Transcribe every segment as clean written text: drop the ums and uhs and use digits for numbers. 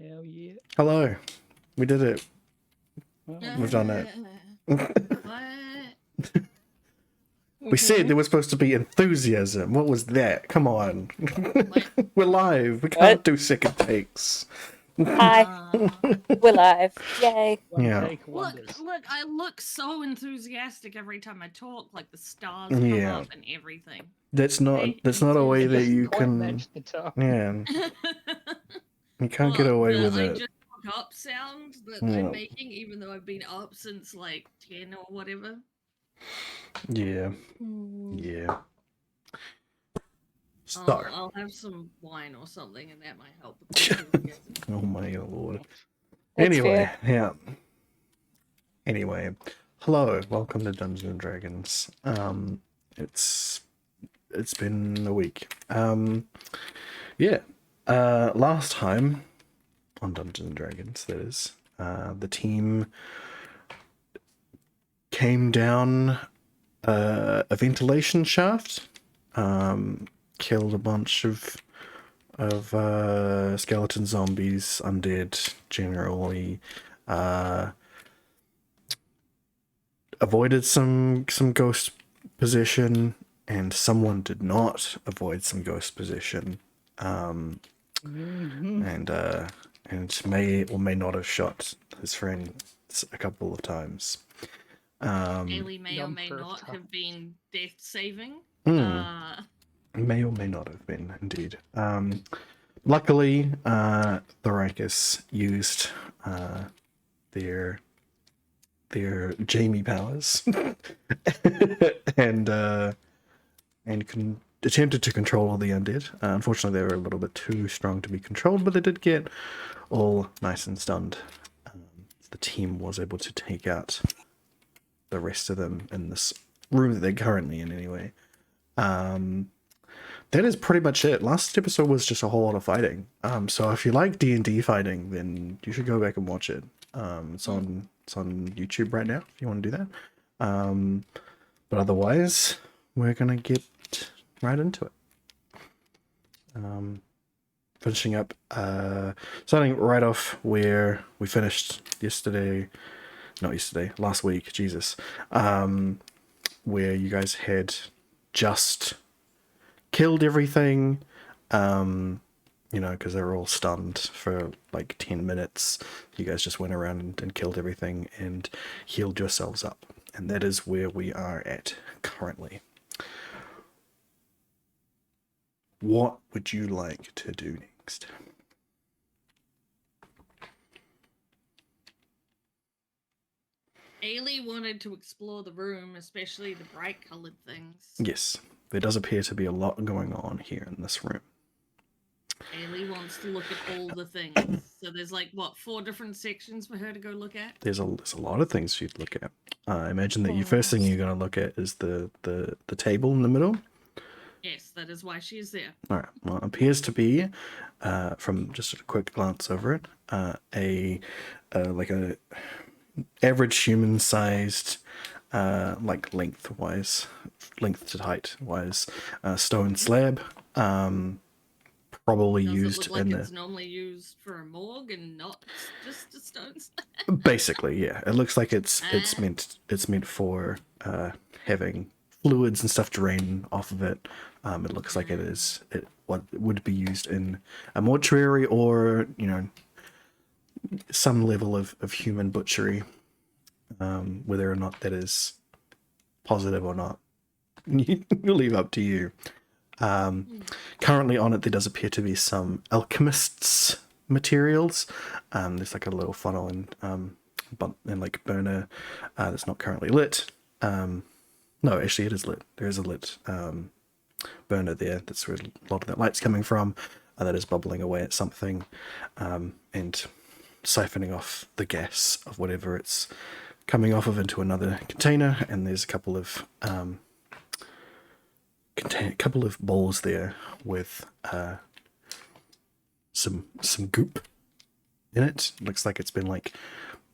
Hell yeah. Hello. We did it. Well, We've done it. What? We said there was supposed to be enthusiasm. What was that? Come on. We're live. We can't do second takes. Hi, we're live. Yay. one Yeah. take wonders. Look, I look so enthusiastic every time I talk, like the stars come Yeah. up and everything. That's not a way It that doesn't you quite can. match the tone. Yeah. You can't get away with I it. just woke up sound that Yeah. I'm making, even though I've been up since like 10 or whatever. Yeah. Yeah. So. I'll have some wine or something, and that might help. With the enthusiasm. Oh my lord. That's Anyway, fair. yeah. Anyway, hello, welcome to Dungeons and Dragons. It's been a week. Last time on Dungeons and Dragons, that is, the team came down a ventilation shaft, killed a bunch of skeleton zombies, undead, generally, avoided some ghost possession, and someone did not avoid some ghost possession, and may or may not have shot his friend a couple of times. Haley may or may Number of not have been death saving. May or may not have been, indeed. Luckily, Thoricus used their Jamie powers and attempted to control all the undead. Unfortunately, they were a little bit too strong to be controlled, but they did get all nice and stunned. The team was able to take out the rest of them in this room that they're currently in, anyway. That is pretty much it. Last episode was just a whole lot of fighting. So if you like D&D fighting, then you should go back and watch it. It's on YouTube right now if you want to do that. But otherwise, we're gonna get right into it. Finishing up, starting right off where we finished last week, Jesus. Where you guys had just killed everything, because they were all stunned for like 10 minutes. You guys just went around and killed everything and healed yourselves up. And that is where we are at currently. What would you like to do next? Ailey wanted to explore the room, especially the bright colored things. Yes, there does appear to be a lot going on here in this room. Ailey wants to look at all the things. So there's like, 4 different sections for her to go look at? There's a lot of things for you to look at. I imagine that first thing you're going to look at is the table in the middle. Yes, that is why she is there. All right. Well, it appears to be, from just a quick glance over it, a average human-sized, length to height wise, stone slab. Probably Does used it look like in it's normally used for a morgue and not just a stone slab? Basically, yeah. It looks like it's meant for having fluids and stuff drain off of it. It looks like it would be used in a mortuary or some level of human butchery, whether or not that is positive or not. You'll leave up to you. Currently on it, there does appear to be some alchemist's materials. There's like a little funnel and like burner that's not currently lit. No, actually it is lit. There is a lit burner there. That's where a lot of that light's coming from. That is bubbling away at something and siphoning off the gas of whatever it's coming off of into another container. And there's a couple of bowls there with some goop in it. Looks like it's been like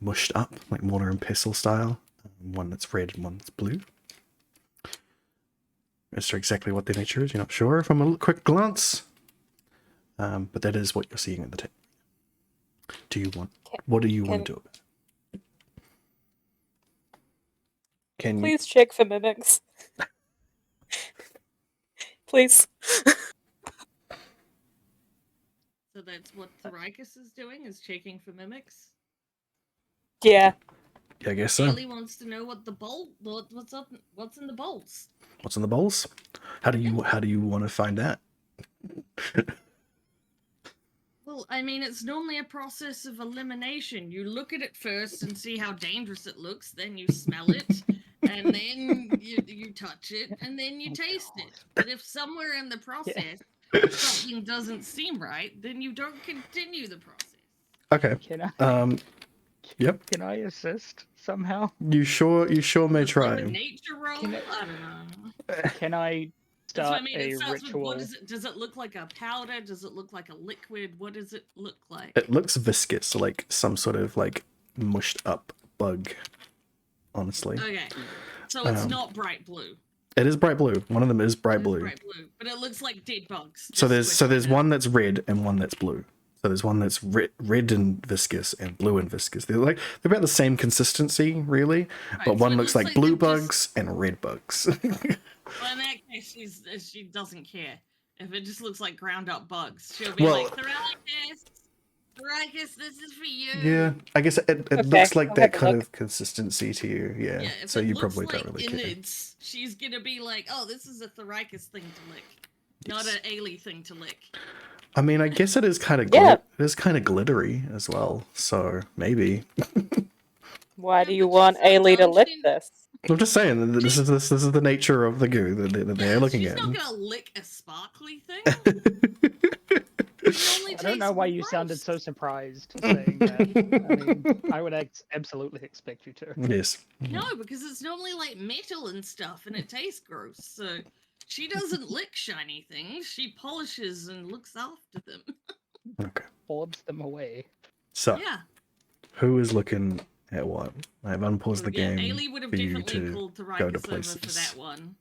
mushed up, like mortar and pestle style. One that's red and one that's blue. As to exactly what their nature is, you're not sure from a quick glance. But that is what you're seeing at the table. do you want? Can- What do you can- want to do about it? Can you? Please check for mimics. Please. So that's what Thoricus is doing, is checking for mimics. Yeah. Yeah, I guess so. Haley wants to know what the what's in the bowls. What's in the bowls? How do you want to find that? Well, I mean, it's normally a process of elimination. You look at it first and see how dangerous it looks, then you smell it, and then you touch it, and then you taste it. But if somewhere in the process something doesn't seem right, then you don't continue the process. Okay. Can I? Yep. Can I assist somehow? You sure may It's like a try. nature roll? Can I don't know. Can I That's what start I mean. a It starts with ritual? what is it? Does it look like a powder? Does it look like a liquid? What does it look like? It looks viscous, like some sort of like mushed up bug. Honestly, Okay, so it's not bright blue. it is bright blue. One of them is bright It is blue. bright blue, but it looks like dead bugs. So just there's squished one out. that's red and one that's blue. So there's one that's red and viscous and blue and viscous. They're about the same consistency, really, but Right, so one it looks like like blue they've just- bugs and red bugs. Well, in that case, she doesn't care. If it just looks like ground up bugs, she'll be Well- like, Thoricus, this is for you. Yeah, I guess it Okay, looks like I'll that have a kind look. of consistency to you. Yeah, Yeah, if so it you looks probably like don't really care. innards, she's gonna be like, oh, this is a Thoricus thing to lick, not Yes. an Ailey thing to lick. I mean, I guess it is kind of Yeah. it is kind of glittery as well. So maybe Why Yeah, do you but want she's so Ailey to dumb, lick she- this? I'm just saying that this is the nature of the goo that they're looking she's at. not gonna lick a sparkly thing. It only I don't know tastes why you gross. sounded so surprised saying that. I mean, I would absolutely expect you to. Yes. No, because it's normally like metal and stuff, and it tastes gross. So she doesn't lick shiny things. She polishes and looks after them. Okay. Orbs them away. So Yeah. who is looking at what? I have unpaused the Yeah, game Ailey would have for you definitely to pulled go to Thoricus over for places. that one,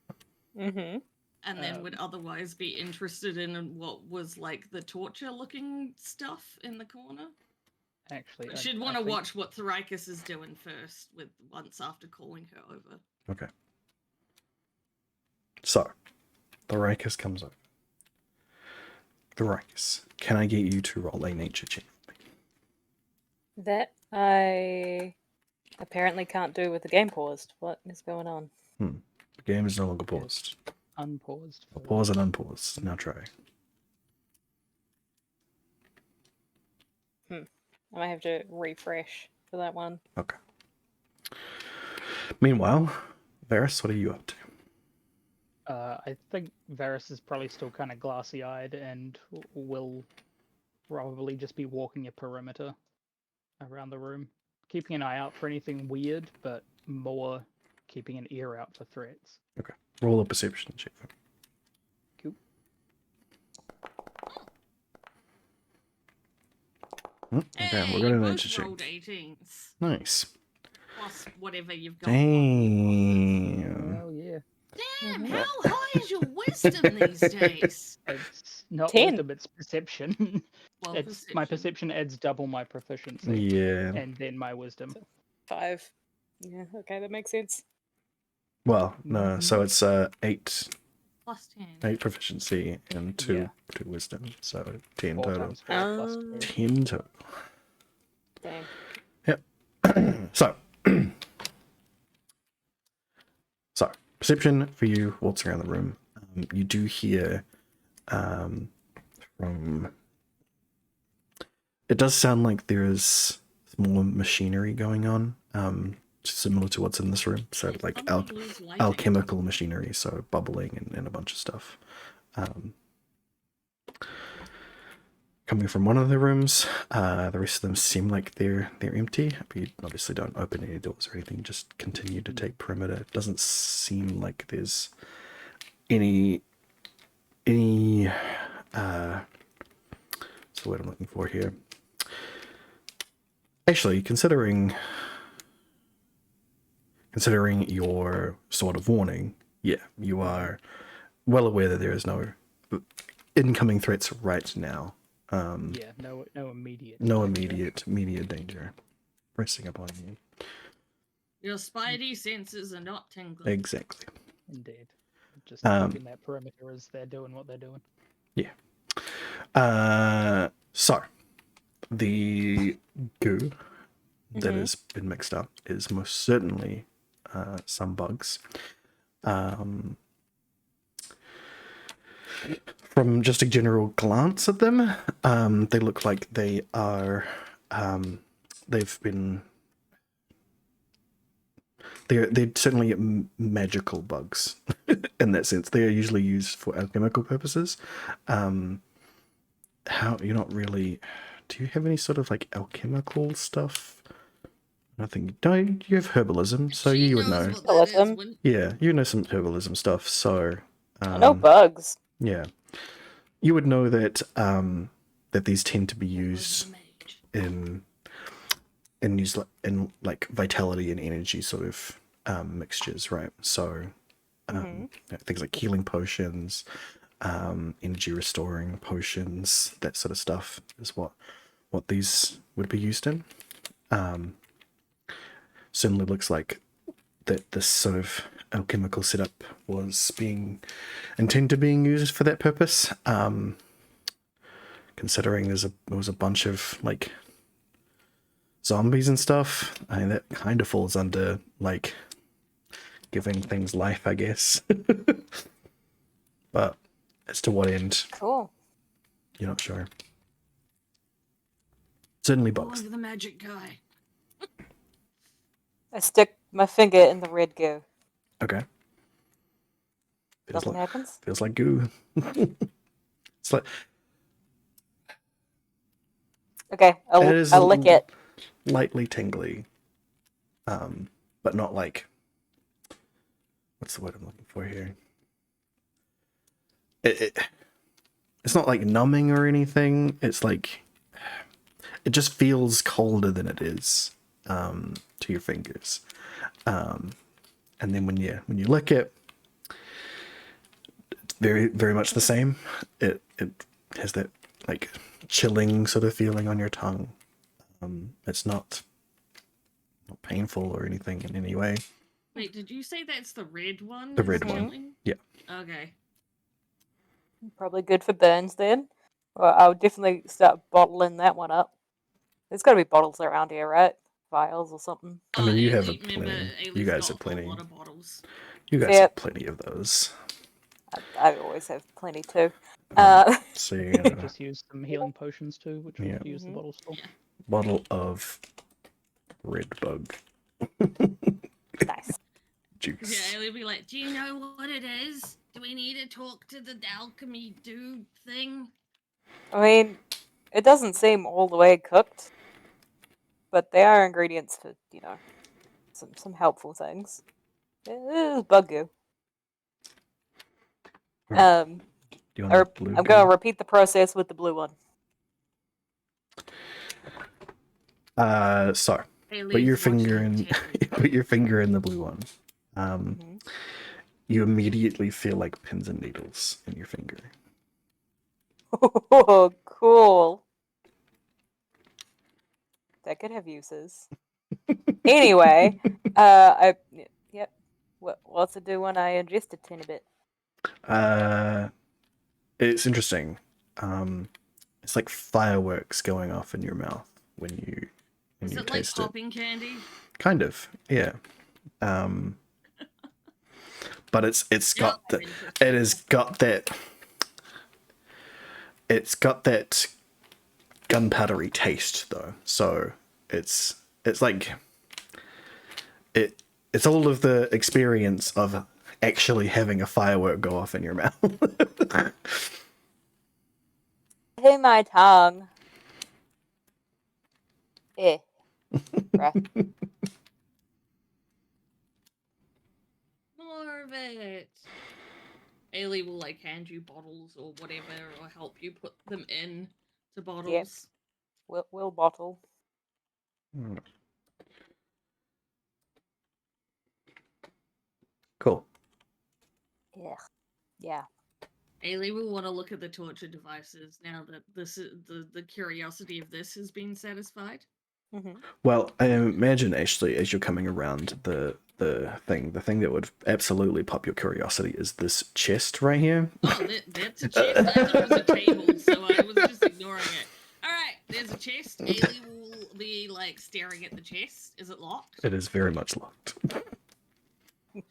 Mm-hmm. and then would otherwise be interested in what was like the torture-looking stuff in the corner. Actually, But I- she'd I want to think- watch what Thoricus is doing first, with once after calling her over. Okay. So, Thoricus comes over. Thoricus, can I get you to roll a nature check for me? That I apparently can't do with the game paused. What is going on? The game is no longer paused. Unpaused. for- Pause and unpause. Now try. I might have to refresh for that one. Okay. Meanwhile, Varys, what are you up to? I think Varys is probably still kind of glassy-eyed and will probably just be walking a perimeter around the room, keeping an eye out for anything weird, but more keeping an ear out for threats. Roll a perception check for me. Cool. Okay, we're Hey, going to both nature check. rolled 18s, Nice. plus whatever you've got. Damn. Oh yeah. Damn, Mhm. how high is your wisdom these days? It's not 10. wisdom, it's perception. Well, It's my perception adds double my proficiency, Yeah. and then my wisdom. 5. Yeah, okay, that makes sense. Well, no. So it's 8 Plus 10. 8 proficiency and 2 Yeah. 2 wisdom. So 10 4 total. times 4 plus 2. 10 total. Dang. So, perception for you, walks around the room. You do hear from. It does sound like there is more machinery going on, similar to what's in this room. So, like Somebody lose lighting. alchemical machinery, so bubbling and a bunch of stuff. Coming from one of the rooms, the rest of them seem like they're empty. But you obviously don't open any doors or anything. Just continue to take perimeter. It doesn't seem like there's any what's the word I'm looking for here? Actually, considering your sort of warning, yeah, you are well aware that there is no incoming threats right now. Yeah, no immediate. No danger. immediate danger pressing upon you. Your spidey senses are not tingling. Exactly. Indeed. Just Um, keeping that perimeter as they're doing what they're doing. So the goo that Mhm. has been mixed up is most certainly some bugs. From just a general glance at them, they look like they are. They've been. They're certainly magical bugs in that sense. They are usually used for alchemical purposes. How you're not really? Do you have any sort of like alchemical stuff? I think don't you have herbalism, so She you would knows know. what that is. Herbalism. When Yeah, you know some herbalism stuff. So I know bugs. yeah, you would know that that these tend to be was used the mage. in like vitality and energy sort of mixtures, right? So things like healing potions, energy restoring potions, that sort of stuff is what these would be used in. Certainly looks like that this sort of alchemical setup was being used for that purpose. Considering there was a bunch of like zombies and stuff, I mean that kind of falls under like giving things life, I guess. But as to what end, Cool. you're not sure. Certainly Oh, bugs. look at the magic guy. I stick my finger in the red goo. Okay. Nothing happens. Feels like goo. It's like Okay, it is I'll lick it. lightly tingly, but not like what's the word I'm looking for here? It's not like numbing or anything. It's like it just feels colder than it is to your fingers, and then when you lick it, it's very much the same. It has that like chilling sort of feeling on your tongue. It's not painful or anything in any way. Wait, did you say that's the red one? The that's red one. chilling? Yeah. Okay. Probably good for burns then. Well, I'll definitely start bottling that one up. There's got to be bottles around here, right? Vials or something. I mean, you have Ailey- remember, plenty. You Ailey's guys got have plenty. A lot of bottles. You guys Fair. have plenty of those. I always have plenty too. So you're You gonna just use some healing potions too, which Yeah. we'll use the bottles for. Yeah. bottle of red bug Nice. juice. Yeah, Ailey will be like, do you know what it is? Do we need to talk to the alchemy dude thing? I mean, it doesn't seem all the way cooked, but they are ingredients for, some helpful things. It is bug goo. Alright, do you want the blue I'm going to goo? repeat the process with the blue one. So Ailey's put your watching finger in Ted. put your finger in the blue one. Mhm. You immediately feel like pins and needles in your finger. Oh, cool. That could have uses. Anyway, yep. What's it do when I ingest a tin a bit? It's interesting. It's like fireworks going off in your mouth when you Is it like taste it. popping candy? Kind of, yeah. But it's got I'm the, interested. it has got that. It's got that gunpowdery taste though, so it's like it's all of the experience of actually having a firework go off in your mouth. Hey, my tongue. Right. More of it. Ailey will like hand you bottles or whatever, or help you put them in to bottles. We'll bottle. Cool. Yeah. Ailey will want to look at the torture devices now that this is the curiosity of this has been satisfied. Mhm. Well, I imagine actually, as you're coming around the thing that would absolutely pop your curiosity is this chest right here. Oh, that's a chest. I thought it was a table, so I was just ignoring it. All right, there's a chest. Ailey will be like staring at the chest. Is it locked? It is very much locked.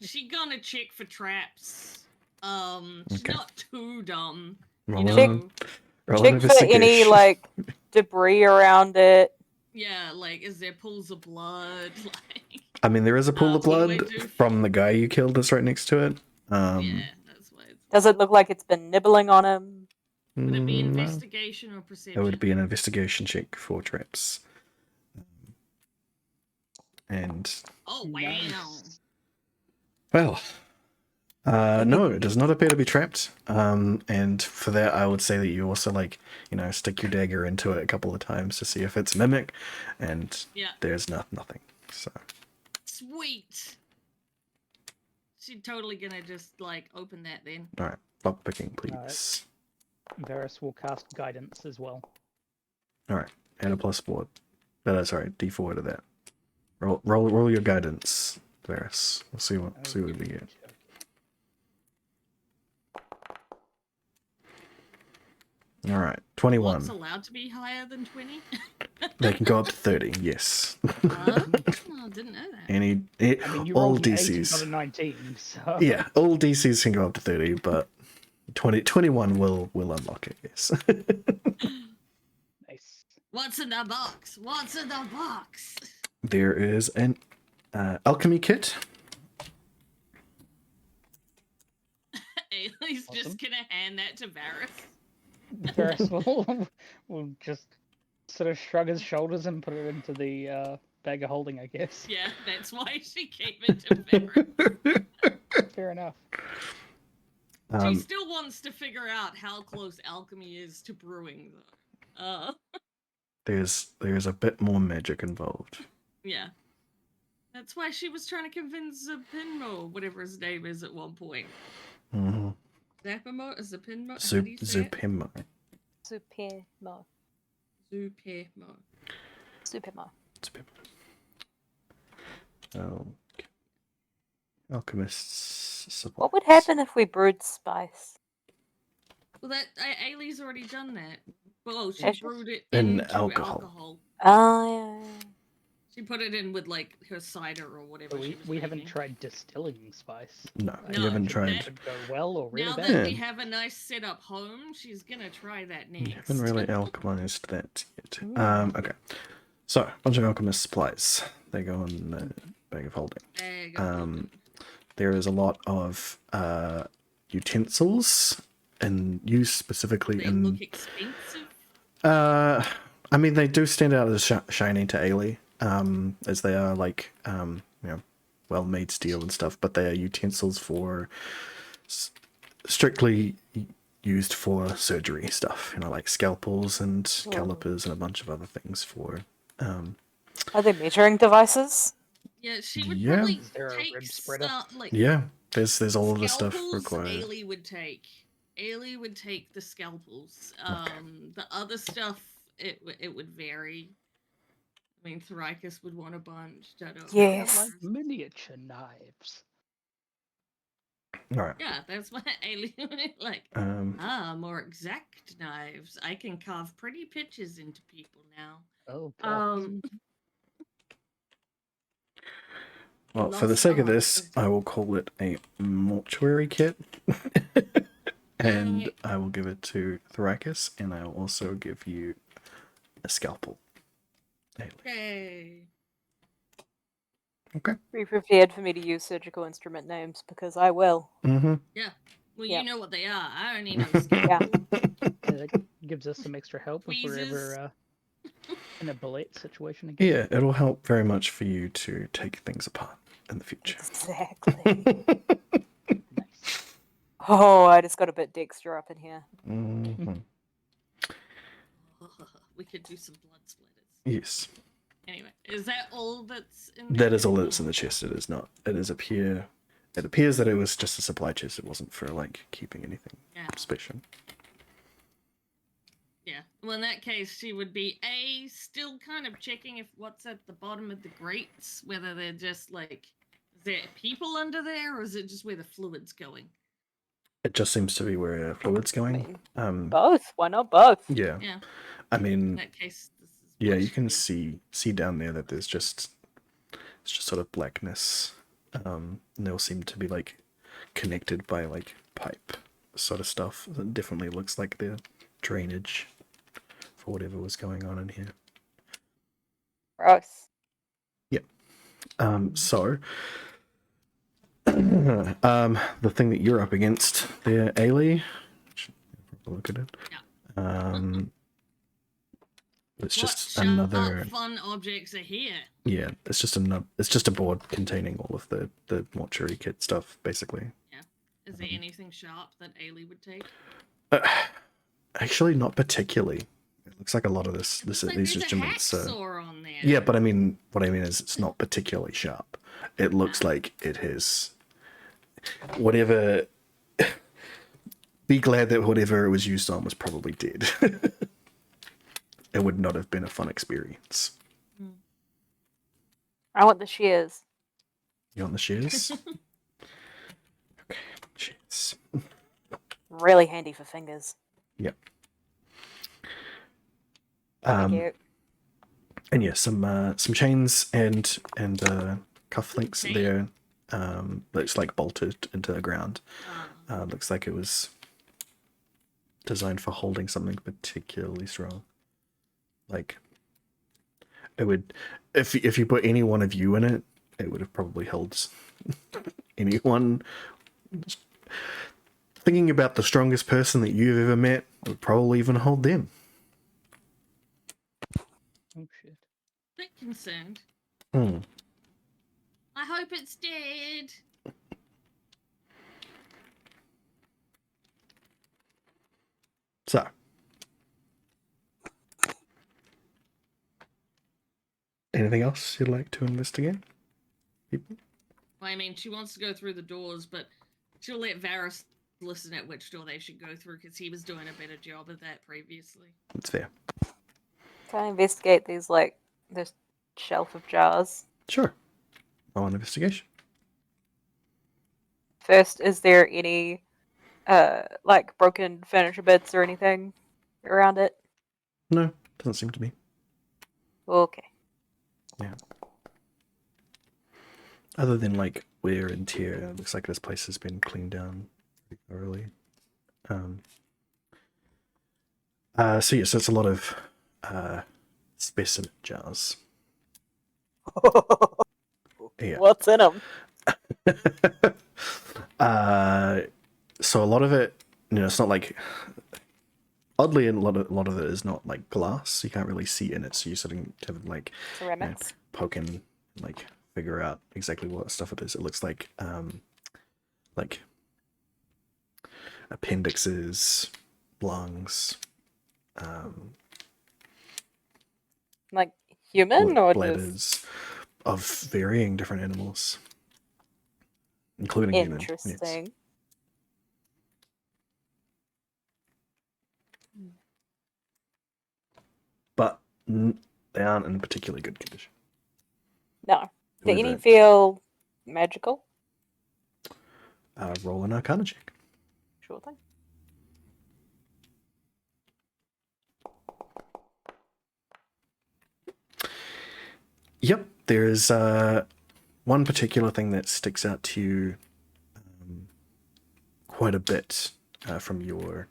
She gonna check for traps. She's Okay. not too dumb. Roll You a- know, roll an Check for any investigation. like debris around it. yeah, like is there pools of blood? Like, I mean, there is a pool of what do I blood do? from the guy you killed that's right next to it. Yeah, that's why. Does it look like it's been nibbling on him? Would it be no. investigation or perception? It would be an investigation check for traps. And Oh wow! Nice. well, no, it does not appear to be trapped. And for that, I would say that you also stick your dagger into it a couple of times to see if it's mimic, and Yeah, there's nothing. So sweet. She's totally gonna just like open that then. all right, lock picking, please. Varys will cast guidance as well. All right, add a +4. Sorry, D4 to that. Roll your guidance, Varys. We'll see what we get. All right, 21. What's allowed to be higher than 20? They can go up to 30. Yes. Oh, didn't know that. I mean, you all rolled an 18, DCs. not a 19, so... Yeah, all DCs can go up to 30, but 21 will unlock it. Yes. Nice. What's in the box? What's in the box? There is an alchemy kit. Ailey's Awesome. just gonna hand that to Varys. Varys will just sort of shrug his shoulders and put it into the bag of holding, I guess. Yeah, that's why she gave it to Varys. Fair enough. She still wants to figure out how close alchemy is to brewing, though. There's a bit more magic involved. Yeah. That's why she was trying to convince Zapinmo, whatever his name is, at one point. Mm-hmm. Zapimo? Zapinmo? How do you say it? Zupimo. Supimo. Zupimo. Supimo. Oh. Alchemist's supplies. What would happen if we brewed spice? Well, Ailey's already done that. Well, she Has she? brewed it In into alcohol. alcohol. Oh, yeah. She put it in with like her cider or whatever. But she was we haven't making. tried distilling spice. No, No, you haven't that- tried. Could go well or really Now bad. that we Yeah. have a nice setup home, she's gonna try that You next. haven't really alchemized that yet. Mm. Okay. So, a bunch of alchemist supplies. They go in the bag of holding. There you go. There is a lot of utensils and used specifically They in. look expensive. I mean, they do stand out as shiny to Ailey, as they are well-made steel and stuff. But they are utensils for strictly used for surgery stuff. Like scalpels and calipers and a bunch of other things for. Are they measuring devices? Yeah, she would Yeah. probably Is there a take rib spreader? like Yeah, there's all of the stuff scalpels. required. Ailey would take. Ailey would take the scalpels. Okay. The other stuff it would vary. I mean, Thrykus would want a bunch. Don't know. Yes. Like miniature knives. All right. Yeah, that's what Ailey like. More exact knives. I can carve pretty pictures into people now. Oh, God. Well, for the lost sake of a lot this, of- I will call it a mortuary kit. And I will give it to Thrykus, and I will also give you a scalpel. Yay. Okay. Be prepared for me to use surgical instrument names because I will. Mm-hmm. Well, Yeah. you know what they are. I only know Yeah. scalpel. That gives us some extra help if we're Tweezers. ever in a bullet situation again. Yeah, it'll help very much for you to take things apart in the future. Exactly. Nice. Oh, I just got a bit Dexter up in here. Mhm. We could do some blood splatters. Yes, Anyway, is that all that's in that there? is all that's in the chest. It is not. It is up here. It appears that it was just a supply chest. It wasn't for like keeping anything Yeah. special. Yeah. Well, in that case, she would be still kind of checking if what's at the bottom of the grates, whether they're just like, is there people under there, or is it just where the fluid's going? It just seems to be where fluid's going. Both. Why not both? Yeah. Yeah. I In mean, that case, this is yeah, what you she can did. see down there that there's just it's just sort of blackness. And they all seem to be like connected by like pipe sort of stuff. It definitely looks like the drainage for whatever was going on in here. Gross. So the thing that you're up against there, Ailey. Look at it. Yeah. It's What just sharp, another. fun objects are here? Yeah, it's just another. It's just a board containing all of the mortuary kit stuff, basically. Is there anything sharp that Ailey would take? Actually, not particularly. It looks like a lot of Looks these like instruments. there's a hacksaw on there. Yeah, but I mean, what I mean is, it's not particularly sharp. It looks like it has whatever. Be glad that whatever it was used on was probably dead. It would not have been a fun experience. I want the shears. You want the shears? Okay, shears. Really handy for fingers. Yep. Thank you. And yeah, some chains and cufflinks Chain? there. Looks like bolted into the ground. Uh, Looks like it was designed for holding something particularly strong. Like it would, if you put any one of you in it, it would have probably held anyone. Thinking about the strongest person that you've ever met, would probably even hold them. Oh shit. bit concerned. Hmm. I hope it's dead. So, anything else you'd like to investigate? People? Well, I mean, she wants to go through the doors, but she'll let Varys listen at which door they should go through because he was doing a better job of that previously. That's fair. Can I investigate these, like, this shelf of jars? Sure. Roll an investigation. First, is there any, like, broken furniture bits or anything around it? No, doesn't seem to be. Okay. Yeah. Other than like wear and tear, it looks like this place has been cleaned down pretty thoroughly. So yes, it's a lot of specimen jars. Yeah. What's in them? So a lot of it, it's not like. Oddly, a lot of it is not like glass. You can't really see in it, so you sort of have to like Ceramics. poke in, like figure out exactly what stuff it is. It looks like appendixes, lungs, Like human or just bladders of varying different animals, including human. Yes. interesting? But they aren't in particularly good condition. No. Do any Whoever- feel magical? Roll an Arcana check. Sure thing. Yep, there is one particular thing that sticks out to you quite a bit from your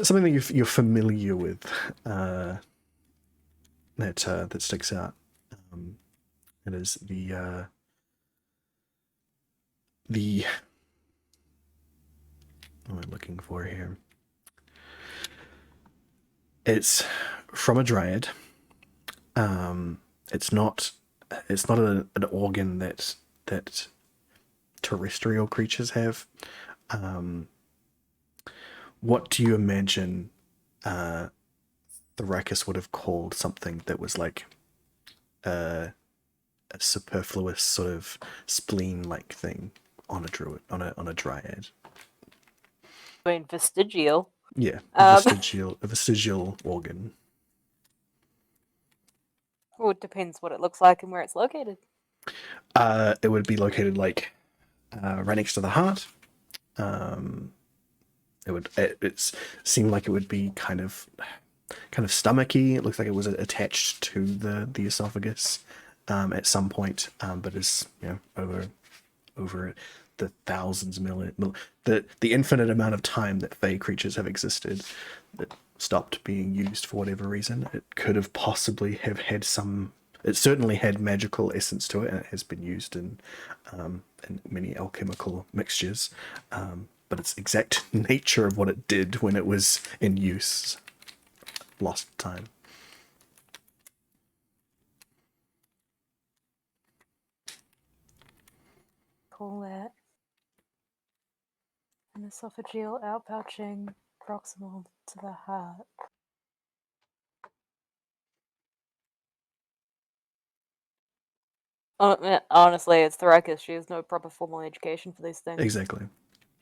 something that you're familiar with that sticks out. It is the what am I looking for here? It's from a dryad. It's not an organ that terrestrial creatures have. What do you imagine Thrakus would have called something that was like a superfluous sort of spleen-like thing on a druid, on a dryad. I mean, vestigial. Yeah, Um, a vestigial organ. Well, it depends what it looks like and where it's located. It would be located like right next to the heart. It seemed like it would be kind of stomachy. It looks like it was attached to the esophagus at some point, but is over the thousands the infinite amount of time that Fey creatures have existed that stopped being used for whatever reason. It could have possibly have had some. It certainly had magical essence to it, and it has been used in many alchemical mixtures. But its exact nature of what it did when it was in use, lost time. Call that an esophageal outpouching proximal to the heart. Honestly, it's Thrakus. She has no proper formal education for these things. Exactly.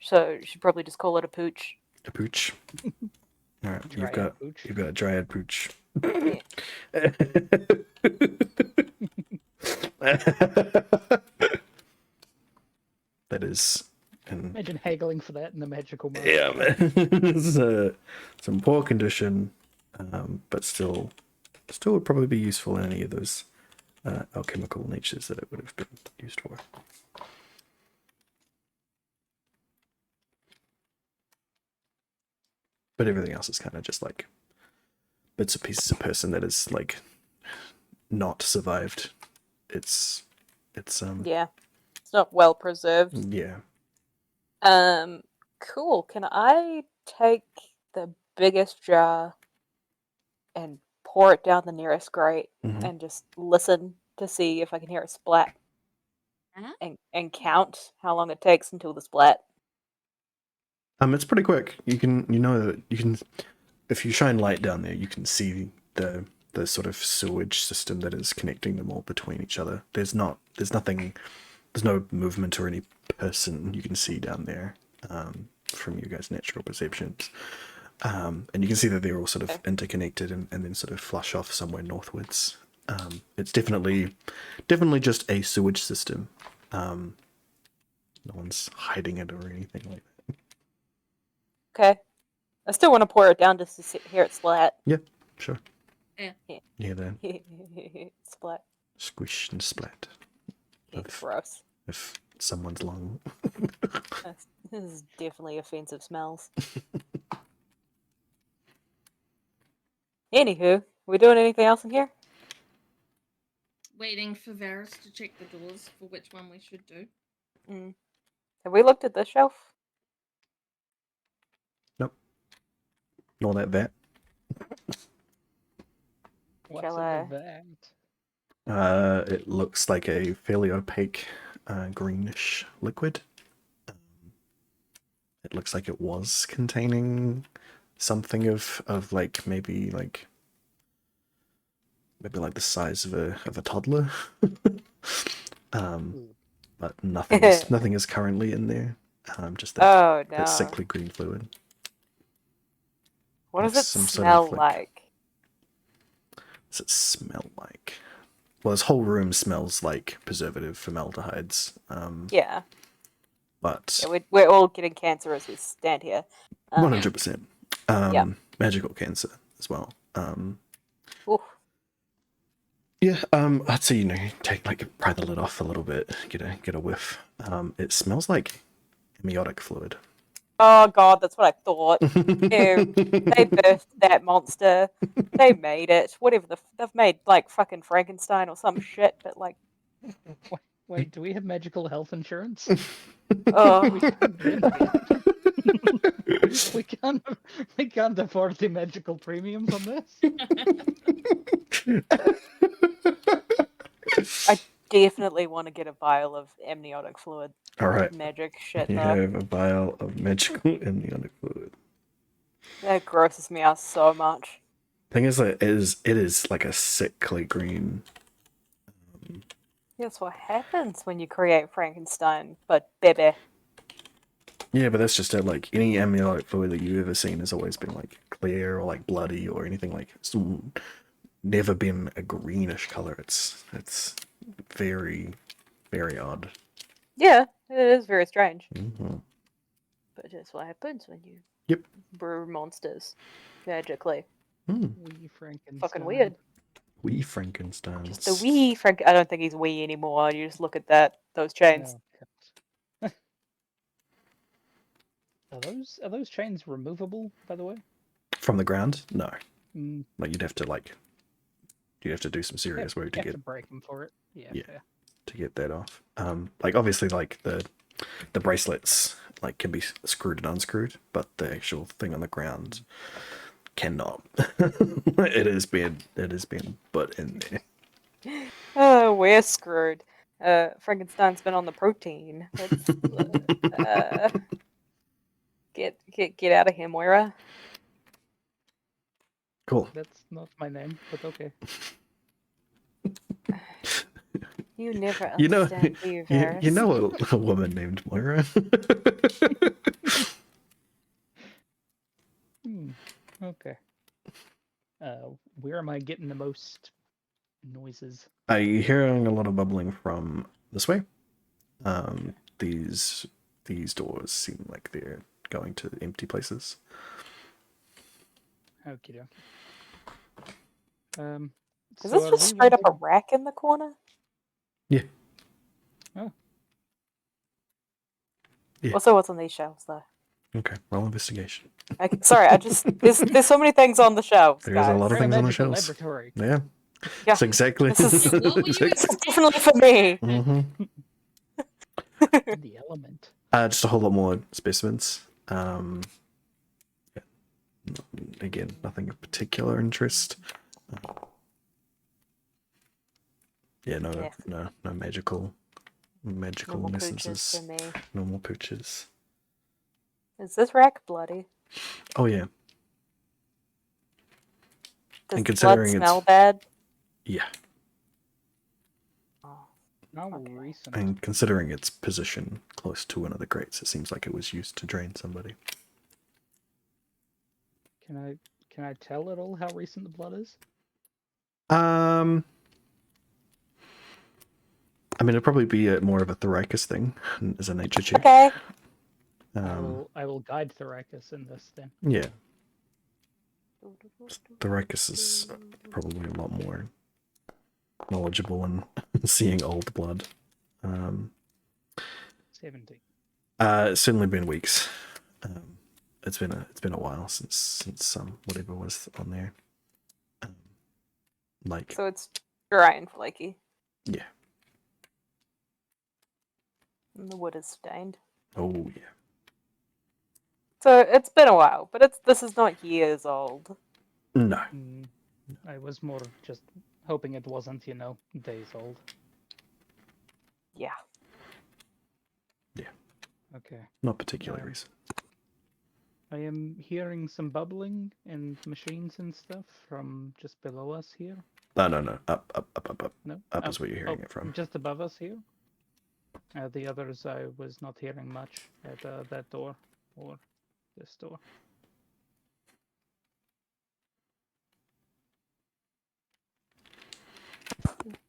So you should probably just call it a pooch. A pooch. All right, Dryad pooch. you've got a dryad pooch. Yeah. That is. Imagine haggling for that in the magical mode. Yeah, man. It's in poor condition, but still would probably be useful in any of those alchemical natures that it would have been used for. But everything else is kind of just like bits and pieces of person that is like not survived. It's Yeah. It's not well preserved. yeah. Cool. Can I take the biggest jar and pour it down the nearest grate Mhm. and just listen to see if I can hear a splat? And count how long it takes until the splat. It's pretty quick. You can if you shine light down there, you can see the sort of sewage system that is connecting them all between each other. There's no movement or any person you can see down there from your guys' natural perceptions. And you can see that they're all sort of interconnected and then sort of flush off somewhere northwards. It's definitely just a sewage system. No one's hiding it or anything like that. Okay. I still want to pour it down just to hear it splat. Yeah, sure. Yeah. Yeah, then Splat. squish and splat Gross. of someone's lung. This is definitely offensive smells. Anywho, we doing anything else in here? Waiting for Varys to check the doors for which one we should do. Have we looked at this shelf? Nope. Nor that vat. What's Shall in I- the vat? It looks like a fairly opaque greenish liquid. It looks like it was containing something of like maybe like the size of a toddler. But nothing is currently in there. Just that Oh no. sickly green fluid. What does like it some sort smell of, like? What's it smell like? Well, this whole room smells like preservative formaldehydes. Yeah. But Yeah, we're all getting cancer as we stand here. 100%. Yeah. Magical cancer as well. Oof. Yeah, I'd say, pry the lid off a little bit, get a whiff. It smells like amniotic fluid. Oh god, that's what I thought. Ew. They birthed that monster. They made it. Whatever they've made like fucking Frankenstein or some shit, but like Wait, do we have magical health insurance? oh We can't we can't afford the magical premiums on this. I definitely want to get a vial of amniotic fluid. All right. Magic shit You though. have a vial of magical amniotic fluid. That grosses me out so much. Thing is, it is like a sickly green. That's what happens when you create Frankenstein, but baby. Yeah, but that's just it. Like any amniotic fluid that you've ever seen has always been like clear or like bloody or anything like. It's never been a greenish color. It's very, very odd. Yeah, it is very strange. Mm-hmm. But that's what happens when you Yep. brew monsters magically. Wee Frankenstein. Fucking weird. Wee Frankenstein. Just a wee Frank. I don't think he's wee anymore. You just look at those chains. Oh, God. Are those chains removable, by the way? From the ground? No. Mm, Like you'd have to do some serious work to have get to break them for it. Yeah. Yeah. Fair. to get that off. Like obviously like the bracelets like can be screwed and unscrewed, but the actual thing on the ground cannot. it has been put in there. Oh, we're screwed. Frankenstein's been on the protein. Let's, get out of here, Moira. Cool. That's not my name, but okay. You never You know, understand, do you, you Varys? know a woman named Moira. Okay. Where am I getting the most noises? Are you hearing a lot of bubbling from this way? These doors seem like they're going to empty places. Okie dokie. Is so this are just we straight up a wanting- rack in the corner? Yeah. Oh. Yeah. Also, what's on these shelves, though? Okay, roll investigation. Okay, sorry, I just there's so many things on the shelves, There's a guys. lot of We're in things on the magical shelves. laboratory. Yeah, Yeah. that's exactly. This is- Yeah, what were you This is expecting? definitely for me. hmm The element. Just a whole lot more specimens. Yeah. Again, nothing of particular interest. Yeah, Yeah. no magical Normal pooches necesses. for me. Normal pooches. Is this rack bloody? Oh yeah, Does And the blood considering it's- smell bad? yeah. Oh, How Okay. recent. And considering its position close to one of the grates, it seems like it was used to drain somebody. Can I tell at all how recent the blood is? I mean, it'd probably be more of a Thoricus thing as a nature check. okay. I will guide Thoricus in this then. Yeah, Thoricus is probably a lot more knowledgeable in seeing old blood. 70. It's certainly been weeks. It's been a while since whatever was on there. Like So it's dry and flaky. yeah. And the wood is stained. Oh yeah. So it's been a while, but this is not years old. No. I was more just hoping it wasn't, days old. Yeah. Okay. Not particularly Yeah. recent. I am hearing some bubbling and machines and stuff from just below us here. No. Up. No? Up is where you're hearing it from. Just above us here. The others I was not hearing much at that door or this door.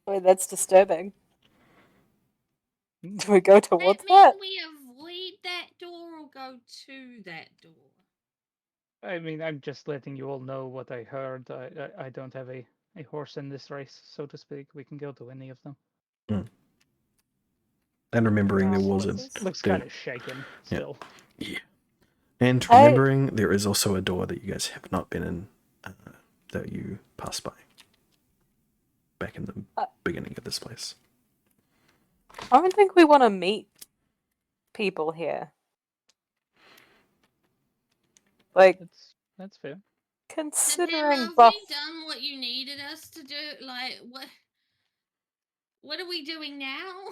Wait, that's disturbing. Hmm. Do we go towards That that? mean we avoid that door or go to that door? I mean, I'm just letting you all know what I heard. I don't have a horse in this race, so to speak. We can go to any of them. And remembering there Yeah, was a horses. Looks there- kind of shaken still. yeah. And Hey. remembering there is also a door that you guys have not been in that you passed by back in the beginning of this place. I don't think we want to meet people here. Like, That's fair. considering Have buff. we done what you needed us to do? Like, what are we doing now?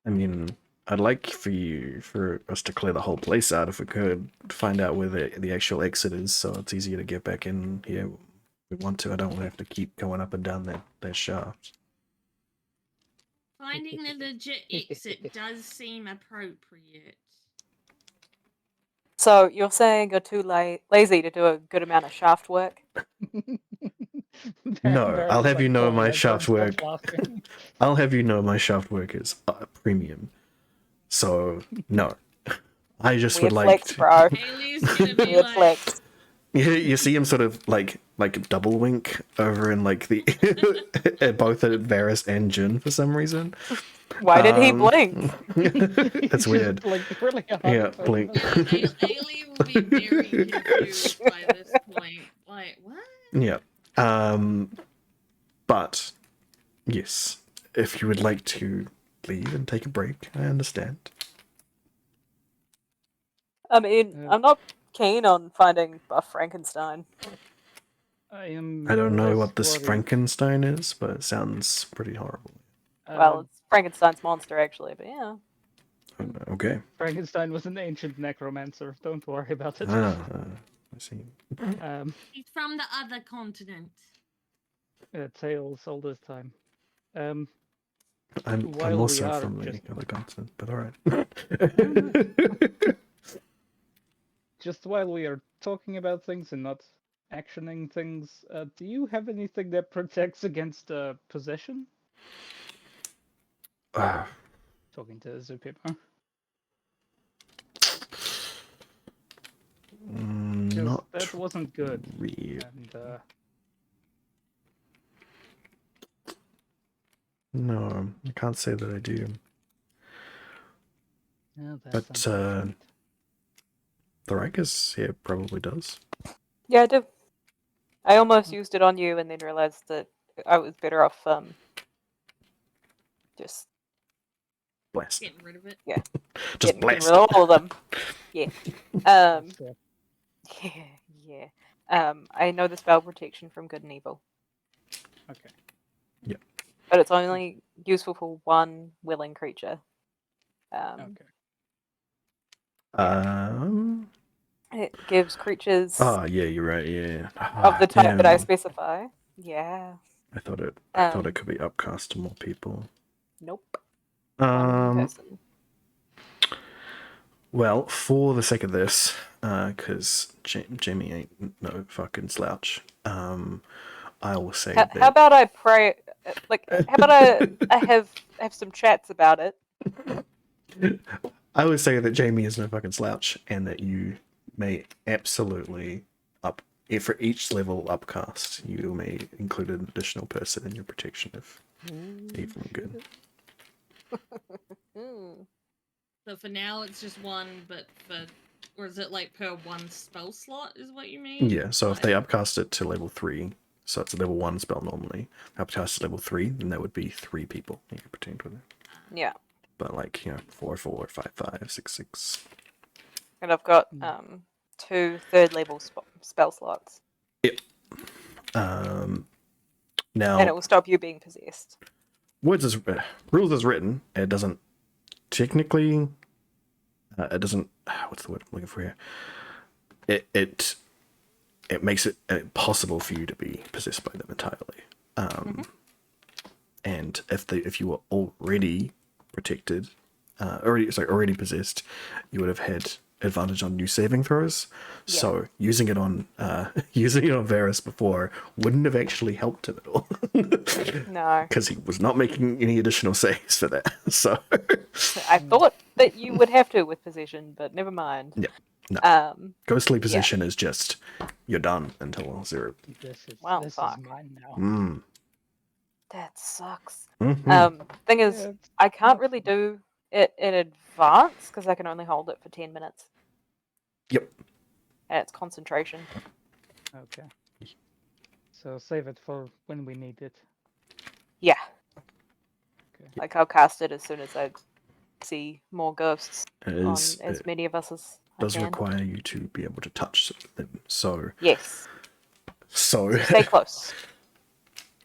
I mean, I'd like for us to clear the whole place out if we could, find out where the actual exit is, so it's easier to get back in here. If we want to. I don't want to have to keep going up and down that shaft. Finding the legit exit does seem appropriate. So you're saying you're too lazy to do a good amount of shaft work? No, Varys I'll is, have you like, know pulling my her shaft clothes work. off laughing. I'll have you know my shaft work is premium. So no, I just Weird would like flex, to, bro. Haley's gonna be Weird like, flex. you see him sort of like double wink over in like the at both at Varys and Jin for some reason. Why did he blink? That's Just weird. blinked really hard. Yeah, for a blink. minute. yeah, Ailey will be very confused by this point. Like, what? Yeah. But yes, if you would like to leave and take a break, I understand. I mean, Yeah. I'm not keen on finding Buff Frankenstein. I am. I don't know less what this worried. Frankenstein is, but it sounds pretty horrible. Well, it's Frankenstein's monster, actually, but yeah. Okay. Frankenstein was an ancient necromancer. Don't worry about it. I see. He's from the other continent. Tales all this time. I'm While also we are from the just- other continent, but all right. Just while we are talking about things and not actioning things, do you have anything that protects against possession? Talking to Zookeeper. Not That wasn't good. really. And No, I can't say that I do. yeah, But, that's unfortunate. The Rikers here probably does. Yeah, I do. I almost used it on you and then realized that I was better off just Blast. Getting rid of it. Just getting rid blast. of all of them. Yeah. That's, Yeah. I know the spell protection from good and evil, okay. but it's only useful for one willing creature. Okay. It gives creatures Ah, yeah, you're right. Yeah. of the type that I Damn. specify. Yeah. I thought it could be upcast to more people. Nope. One person. Well, for the sake of this, because Jamie ain't no fucking slouch, I will say that. How about I pray? How about I have some chats about it? I would say that Jamie is no fucking slouch, and that you may absolutely for each level upcast, you may include an additional person in your protection if even good. So for now, it's just one, but or is it like per one spell slot? Is what you mean? Yeah. So if they upcast it to level 3, so it's a level 1 spell normally, upcast to level 3, then that would be 3 people you can protect with it. Yeah. But 4, 4, 5, 5, 6, 6. And I've got 2 third level spell slots. Yep. Now, And it will stop you being possessed. rules as written, it doesn't technically. It doesn't. What's the word I'm looking for here? It makes it possible for you to be possessed by them entirely. And if you were already protected, already possessed, you would have had advantage on new saving throws. Yeah. So using it on Varys before wouldn't have actually helped him at all. No. Because he was not making any additional saves for that. So I thought that you would have to with possession, but never mind. yeah, no. Ghostly yeah. possession is just you're done until 0. This is Wow, this fuck. is mine now. That sucks. Mm-hmm. Thing is, Yeah, it's I can't not really fun. do it in advance because I can only hold it for 10 minutes. Yep. And it's concentration. Okay. So save it for when we need it. Yeah. Okay. Like I'll cast it as soon as I see more ghosts It on is, as it many of us as I does can. require you to be able to touch them. So Yes. so Stay close.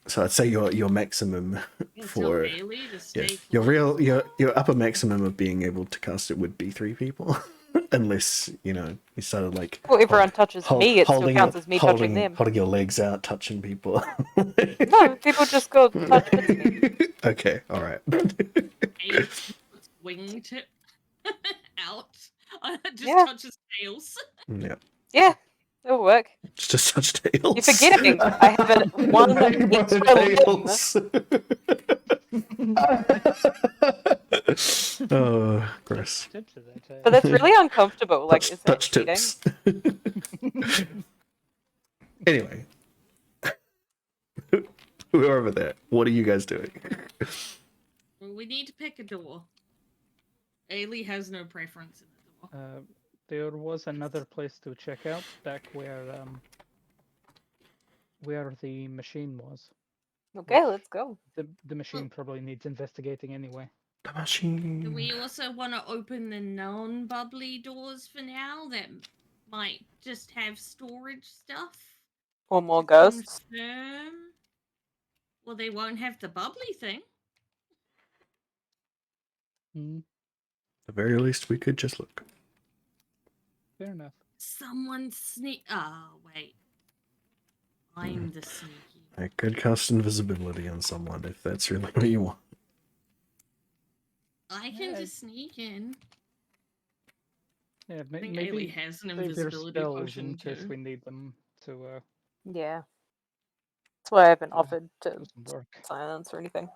so I'd say your maximum Tell for Ailey to stay your upper maximum of being able to cast it would be 3 people. Unless, you know, you started like Well, everyone touches me, it still holding counts as me touching them. holding your legs out, touching people. No, people just go touch me. Okay, all right. A wingtip out. Just Yeah. touches tails. Yeah, Yeah, it'll work. just such tails. You're forgetting I have one extra limb. Oh, gross. Touches that tail. But that's really uncomfortable. Like, is that Touch cheating? tips. Anyway, we're over there. What are you guys doing? Well, we need to pick a door. Ailey has no preference in the door. There was another place to check out back where the machine was. Okay, let's go. The machine probably needs investigating anyway. The machine. Do we also want to open the non-bubbly doors for now that might just have storage stuff? Or more to ghosts. confirm? Well, they won't have the bubbly thing. At the very least, we could just look. Fair enough. Someone sneak. Oh, wait. I'm the sneaky. I could cast invisibility on someone if that's really what you want. I can Yeah. just sneak in. Yeah, I think maybe Ailey has an save your invisibility spells in potion case too. we need them to Yeah. That's why I haven't Yeah. offered to do some work. silence or anything.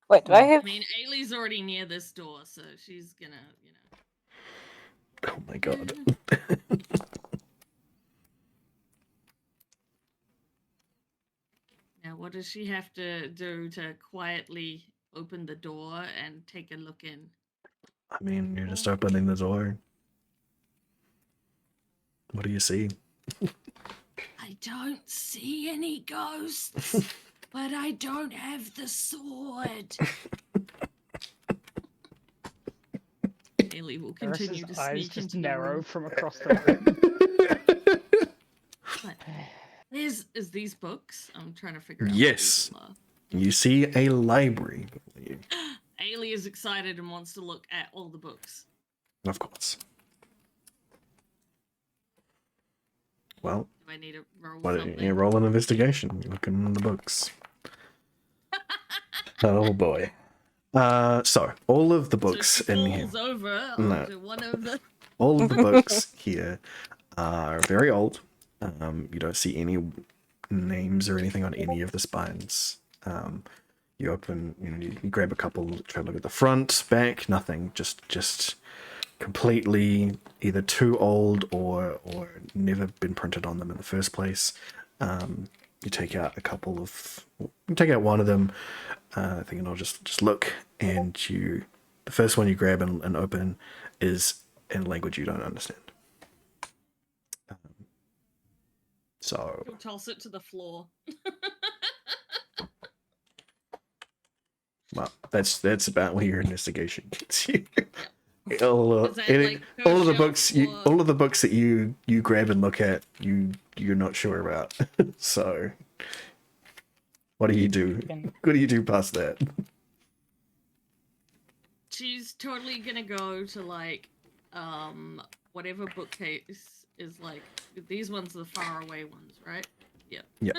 Wait, do I Mm. have... I mean, Ailey's already near this door, so she's gonna, you know. Oh my god. Now, what does she have to do to quietly open the door and take a look in? I mean, you're just opening the door. What do you see? I don't see any ghosts, but I don't have the sword. Ailey will continue Eris's to eyes sneak just into the narrow room. from across the room. What? Is these books? I'm trying to figure out. Yes. What these are. You see a library. Ailey is excited and wants to look at all the books. Of course. Well, Do I need to roll why don't something? you roll an investigation? You're looking in the books. Oh boy. So all of the books so she in here, falls over No. onto one of the. all of the books here are very old. You don't see any names or anything on any of the spines. You open, you grab a couple, try to look at the front, back, nothing. Just completely either too old or never been printed on them in the first place. You take out a couple of, you take out one of them, thinking I'll just look, and the first one you grab and open is in a language you don't understand. So She'll toss it to the floor. well, that's about where your investigation gets you. all Is that, like, per of the shelf books or- all of the books that you grab and look at, you're not sure about. So what do you do? Can- What do you do past that? She's totally gonna go to like, whatever bookcase is like. These ones are the far away ones, right? Yep. Yep.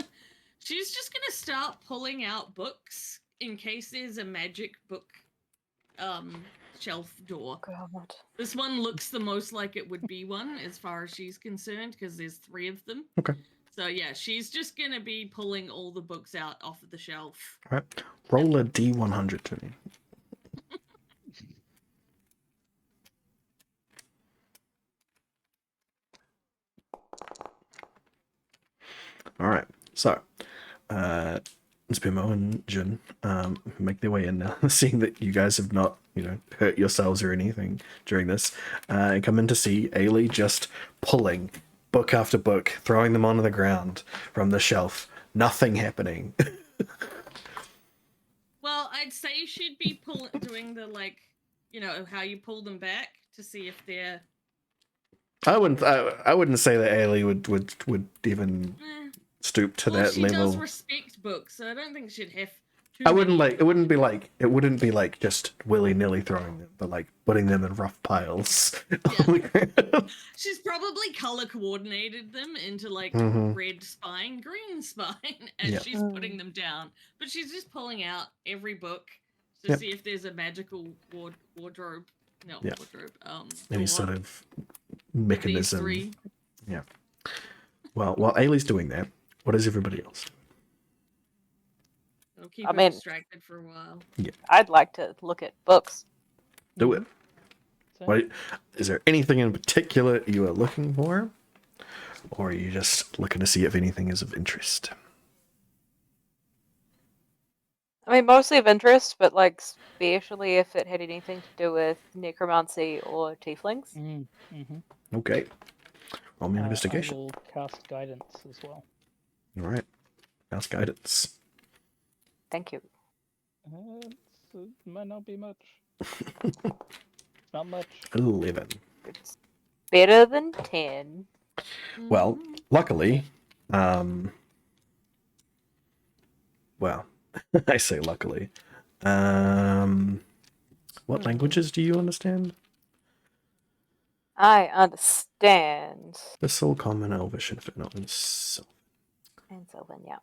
She's just gonna start pulling out books in case there's a magic book, shelf door. God. This one looks the most like it would be one as far as she's concerned because there's 3 of them. Okay. So yeah, she's just gonna be pulling all the books out off of the shelf. All right. Roll a D100 to me. All right. So, Spimo and Jin make their way in now, seeing that you guys have not, hurt yourselves or anything during this, and come in to see Ailey just pulling book after book, throwing them onto the ground from the shelf. Nothing happening. Well, I'd say she'd be doing the like, how you pull them back to see if they're. I wouldn't say that Ailey would even stoop to Well, that she level. does respect books, so I don't think she'd have too I wouldn't many. like. It wouldn't be like just willy nilly throwing them, but like putting them in rough piles. She's probably color coordinated them into like Mhm. red spine, green spine as Yeah. she's putting them down. But she's just pulling out every book to Yep. see if there's a magical wardrobe. No, Yeah. wardrobe. Any door sort of with these mechanism. three. Yeah. Well, while Ailey's doing that, what is everybody else doing? It'll keep I her mean- distracted for a while. I'd like to look at books. Do it. So, What is there anything in particular you are looking for, or are you just looking to see if anything is of interest? I mean, mostly of interest, but like especially if it had anything to do with necromancy or tieflings. mm-hmm. Okay. Roll me an I investigation. will cast guidance as well. All right. House guidance. Thank you. It might not be much. Not much. 11. It's better than 10. Well, Mhm. luckily, well, I say luckily. What languages do you understand? I understand. Abyssal, Common, Elvish, Infernal, and And Sylvan, yeah.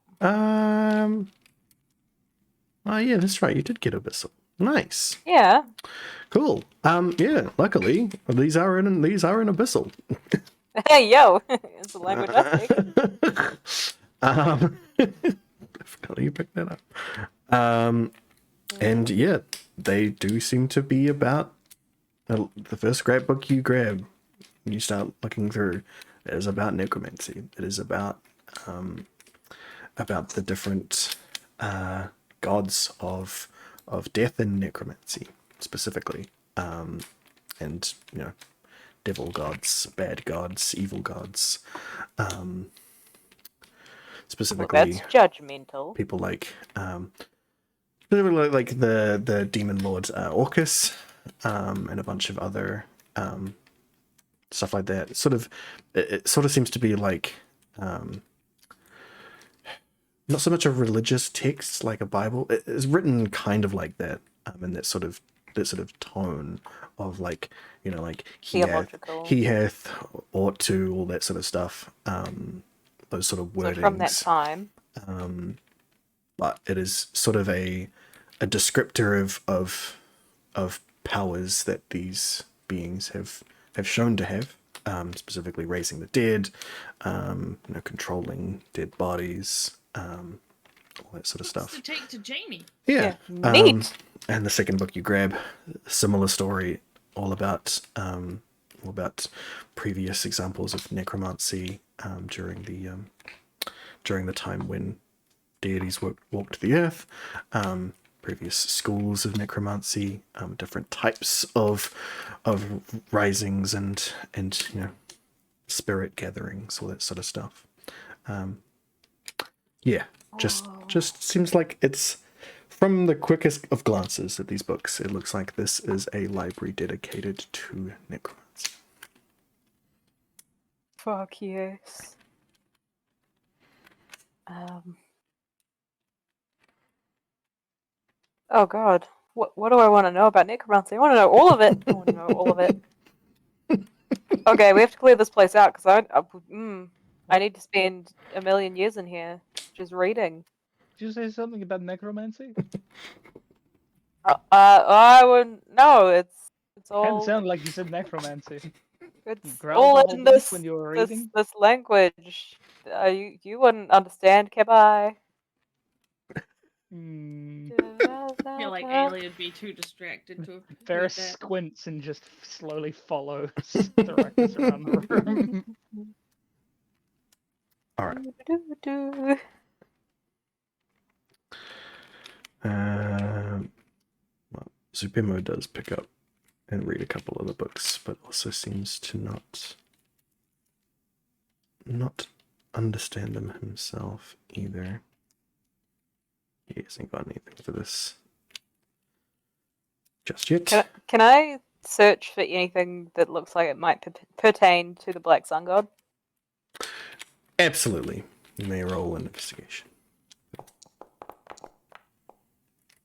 Oh yeah, that's right. You did get Abyssal. Nice. Yeah. Cool. Yeah. Luckily, these are in Abyssal. Hey, yo! It's a language I speak. I forgot you picked that up. And yeah, they do seem to be about the first great book you grab. You start looking through. It is about necromancy. It is about the different gods of death and necromancy specifically, and you know, devil gods, bad gods, evil gods. Specifically, That's judgmental. people like the demon lord Orcus, and a bunch of other stuff like that. It sort of seems to be like not so much a religious text like a Bible. It's written kind of like that, in that sort of tone of like, you know, like Theological. he hath, ought to, all that sort of stuff. Those sort of wordings. So from that time. But it is sort of a descriptor of powers that these beings have shown to have, specifically raising the dead, you know, controlling dead bodies, all that sort of What's stuff. to take to Jamie? Yeah. Neat. And the second book you grab, similar story, all about previous examples of necromancy during the time when deities walked the earth, previous schools of necromancy, different types of risings and you know, spirit gatherings, all that sort of stuff. Yeah, just seems like it's, from the quickest of glances at these books, it looks like this is a library dedicated to necromancy. Fuck yes. Oh god. What do I want to know about necromancy? I want to know all of it. I want to know all of it. Okay, we have to clear this place out because I need to spend a million years in here just reading. Did you say something about necromancy? I wouldn't. No, it's Didn't all. sound like you said necromancy. It's growled all the whole in book this when you were this reading? this language. You wouldn't understand, Kebai. Hmm. I feel like Ailey would be too distracted to have Varys heard that. squints and just slowly follows the ruckus around the room. All right. Well, Zupimo does pick up and read a couple of the books, but also seems to not understand them himself either. He hasn't got anything for this just yet. Can I search for anything that looks like it might pertain to the Black Sun God? Absolutely. You may roll an investigation.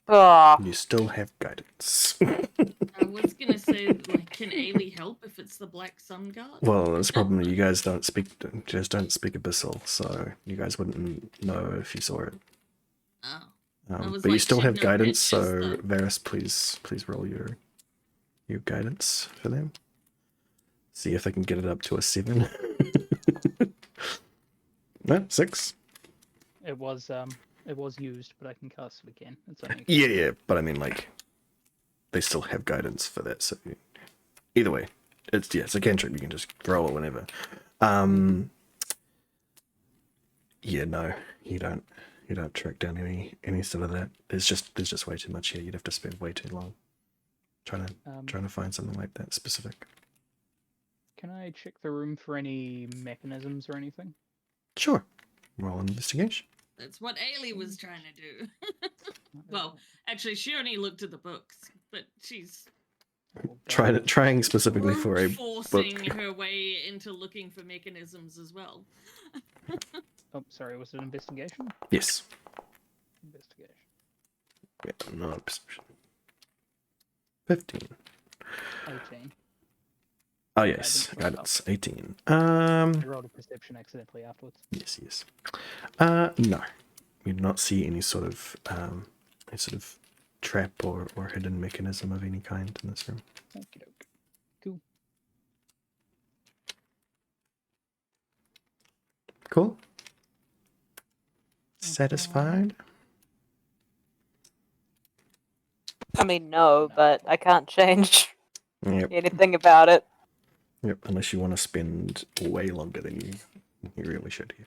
Oh, You still have guidance. I was gonna say, like, can Ailey help if it's the Black Sun Guard? Well, that's probably you guys don't speak Abyssal, so you guys wouldn't know if you saw it. Oh. I was But you like, still she'd have know guidance, riches, so though. Varys, please roll your guidance for them. See if they can get it up to a 7. No, 6. It was used, but I can cast it again. It's only a Yeah, cantrip. yeah, but I mean, like, they still have guidance for that. So either way, it's a cantrip. You can just throw it whenever. Yeah, no, you don't track down any sort of that. There's just way too much here. You'd have to spend way too long trying to find something like that specific. Can I check the room for any mechanisms or anything? Sure. Roll an investigation. That's what Ailey was trying to do. Well, actually, she only looked at the books, but she's Trying specifically for a forcing book. her way into looking for mechanisms as well. Oh, sorry. Was it investigation? Yes. Investigation. Yeah, not perception. 15. 18. Oh yes, Guidance. guidance. 18. I rolled a perception accidentally afterwards. Yes. No. You do not see any sort of trap or hidden mechanism of any kind in this room. Okie doke. Cool. Cool. Satisfied? I mean, no, but I can't change Yep. anything about it. Yep. Unless you want to spend way longer than you really should here.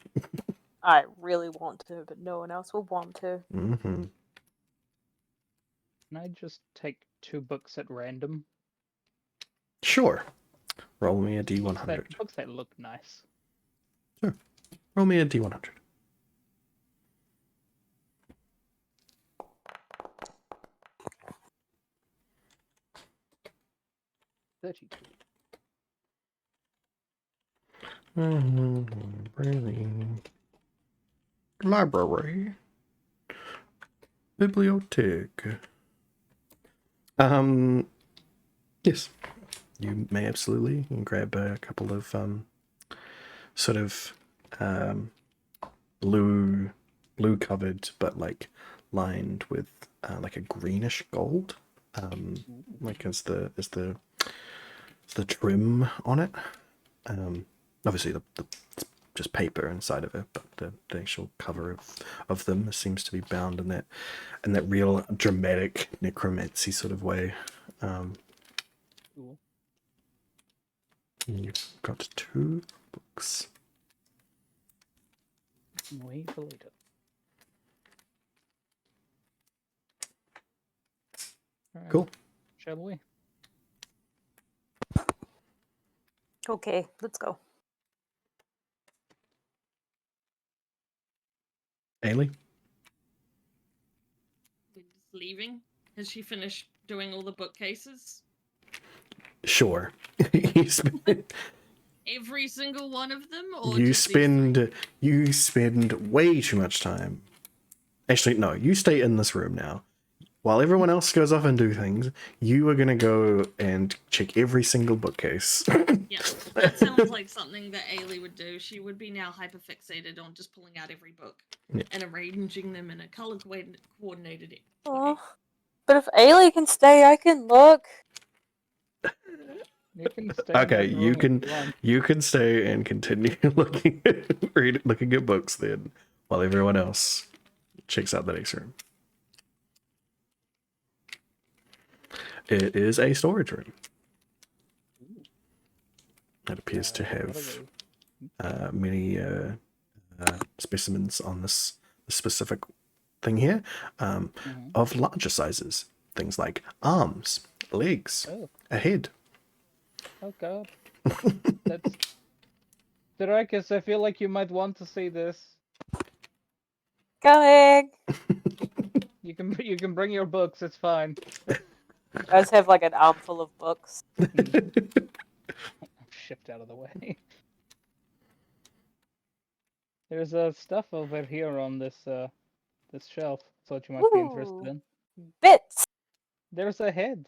I really want to, but no one else will want to. Mm-hmm. Can I just take 2 books at random? Sure. Roll me a D100. Books that look nice. Roll me a D100. Library. Bibliothèque. Yes. You may absolutely. You can grab a couple of sort of blue covered, but like lined with like a greenish gold. Like as the trim on it. Obviously it's just paper inside of it, but the actual cover of them seems to be bound in that real dramatic necromancy sort of way. Cool. You've got 2 books. Wait for later. Alright, Cool. shall we? Okay, let's go. Ailey? We're just leaving. Has she finished doing all the bookcases? Sure. Every single one of them, or you just these 3? spend way too much time. Actually, no, you stay in this room now. While everyone else goes off and do things, you are gonna go and check every single bookcase. Yeah, that sounds like something that Ailey would do. She would be now hyperfixated on just pulling out every book and arranging them in a color coordinated way. Oh, but if Ailey can stay, I can look. You can stay Okay, in the you room can if want. you can stay and continue looking at books then, while everyone else checks out the next room. It is a storage room. It appears to have many specimens on this specific thing here, of larger sizes. Things like arms, legs, a head. Oh god. That's... Dyrachus, I feel like you might want to see this. Coming! You can bring your books, it's fine. You guys have like an armful of books. Shift out of the way. There's stuff over here on this this shelf. Thought you might be interested in. Bits. There's a head.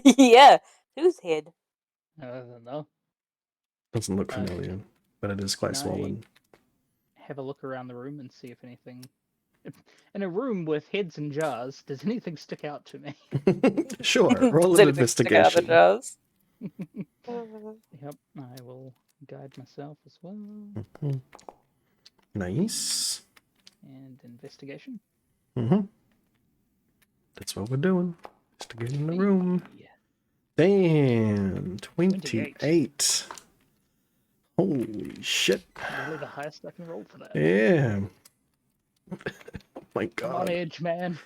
Yeah. Whose head? I don't know. Doesn't look Uh, familiar, but it is quite can I- swollen. Have a look around the room and see if anything. In a room with heads and jars, does anything stick out to me? Sure, roll Does an anything stick out of the investigation. jars? Yep, I will guide myself as well. Mhm. Nice. And investigation. Mm-hmm. That's what we're doing. Investigating the room. Yeah. Damn, 28. 28. Holy shit. Probably the highest I can roll for that. Yeah. My I'm on god. edge, man.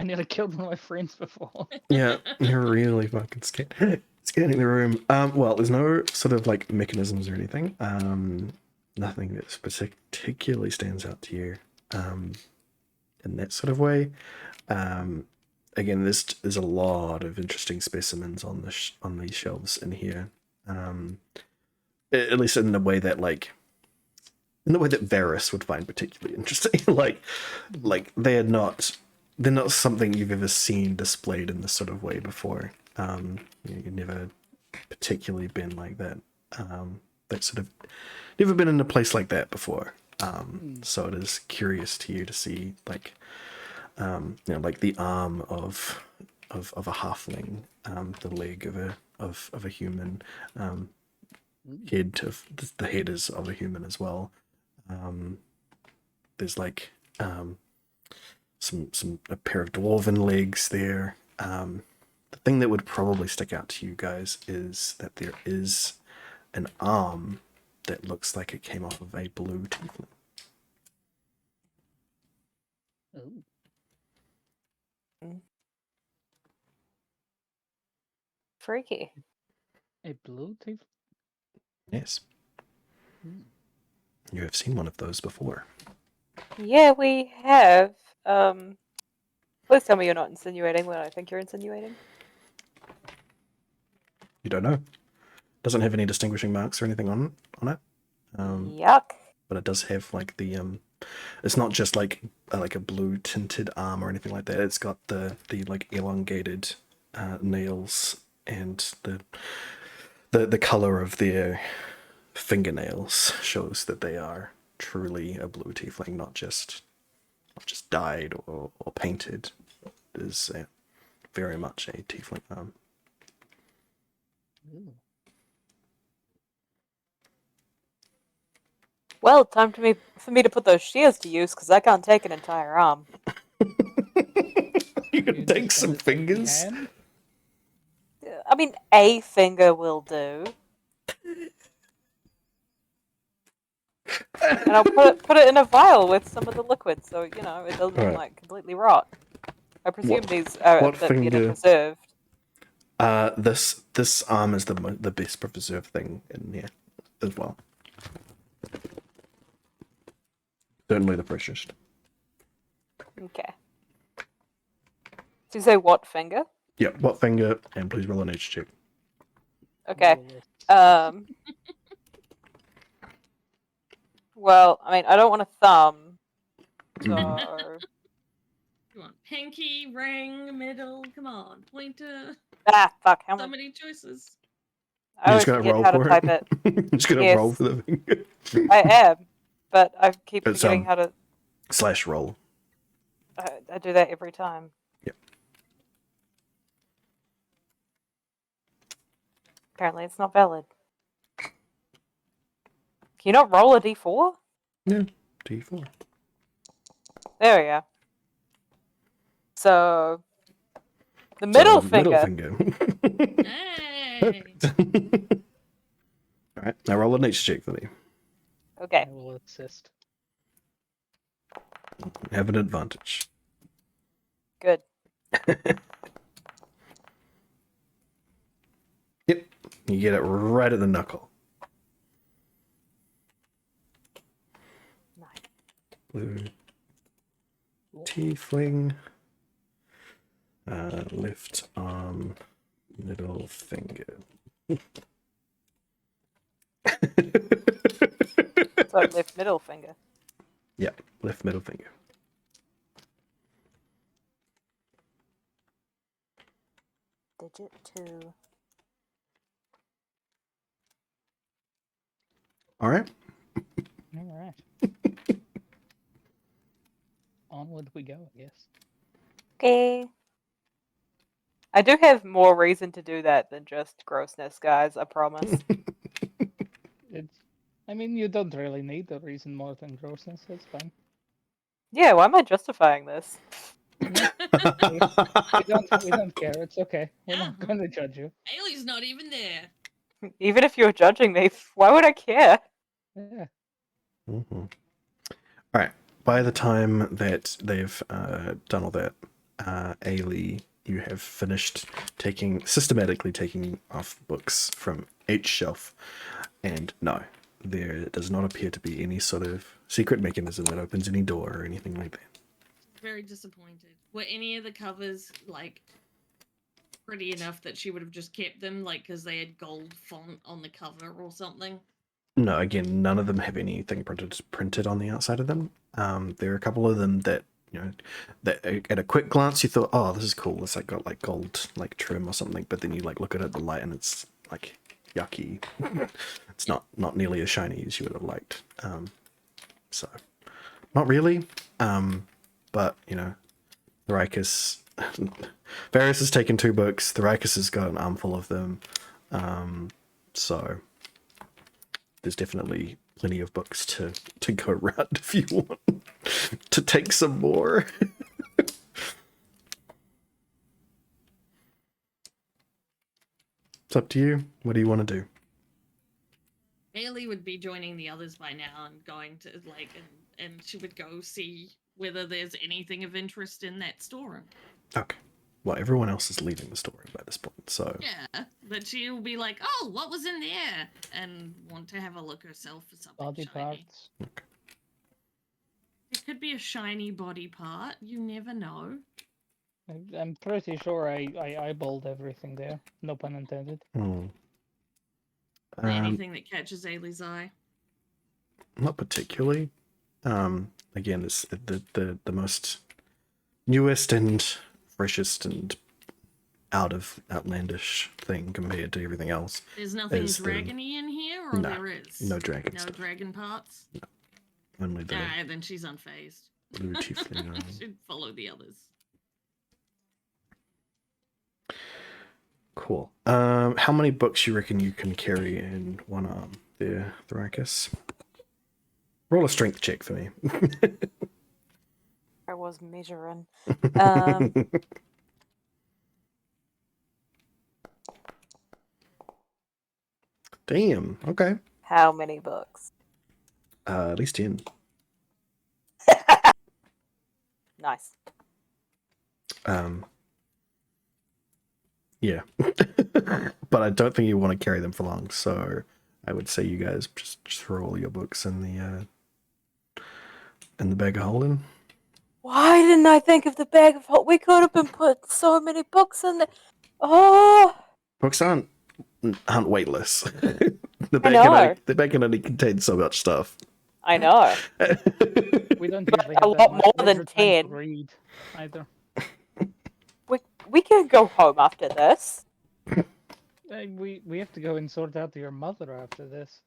I nearly killed one of my friends before. Yeah, you're really fucking scared. Scanning the room. Well, there's no sort of like mechanisms or anything. Nothing that particularly stands out to you. In that sort of way. Again, there's a lot of interesting specimens on on these shelves in here. At least in the way that Varys would find particularly interesting. like they're not something you've ever seen displayed in this sort of way before. You've never particularly been like that. That sort of never been in a place like that before. So it is curious to you to see like the arm of a halfling, the leg of a human, head of the head is of a human as well. There's like a pair of dwarven legs there. The thing that would probably stick out to you guys is that there is an arm that looks like it came off of a blue tiefling. Oh. Freaky. A blue teeth? Yes, you have seen one of those before. Yeah, we have. Please tell me you're not insinuating what I think you're insinuating. You don't know. Doesn't have any distinguishing marks or anything on it. Yuck. But it does have like the it's not just like a blue tinted arm or anything like that. It's got the like elongated nails and the color of their fingernails shows that they are truly a blue tiefling, not just dyed or painted. It is very much a tiefling arm. Ooh. Well, time for me to put those shears to use because I can't take an entire arm. You can You take just some wanna take your fingers. hand? I mean, a finger will do. And I'll put it in a vial with some of the liquid, so it doesn't Right. like completely rot. I presume What- these are what being finger? preserved. This arm is the best preserved thing in here as well. Certainly the freshest. Okay. So you say what finger? Yeah, what finger? And please roll an H check. Okay. Roll this. Well, I mean, I don't want a thumb, so Come on, pinky, ring, middle. Come on, pointer. fuck. How So much? many choices. I You're always just gonna forget roll how to for type it. it. You're just gonna Yes. roll for the finger. I am, but I keep It's, forgetting how to. / roll. I do that every time. Yep. Apparently, it's not valid. Can you not roll a d4? Yeah, D4. There we go. So, the middle So, finger. Middle finger. Hey. All right, now roll an H check for me. Okay. I will assist. You have an advantage. Good. Yep, you get it right at the knuckle. Nice. Blue tiefling. Left arm, middle finger. So left middle finger. Yeah, left middle finger. digit 2. All right. All right. Onward we go, I guess. Okay. I do have more reason to do that than just grossness, guys. I promise. It's. I mean, you don't really need the reason more than grossness. It's fine. Yeah, why am I justifying this? No, we don't care. It's okay. We're not Yeah. going to judge you. Ailey's not even there. Even if you're judging me, why would I care? Yeah. Mm-hmm. All right. By the time that they've done all that, Ailey, you have finished systematically taking off books from each shelf, and no, there does not appear to be any sort of secret mechanism that opens any door or anything like that. Very disappointed. Were any of the covers like pretty enough that she would have just kept them, like because they had gold font on the cover or something? No, again, none of them have anything printed on the outside of them. There are a couple of them that, you know, that at a quick glance you thought, oh, this is cool. It's like got like gold like trim or something, but then you like look at it the light and it's like yucky. It's not nearly as shiny as you would have liked. So not really. But you know, Thrykus Varys has taken 2 books. Thrykus has got an armful of them. So there's definitely plenty of books to go around if you want to take some more. It's up to you. What do you want to do? Ailey would be joining the others by now and going to like and she would go see whether there's anything of interest in that storeroom. Okay. Well, everyone else is leaving the story by this point, so... Yeah, but she'll be like, oh, what was in there? And want to have a look herself for something Body shiny. parts. Okay. It could be a shiny body part. You never know. I'm pretty sure I eyeballed everything there. No pun intended. Anything that catches Ailey's eye. Not particularly. Again, it's the most newest and freshest and outlandish thing compared to everything else. There's nothing Is the- dragony in here, or No, there is? no dragon No stuff. dragon parts? Only the Alright, then she's unfazed. blue tiefling. Should follow the others. Cool. How many books you reckon you can carry in one arm there, Thrykus? Roll a strength check for me. I was measuring. Damn. Okay. How many books? At least 10. Nice. Yeah. But I don't think you want to carry them for long, so I would say you guys just throw all your books in the bag of holding. Why didn't I think of the bag of holding? We could have been put so many books in there. Oh, Books aren't weightless. the bag can only contain so much stuff. I know. We don't But usually a have lot that much more than leisure time to 10. read either. We can go home after this. We have to go and sort out your mother after this.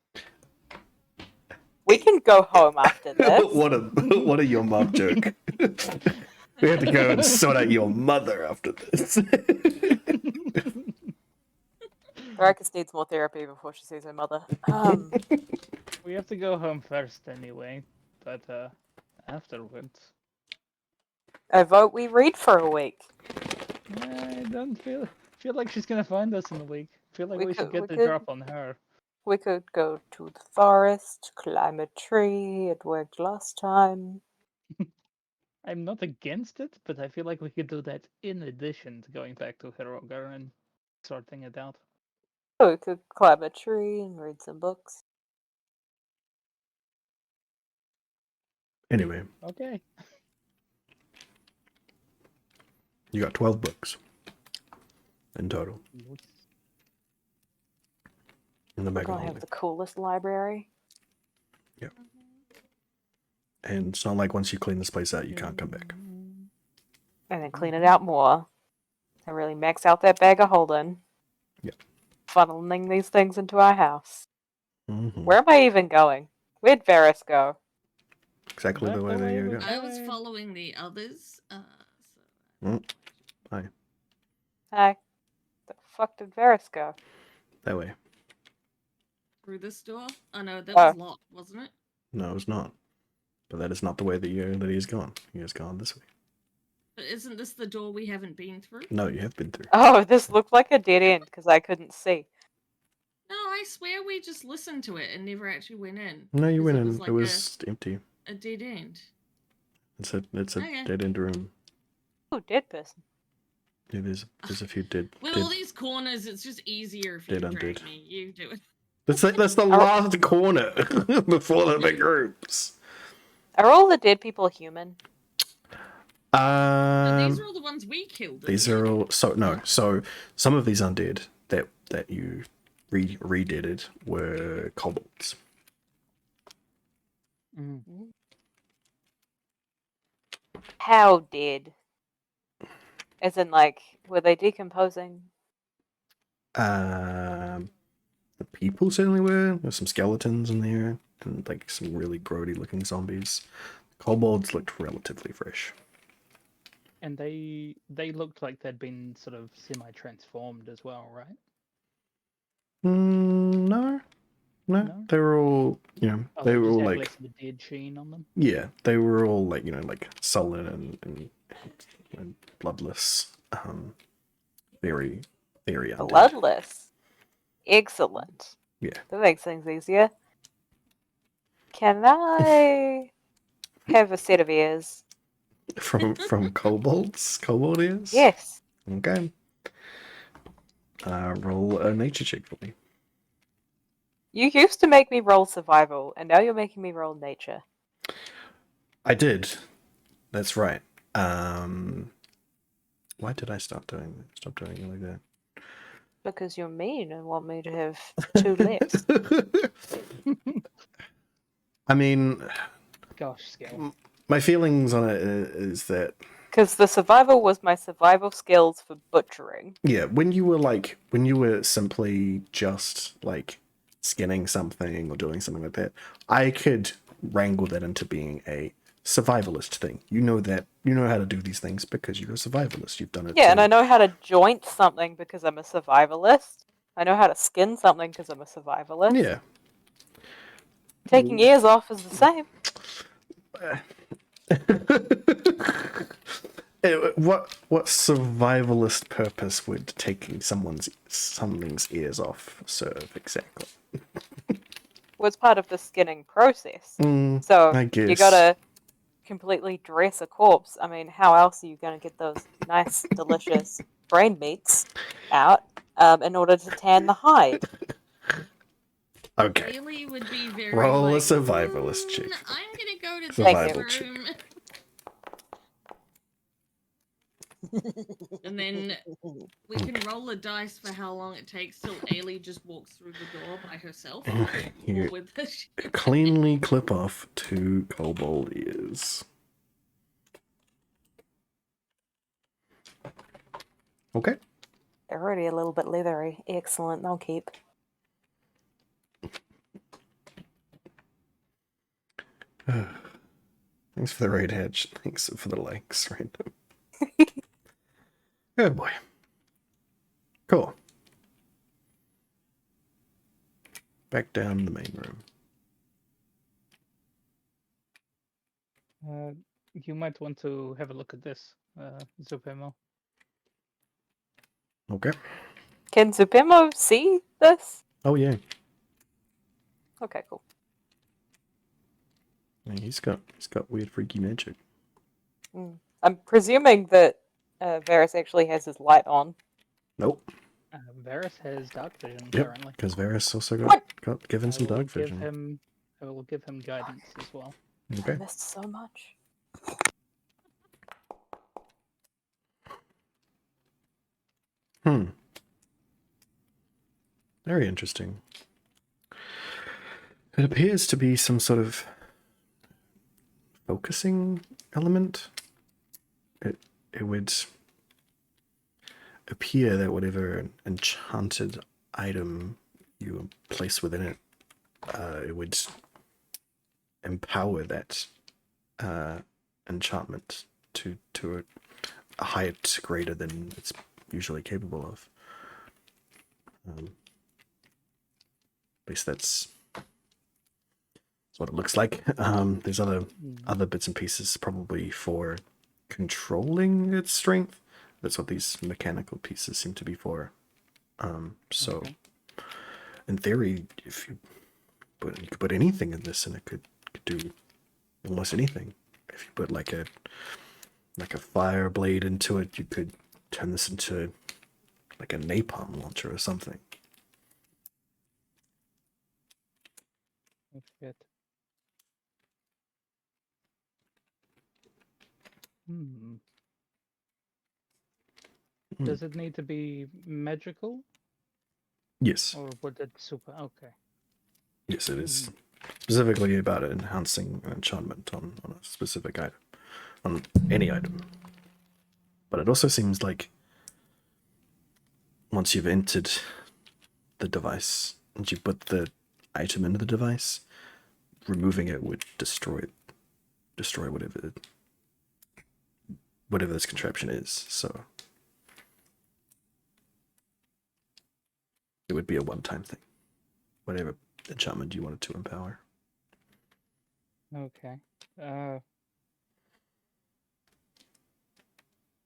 We can go home after this. what a your mom joke. We have to go and sort out your mother after this. Thrykus needs more therapy before she sees her mother. We have to go home first anyway, but afterwards. I vote we read for a week. I don't feel like she's gonna find us in a week. Feel like We we could- should get we the could- drop on her. We could go to the forest, climb a tree. It worked last time. I'm not against it, but I feel like we could do that in addition to going back to Hirogar and sorting it out. Oh, we could climb a tree and read some books. Anyway, Okay. you got 12 books in total in the We're bag of gonna have holding. the coolest library. And it's not like once you clean this place out, you can't come back. And then clean it out more. I really max out that bag of holding. Yep. Funneling these things into our house. Mhm. Where am I even going? Where'd Varys go? Exactly the way that you go. I was following the others. Mm. Hi. The fuck did Varys go? That way. Through this door? Oh no, that Oh. was locked, wasn't it? No, it's not. But that is not the way that he's gone. He has gone this way. But isn't this the door we haven't been through? No, you have been through. Oh, this looked like a dead end because I couldn't see. No, I swear we just listened to it and never actually went in. No, you 'Cause went it in. was like It was empty. a dead end. It's a Okay. dead end room. Oh, dead person. Yeah, there's a few dead. With dead all these corners, it's just easier if you Dead drag undead. me. You do it. that's the last corner before the big groups. Are all the dead people human? But these are all the ones we killed. These isn't are it? all so some of these undead that you redeaded were kobolds. Mm. How dead? As in, like, were they decomposing? The people certainly were. There's some skeletons in there and like some really grody looking zombies. Kobolds looked relatively fresh. And they looked like they'd been sort of semi-transformed as well, right? No, No? they were all Oh, they were just all had like less of a dead sheen on them. yeah, they were all like like sullen and bloodless. Very undead. Bloodless. Excellent. Yeah. That makes things easier. Can I have a set of ears? From kobolds, kobold ears. Yes. Okay. Roll a nature check for me. You used to make me roll survival, and now you're making me roll nature. I did. That's right. Why did I stop doing it like that? Because you're mean and want me to have 2 less. I mean, Gosh, skill. my feelings on it is that Because the survival was my survival skills for butchering. yeah, when you were simply just like skinning something or doing something like that, I could wrangle that into being a survivalist thing. You know how to do these things because you're a survivalist. You've done it. Yeah, and I know how to joint something because I'm a survivalist. I know how to skin something because I'm a survivalist. Yeah. Taking ears off is the same. What survivalist purpose would taking something's ears off serve exactly? Was part of the skinning process. I So you guess. gotta completely dress a corpse. I mean, how else are you gonna get those nice, delicious brain meats out in order to tan the hide? Okay. Bailey would be very Roll a like, survivalist check. I'm gonna go to Survival this check. room. And then we can roll a dice for how long it takes till Ailey just walks through the door by herself. Or You with the cleanly clip off 2 kobold ears. Okay. They're already a little bit leathery. Excellent, they'll keep. Thanks for the raid hedge. Thanks for the likes, random. Good boy. Cool. Back down the main room. You might want to have a look at this, Zupemo. Okay. Can Zupemo see this? Oh yeah. Okay, cool. Yeah, he's got weird freaky magic. I'm presuming that Varys actually has his light on. Nope. Varys has dark vision Yep. currently. Because Varys also got given some I will dark vision. I will give him guidance as well. I Okay. missed so much. Very interesting. It appears to be some sort of focusing element. It would appear that whatever enchanted item you place within it, it would empower that enchantment to a height greater than it's usually capable of. At least that's what it looks like. There's other bits and pieces probably for controlling its strength. That's what these mechanical pieces seem to be for. So Okay. in theory, if you could put anything in this and it could do almost anything. If you put like a fire blade into it, you could turn this into like a napalm launcher or something. Oh, shit. Hmm. Does it need to be magical, Yes. or would it super? Okay. Yes, it is. Specifically about enhancing an enchantment on a specific item. On any item. But it also seems like once you've entered the device and you put the item into the device, removing it would destroy whatever this contraption is. So it would be a one-time thing. Whatever enchantment you wanted to empower. Okay.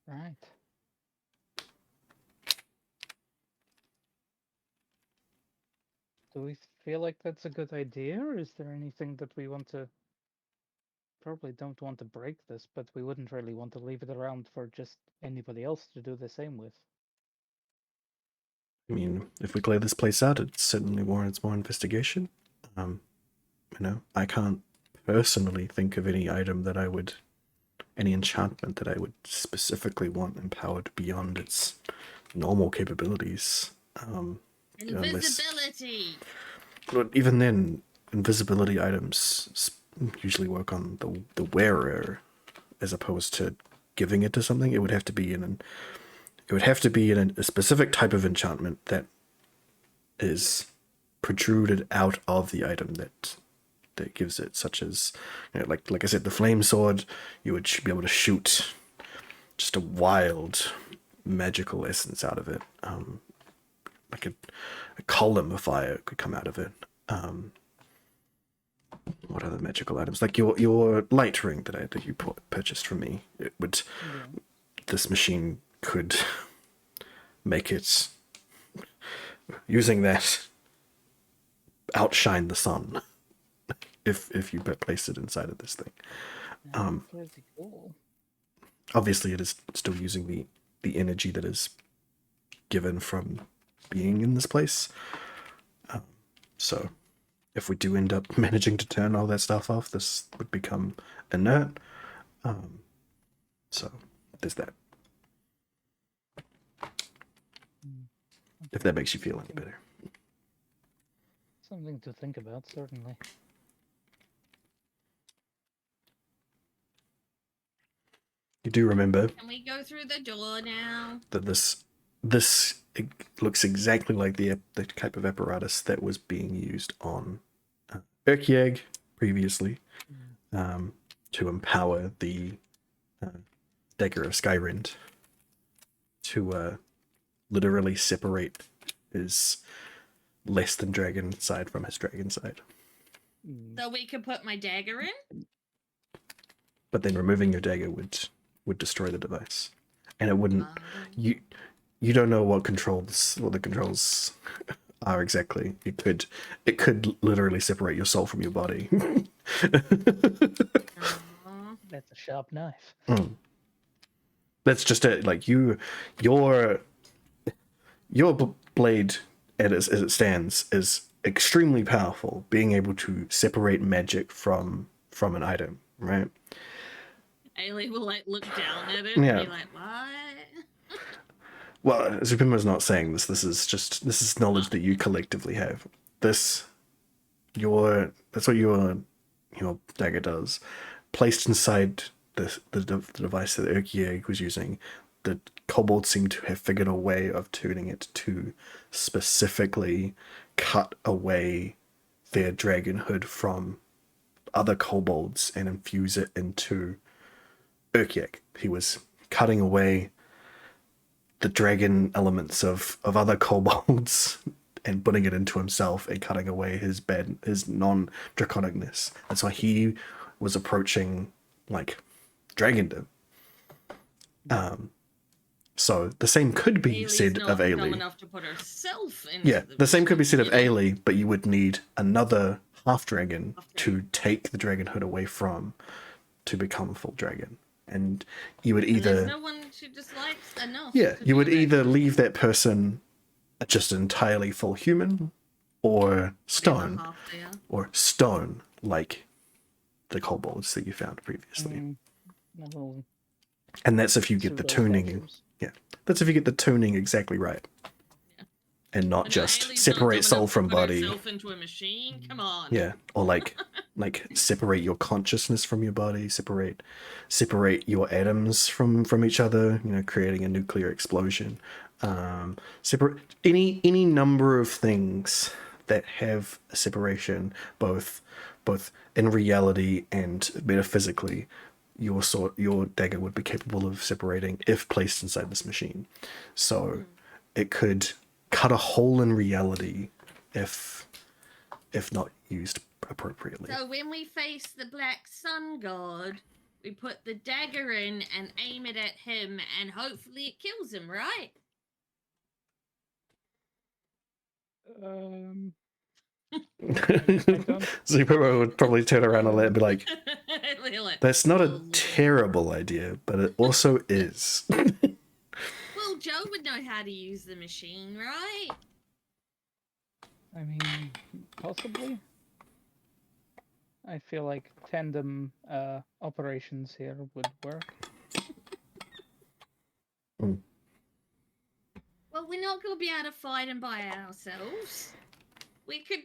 Right. Do we feel like that's a good idea, or is there anything that we want to? Probably don't want to break this, but we wouldn't really want to leave it around for just anybody else to do the same with. I mean, if we clear this place out, it certainly warrants more investigation. I can't personally think of any item that any enchantment that I would specifically want empowered beyond its normal capabilities. Invisibility. But even then, invisibility items usually work on the wearer, as opposed to giving it to something. It would have to be in a specific type of enchantment that is protruded out of the item that gives it, such as, like I said, the flame sword. You would be able to shoot just a wild magical essence out of it, like a column of fire could come out of it. What other magical items? Like your light ring that you purchased from me. It would. Yeah. This machine could make it, using that, outshine the sun. If you place it inside of this thing. Pretty cool. Obviously, it is still using the energy that is given from being in this place. So, if we do end up managing to turn all that stuff off, this would become inert. So, there's that. If that makes you feel any better. Something to think about, certainly. You do remember Can we go through the door now? that this looks exactly like the type of apparatus that was being used on Erkieg previously, to empower the Dagger of Skyrend to literally separate his less than dragon side from his dragon side. So we could put my dagger in? But then removing your dagger would destroy the device, and it wouldn't. You don't know what the controls are exactly. It could literally separate your soul from your body. That's a sharp knife. That's just it. Like your blade, as it stands, is extremely powerful, being able to separate magic from an item, right? Ailey will look down at it Yeah. and be like, what? Well, Zupima's not saying this. This is knowledge that you collectively have. That's what your dagger does. Placed inside the device that Erkieg was using, the kobolds seem to have figured a way of tuning it to specifically cut away their dragonhood from other kobolds and infuse it into Urkiek. He was cutting away the dragon elements of other kobolds and putting it into himself and cutting away his non-draconicness. That's why he was approaching like dragondom. So the same could be Ailey's said not of dumb Ailey. enough to put herself into Yeah, the same could be said of machine, you know? Ailey, but you would need another half-dragon to Half-dragon. take the dragonhood away from to become a full dragon. And you would And either... there's no one she dislikes enough. Yeah, to you do would that. either leave that person just an entirely full human, or The other stone, half there. or stone, like the kobolds that you found previously. No, And that's if you get the tuning. statues. That's if you get the tuning exactly right. Yeah. And not And just Ailey's not separate dumb soul enough to from put body. herself into a machine. Come on. Yeah, or like separate your consciousness from your body, separate your atoms from each other, you know, creating a nuclear explosion. Separate any number of things that have a separation, both in reality and metaphysically. Your dagger would be capable of separating if placed inside this machine. So it could cut a hole in reality if not used appropriately. So when we face the black sun god, we put the dagger in and aim it at him, and hopefully it kills him, right? Zupero would probably turn around and be like, We're like, that's not a "Oh, terrible idea, but it also is. well, Joe would know how to use the machine, right? I mean, possibly. I feel like tandem operations here would work. Well, we're not going to be able to fight him by ourselves. We could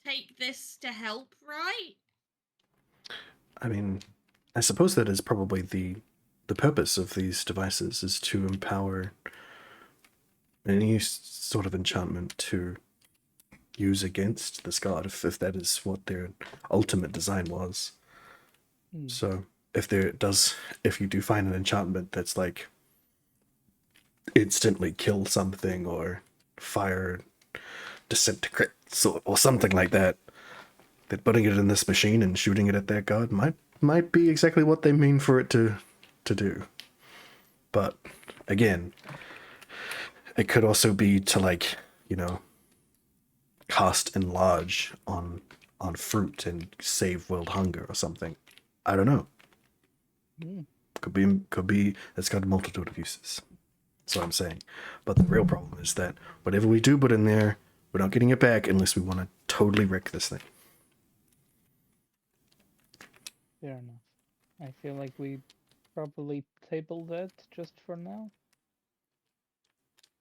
take this to help, right? I mean, I suppose that is probably the purpose of these devices, is to empower any sort of enchantment to use against this god, if that is what their ultimate design was. So if you do find an enchantment that's like instantly kill something or fire disintegrates or something like that, that putting it in this machine and shooting it at that god might be exactly what they mean for it to do. But again, it could also be to, like, you know, cast enlarge on fruit and save world hunger or something. I don't know. Could be it's got a multitude of uses. That's what I'm saying. But the real problem is that whatever we do put in there, we're not getting it back unless we want to totally wreck this thing. Fair enough. I feel like we probably table that just for now.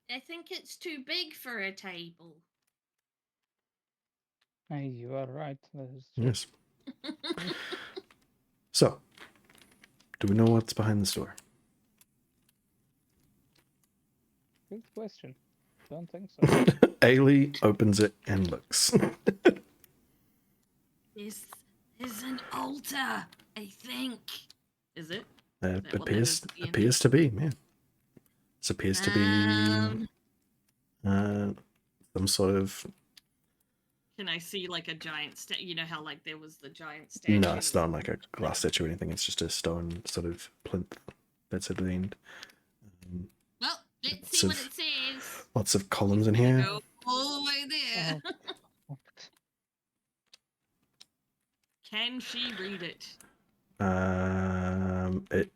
I think it's too big for a table. You are right. That is true. Yes. So, do we know what's behind this door? Good question. Don't think so. Ailey opens it and looks. This is an altar, I think. Is it? It that what that appears is at the end? appears to be, yeah. This appears to be some sort of... Can I see like a giant statue? You know how like there was the giant statue? No, it's not like a glass statue or anything. It's just a stone sort of plinth that's at the end. Well, let's see what it says. Lots of columns in here. Go all the way there. Oh, Can she read it? It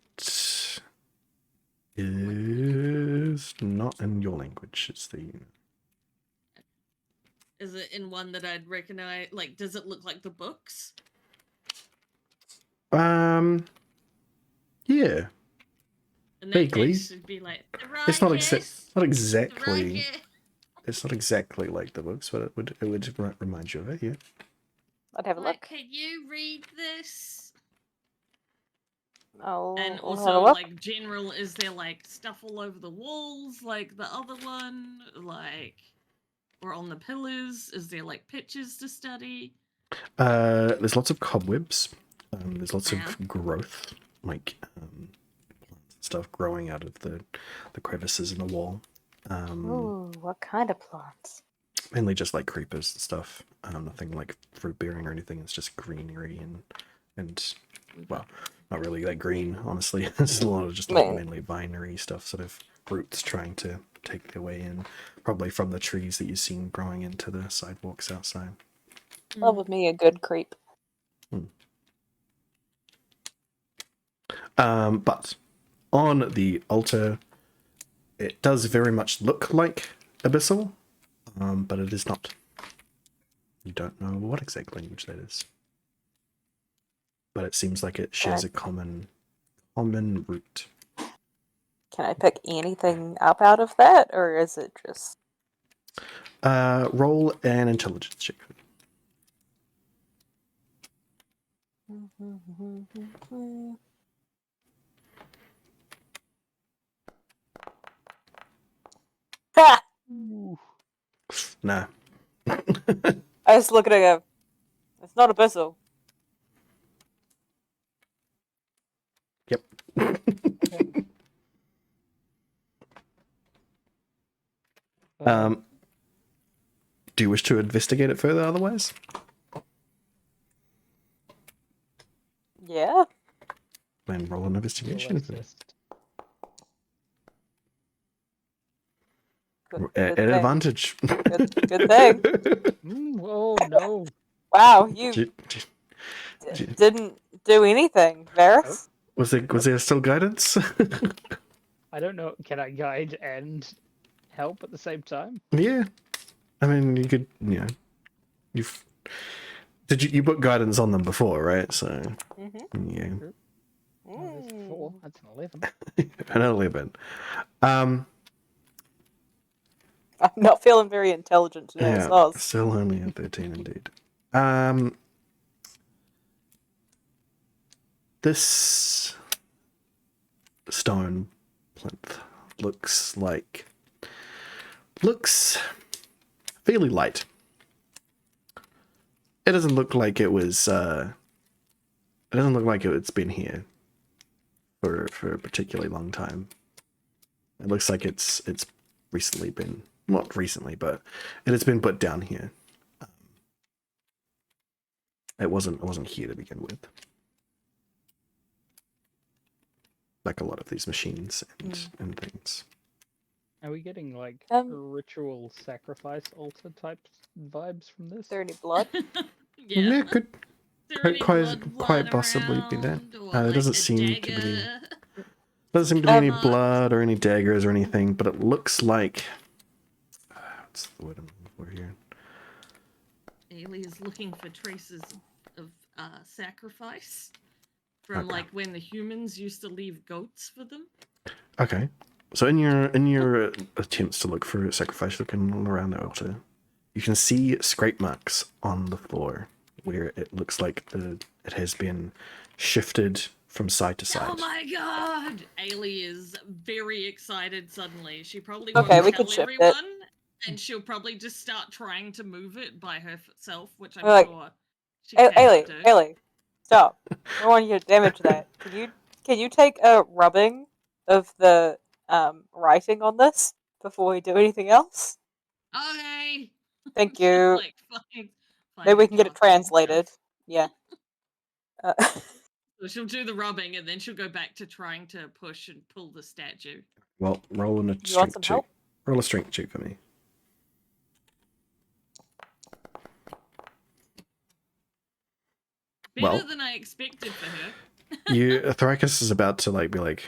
is not in your language. It's the... Is it in one that I'd recognize? Like, does it look like the books? Yeah. In that Vaguely. case, it'd be like, It's not "Arrakis, not exactly. Arrakis." It's not exactly like the books, but it would remind you of it. Yeah. I'd have a Like, look. can you read this? And I'll also, look. like, general, is there, like, stuff all over the walls, like the other one? Like, or on the pillars? Is there, like, pictures to study? There's lots of cobwebs. There's lots Yeah. of growth, like plants and stuff growing out of the crevices in the wall. Ooh, what kind of plants? Mainly just like creepers and stuff. Nothing like fruit bearing or anything. It's just greenery and well, not really that green, honestly. It's a lot of just like mainly vinery stuff, sort of roots trying to take their way in, probably from the trees that you've seen growing into the sidewalks outside. Love with me a good creep. But on the altar, it does very much look like abyssal, but it is not. You don't know what exact language that is, but it seems like it shares a common root. Can I pick anything up out of that, or is it just... Roll an intelligence check. Ha! Nah. I just look at it and go, it's not abyssal. Yep. Do you wish to investigate it further otherwise? Yeah. Then roll an investigation. At advantage. Good thing. Oh no. Wow, you didn't do anything, Varys. Was there still guidance? I don't know. Can I guide and help at the same time? Yeah. I mean, you could, you put guidance on them before, right? So, yeah. Oh, there's 4. That's an 11. An 11. I'm not feeling very intelligent today, Yeah, so still only at 13 indeed. This stone plinth looks fairly light. It doesn't look like it was it doesn't look like it's been here for a particularly long time. It looks like it's recently been, not recently, but it has been put down here. It wasn't here to begin with. Like a lot of these machines and things. Are we getting like ritual sacrifice altar type vibes from this? is there any blood? Yeah, could quite possibly be that. There doesn't seem to be. Doesn't seem to be any blood or any daggers or anything, but it looks like. What's the word I'm looking for here? Ailey is looking for traces of sacrifice from like when the humans used to leave goats for them. Okay, so in your attempts to look for sacrifice, looking all around the altar, you can see scrape marks on the floor where it looks like it has been shifted from side to side. Oh my god! Ailey is very excited suddenly. She probably Okay, won't we tell could shift everyone, it. and she'll probably just start trying to move it by herself, which I'm sure she Ailey, can do. Ailey, stop. I don't want you to damage that. Can you take a rubbing of the writing on this before we do anything else? Okay. Thank you. Like, maybe we can get it translated. Yeah. So she'll do the rubbing, and then she'll go back to trying to push and pull the statue. Well, roll a strength check. Roll a strength check for me. Better than I expected for her. Thrakus is about to be like,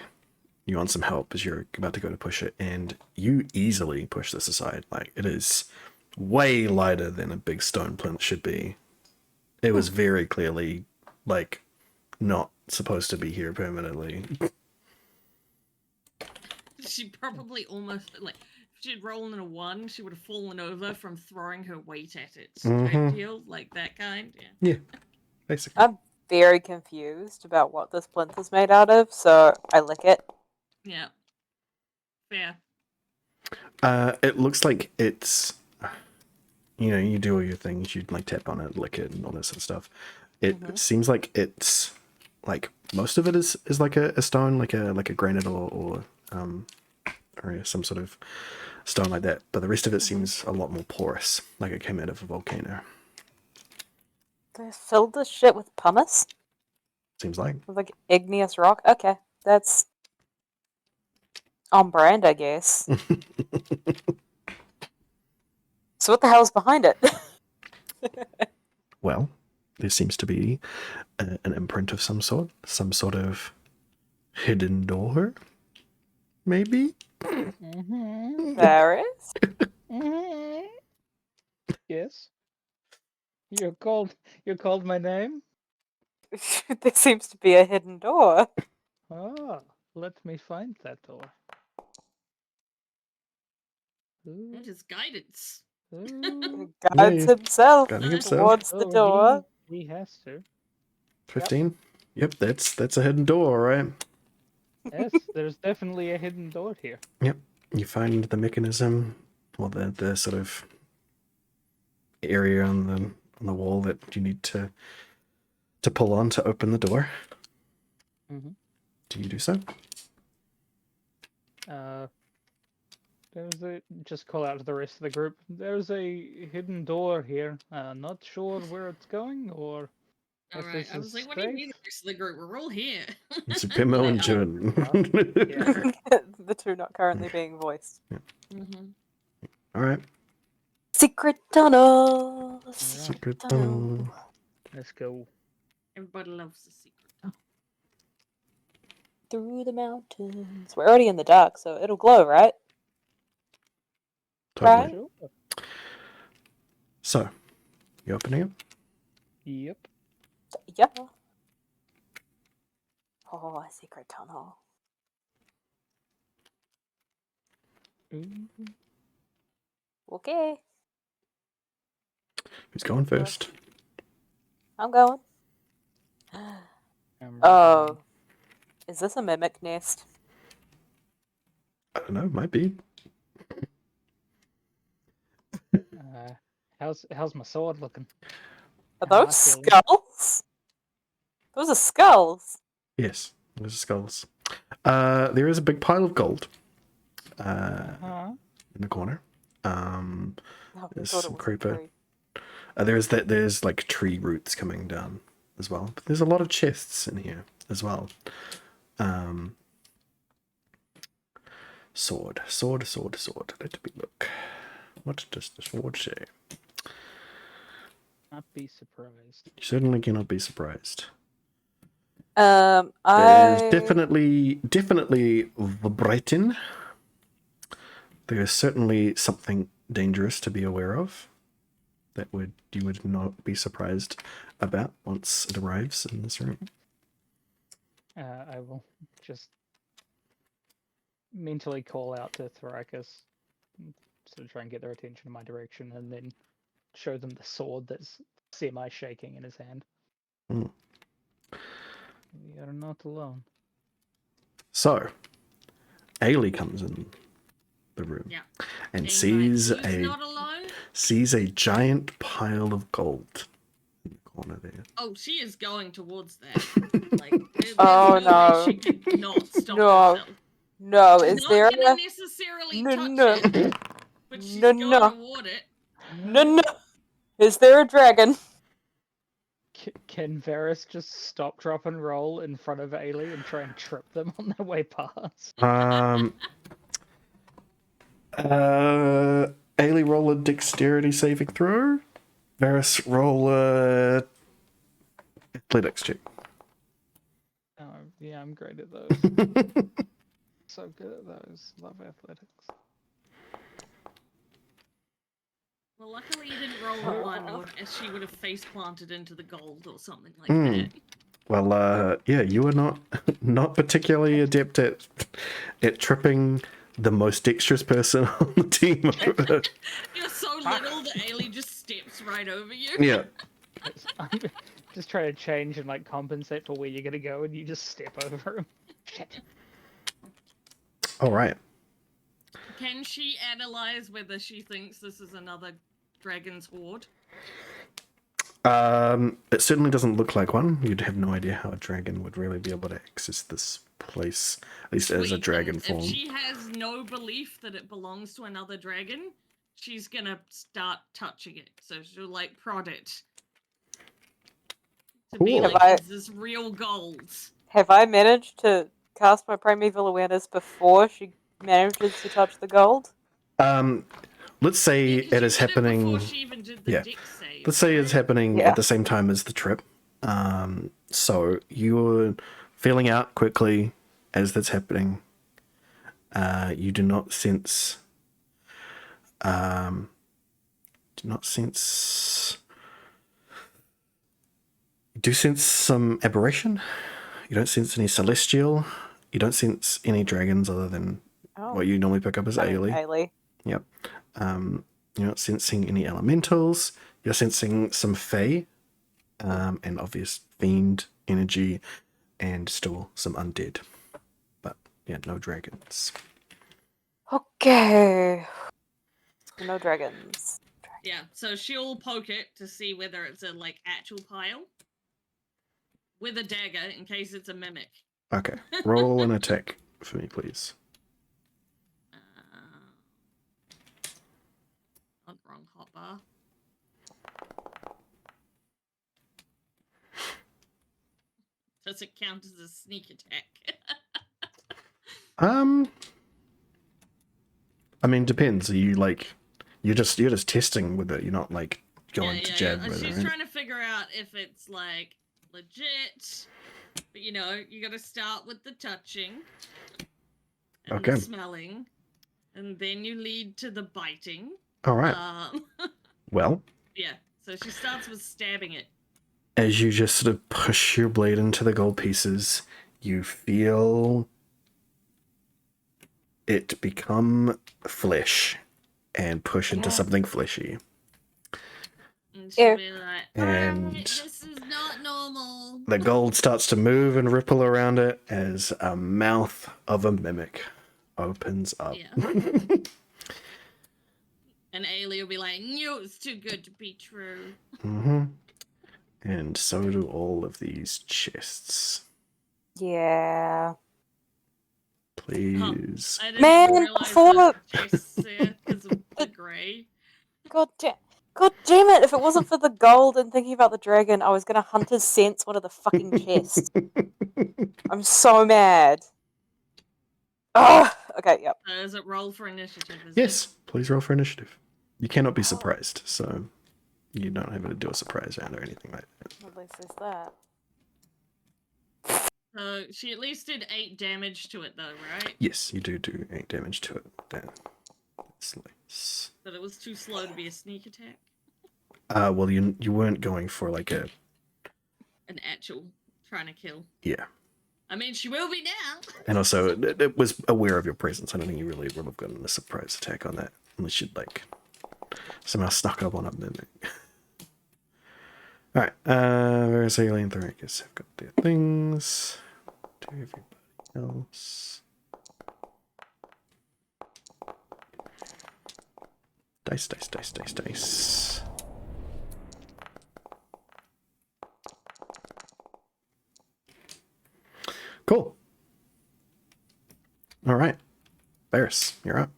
you want some help as you're about to go to push it, and you easily push this aside. Like, it is way lighter than a big stone plinth should be. It was very clearly like not supposed to be here permanently. She probably almost if she'd rolled in a 1, she would have fallen over from throwing her weight at it. Type deal, like that kind. Yeah, basically. very confused about what this splinter's made out of, so I lick it. Yeah. Fair. It looks like it's, you know, you do all your things, you'd like tap on it, lick it, and all that sort of stuff. It seems like it's like most of it is like a stone, like a granite or some sort of stone like that. But the rest of it seems a lot more porous, like it came out of a volcano. They filled this shit with pumice? Seems like. With like igneous rock? Okay, that's on brand, I guess. So what the hell's behind it? Well, there seems to be an imprint of some sort of hidden door, maybe. There is. Yes. You're called my name? There seems to be a hidden door. Ah, let me find that door. Ooh, That is guidance. ooh. Guides himself Guiding himself. towards the Oh, door. He has to. 15. Yep, that's a hidden door, right? Yes, there's definitely a hidden door here. Yep. You find the mechanism, or the sort of area on the wall that you need to pull on to open the door. Mhm. Do you do so? Just call out to the rest of the group. There's a hidden door here. Not sure where it's going or if Alright, this I is was like, what do you mean safe. the rest of the group? We're all here. It's a bit more into it. Yeah. The two not currently being voiced. All right. Secret tunnel. Secret tunnel. Let's go. Everybody loves the secret tunnel. Through the mountains. We're already in the dark, so it'll glow, right? Totally. Sure. So, you opening it? Yep. Yeah. Oh, a secret tunnel. Ooh. Okay. Who's going first? I'm going. I'm Oh. Is this a mimic nest? I don't know. Might be. How's my sword looking? Are How am I those feeling? skulls? Those are skulls. Yes. There's skulls. There is a big pile of gold. Uh-huh. In the corner. Oh, I There's thought it some was a creeper. tree. There's like tree roots coming down as well. But there's a lot of chests in here as well. Sword. Let me look. What does the sword say? Not be surprised. You certainly cannot be surprised. I There's definitely vibrating. There's certainly something dangerous to be aware of that you would not be surprised about once it arrives in this room. I will just mentally call out to Thrakus, sort of try and get their attention in my direction, and then show them the sword that's semi-shaking in his hand. Mm. We are not alone. So, Ailey comes in the room and Being sees like, "Who's not alone?" a giant pile of gold in the corner there. Oh, she is going towards that. Like, there's Oh, no way no. she could not stop No. herself. No, She's is not there gonna a... necessarily No, touch no. it, but she's No, going no. toward it. No. Is there a dragon? Can Varys just stop, drop, and roll in front of Ailey and try and trip them on their way past? Ailey, roll a dexterity saving throw. Varys, roll a athletics check. Oh, yeah, I'm great at those. So good at those. Love athletics. Well, luckily you didn't roll a 1, or as she would have face planted into the gold or something like that. Well, yeah, you are not particularly adept at tripping the most dexterous person on the team over. You're so little that Ailey just steps right over you. Yeah. I'm just try to change and like compensate for where you're gonna go, and you just step over him. Shit. All right. Can she analyze whether she thinks this is another dragon's horde? It certainly doesn't look like one. You'd have no idea how a dragon would really be able to access this place, at least as a Sweet, dragon and form. If she has no belief that it belongs to another dragon, she's gonna start touching it. So she'll like prod it. To be Cool. like, is this real gold? Have I managed to cast my primeval awareness before she manages to touch the gold? Let's say Yeah, 'cause it you is did happening. before she even did the yeah. dick save, Let's say it's right? happening Yeah. at the same time as the trip. So you're feeling out quickly as that's happening. You do not sense. You do sense some aberration. You don't sense any celestial. You don't sense any dragons other than what you normally pick up as Ailey. Ailey. Yep. You're not sensing any elementals. You're sensing some fae, and obvious fiend energy, and still some undead. But yeah, no dragons. Okay. No dragons. Yeah, so she'll poke it to see whether it's a like actual pile with a dagger in case it's a mimic. Okay, roll an attack for me, please. On the wrong hotbar. Does it count as a sneak attack? I mean, depends. Are you like, you're just testing with it. You're not like going to jab with She's it. Right? trying to figure out if it's like legit, but you know, you got to start with the touching and Okay. the smelling, and then you lead to the biting. All right. Well, Yeah. So she starts with stabbing it. as you just sort of push your blade into the gold pieces, you feel it become flesh and push into something fleshy. And she'll be like, And this is not normal. the gold starts to move and ripple around it as a mouth of a mimic opens up. Yeah. And Ailey will be like, no, it's too good to be true. Mm-hmm. And so do all of these chests. Yeah. Please. I didn't Man, even realize before that chests there because of the grey. God damn it! If it wasn't for the gold and thinking about the dragon, I was gonna Hunter's Sense one of the fucking chests. I'm so mad. Oh, okay, yep. Does it roll for initiative? Yes, please roll for initiative. You cannot be surprised, so you don't have to do a surprise round or anything like that. At least there's that. She at least did 8 damage to it, though, right? Yes, you do 8 damage to it. That's nice. But it was too slow to be a sneak attack. Well, you weren't going for like an actual trying to kill. Yeah. I mean, she will be now. And also, it was aware of your presence. I don't think you really would have gotten a surprise attack on that unless you'd like somehow snuck up on a mimic. All right, various alien Thoracus have got their things. To everybody else. Dice. Cool. All right, Varys, you're up.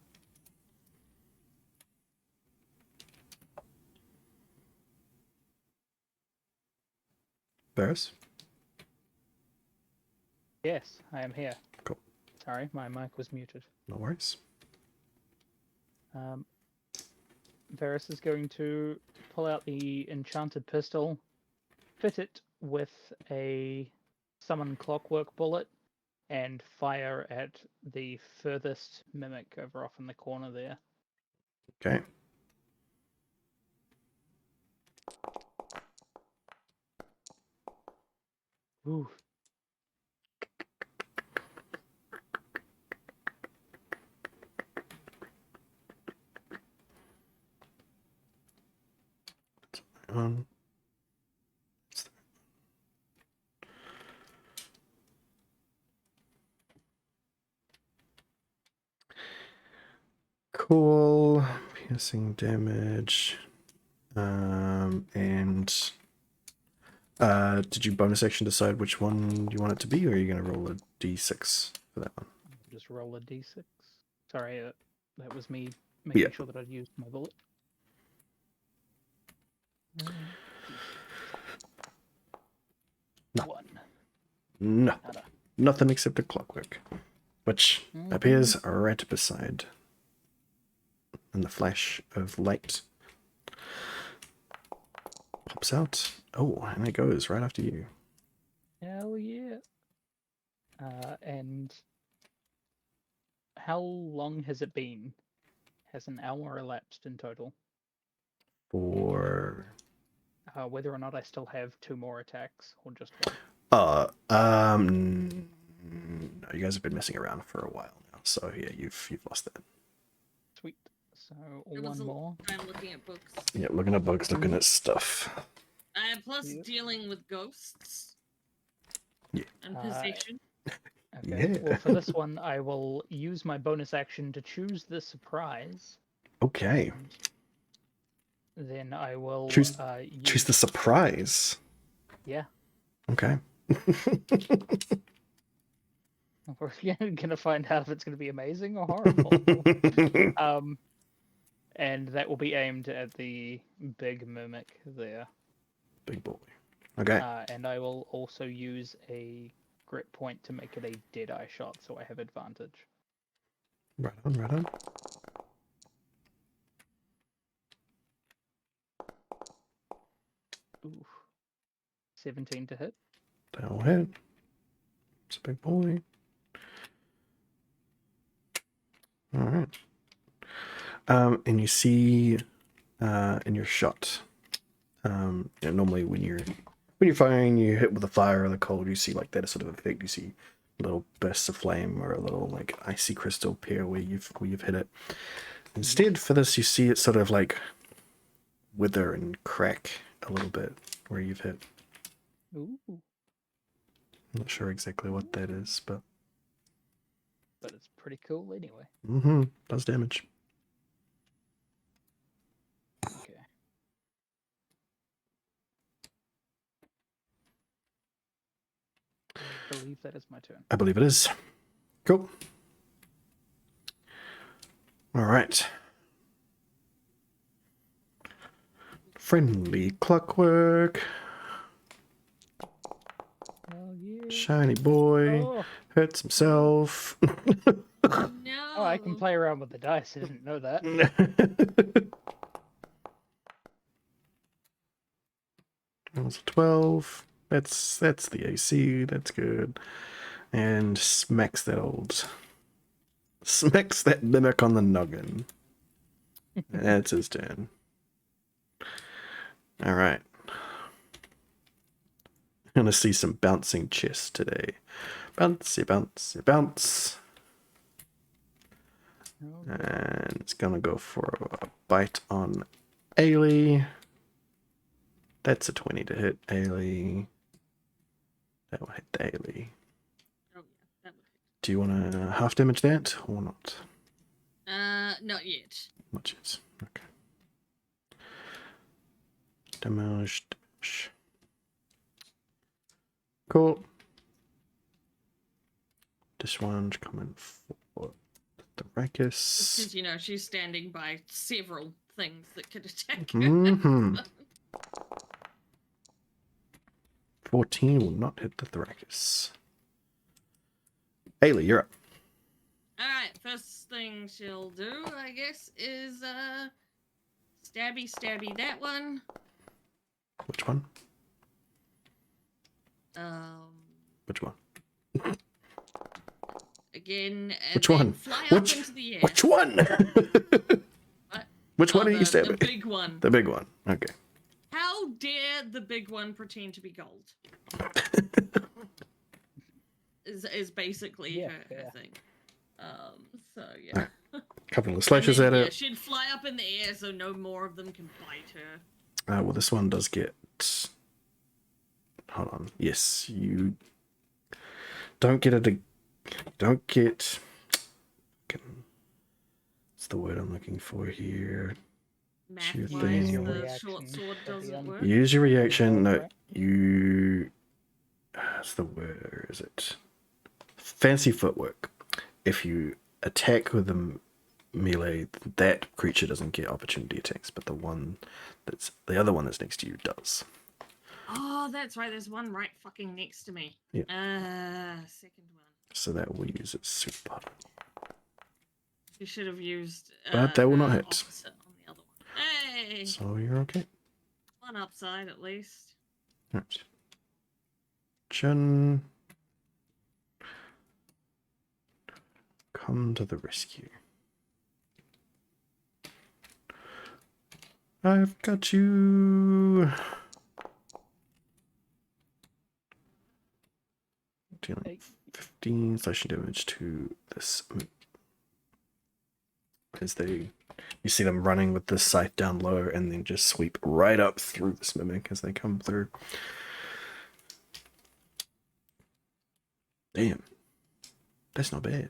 Varys? Yes, I am here. Cool. Sorry, my mic was muted. No worries. Varys is going to pull out the enchanted pistol, fit it with a summon clockwork bullet, and fire at the furthest mimic over off in the corner there. Okay. Ooh. Cool. Piercing damage. And did you bonus action decide which one you want it to be, or are you going to roll a d6 for that one? Just roll a d6. Sorry, that was me making sure that I'd used my bullet. No. 1. No. Nada. Nothing except a clockwork, which appears right beside in the flash of light. Pops out. Oh, and it goes right after you. Hell yeah. And how long has it been? Has an hour elapsed in total? For Whether or not I still have 2 more attacks or just 1. No, you guys have been messing around for a while now, so yeah, you've lost that. Sweet. So It was 1 more. I'm looking at books. Yeah, looking at bugs, looking at stuff. Plus Yep. dealing with ghosts. Yeah. And possession. Okay. Yeah. Well, for this one, I will use my bonus action to choose the surprise. Okay. And then I will Choose use... the surprise. Yeah. Okay. We're gonna find out if it's gonna be amazing or horrible. And that will be aimed at the big mimic there. Big boy. Okay. And I will also use a grit point to make it a dead-eye shot, so I have advantage. Right on, right on. Ooh. 17 to hit. That'll hit. It's a big boy. Alright. And you see in your shot, normally when you're firing, you hit with the fire or the cold, you see like that sort of effect. You see little bursts of flame or a little like icy crystal appear where you've hit it. Instead, for this, you see it sort of like wither and crack a little bit where you've hit. Ooh. I'm not sure exactly what that is, but It's pretty cool anyway. does damage. Okay. I believe that is my turn. I believe it is. Cool. All right. Friendly clockwork. Oh yeah. Shiny boy. Oh. Hurts himself. No. Oh, I can play around with the dice. I didn't know that. That was a 12. That's the AC. That's good. And smacks that mimic on the noggin. That's his turn. All right. I'm gonna see some bouncing chests today. Bouncy, bouncy, bounce. Okay. And it's gonna go for a bite on Ailey. That's a 20 to hit Ailey. That will hit Ailey. Oh yeah, that would hit. Do you want to half damage that or not? Not yet. Not yet. Okay. Damage. Cool. This one's coming for the Rakus. Because you know she's standing by several things that could attack her. Mm-hmm. 14 will not hit the Thrakus. Ailey, you're up. Alright, first thing she'll do, I guess, is stabby that one. Which one? Which one? Again, and Which then one? fly Which- up into the air. Which one? What? Which one are you stabbing? The big one. The big one. Okay. How dare the big one pretend to be gold? is basically Yeah, her fair. thing. So yeah. Couple of slashes And then, at yeah, it. she'd fly up in the air so no more of them can bite her. Well, this one does get. Hold on. Yes, you don't get it. Don't get. It's the word I'm looking for here? Sure Math-wise, thing. the Reaction short sword at the doesn't end. work. Use your reaction. No, Right. you. That's the word. Where is it? Fancy footwork. If you attack with the melee, that creature doesn't get opportunity attacks, but the other one that's next to you does. Oh, that's right. There's one right fucking next to me. Yeah. Second one. So that will use its super. You should have used. But that will not hit. Opposite on the other one. Hey, So you're okay. one upside at least. Right. Jun, come to the rescue. I've got you. Dealing Hey. 15 slashing damage to this. As you see them running with the scythe down low and then just sweep right up through this mimic as they come through. Damn. That's not bad.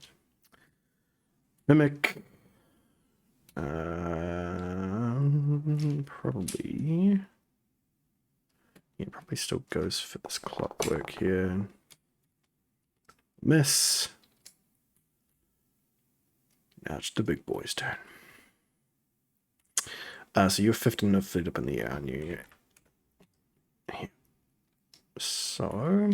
Mimic. Probably. Yeah, probably still goes for this clockwork here. Miss. Now it's the big boy's turn. So you're 15 feet up in the air, aren't you? So.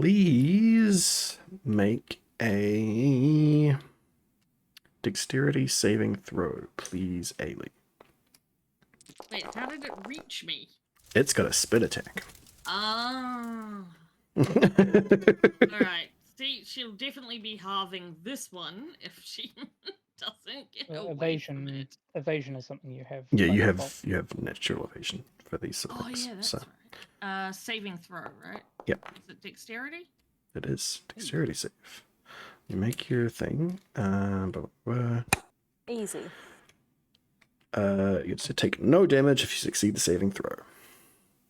Please make a dexterity saving throw, please, Ailey. Wait, how did it reach me? It's got a spit attack. Ah. Alright. See, she'll definitely be halving this one if she doesn't get Well, away from evasion. it. Evasion is something you have. Yeah, by you default. have natural evasion for these sort of Oh things. yeah, that's So right. Saving throw, right? Yep. Is it dexterity? it is dexterity save. You make your thing. Blah, blah, blah. Easy. You get to take no damage if you succeed the saving throw.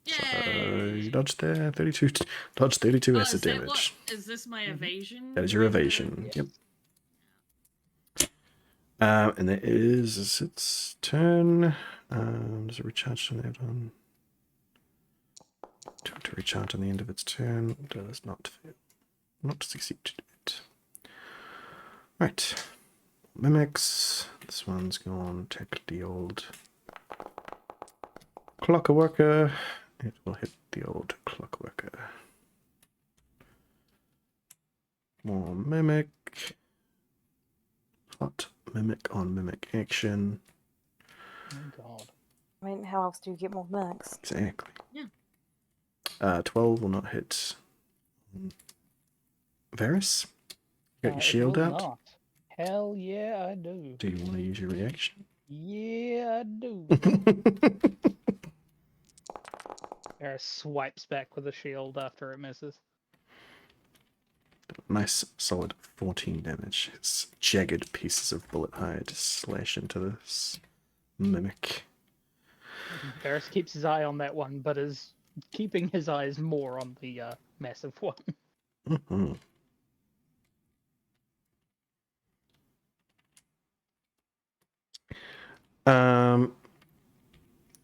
So Yay! you dodged there, 32. Dodge 32 Oh, acid is that damage. what? Is this my evasion? That is your kind of- evasion. Yeah. Yep. And that is its turn. Does it recharge on that one? To recharge on the end of its turn. Does not fail. Not succeed to do it. Right. Mimics. This one's gone. Attack the old clockworker. It will hit the old clockworker. More mimic. Hot mimic on mimic action. Oh god. I mean, how else do you get more mimics? Exactly. Yeah. 12 will not hit. Varys? You got your It shield will out? not. Hell yeah, I do. Do you want to use your reaction? Yeah, I do. Era swipes back with a shield after it misses. Nice solid 14 damage. Its jagged pieces of bullet hide slash into this mimic. Varys keeps his eye on that one, but is keeping his eyes more on the massive one. Mm-hmm.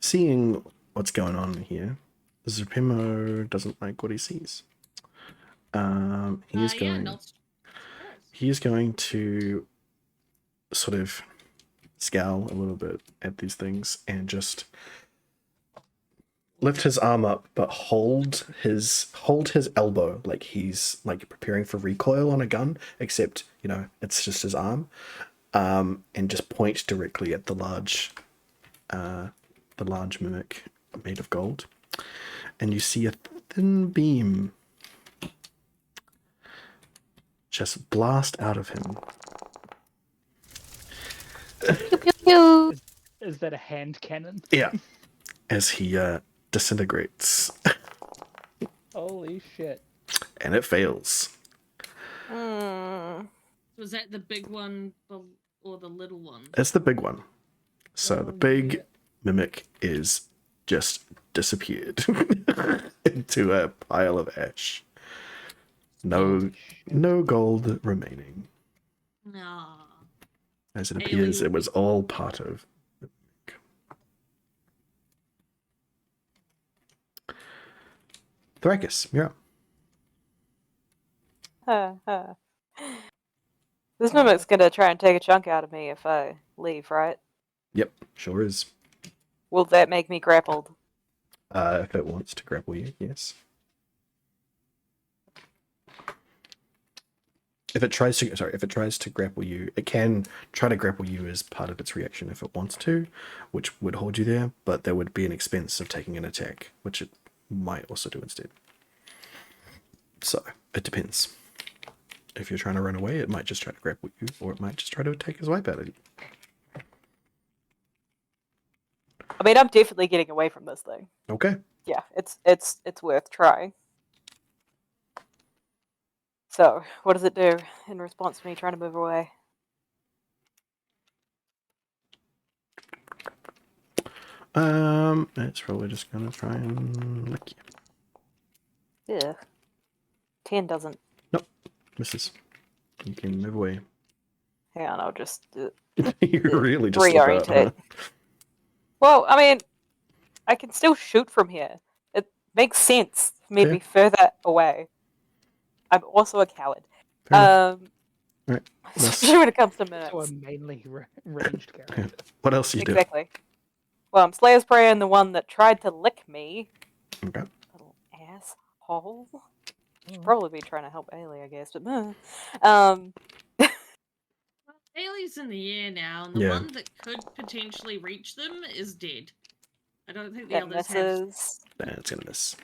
Seeing what's going on here, Zupimo doesn't like what he sees. He's Yeah, going. not He's going to sort of scowl a little bit at these things and just lift his arm up, but hold his elbow like he's like preparing for recoil on a gun, except it's just his arm, and just point directly at the large mimic made of gold, and you see a thin beam just blast out of him. Pew pew pew. Is that a hand cannon? Yeah, as he disintegrates, Holy shit. and it fails. Was that the big one or the little one? It's the big one. So the Oh, big yeah. mimic is just disappeared into a pile of ash. No, Shit. no gold remaining. No. As it Alien appears, will it was all part of. Thrakus, you're up. This mimic's gonna try and take a chunk out of me if I leave, right? Yep, sure is. Will that make me grappled? If it wants to grapple you, yes. If it tries to grapple you, it can try to grapple you as part of its reaction if it wants to, which would hold you there, but there would be an expense of taking an attack, which it might also do instead. So, it depends. If you're trying to run away, it might just try to grapple you, or it might just try to take his wipe out of you. I mean, I'm definitely getting away from this thing. Okay. Yeah, it's worth trying. So, what does it do in response to me trying to move away? It's probably just gonna try and lick you. Yeah. 10 doesn't. Nope, misses. You can move away. Hang on, I'll just You really just slip out, huh? reorientate. Well, I mean, I can still shoot from here. It makes sense for me to Yeah. be further away. I'm also a coward. Fair enough. Right. Especially when it comes to minutes. So a mainly ranged character. What else you do? Exactly. Well, I'm Slayer's Prey and the one that tried to lick me. Okay. Little asshole. Should Oh. probably be trying to help Ailey, I guess, but Ailey's in the air now, and the Yeah. one that could potentially reach them is dead. I don't think the that others have. misses. Nah, it's gonna miss.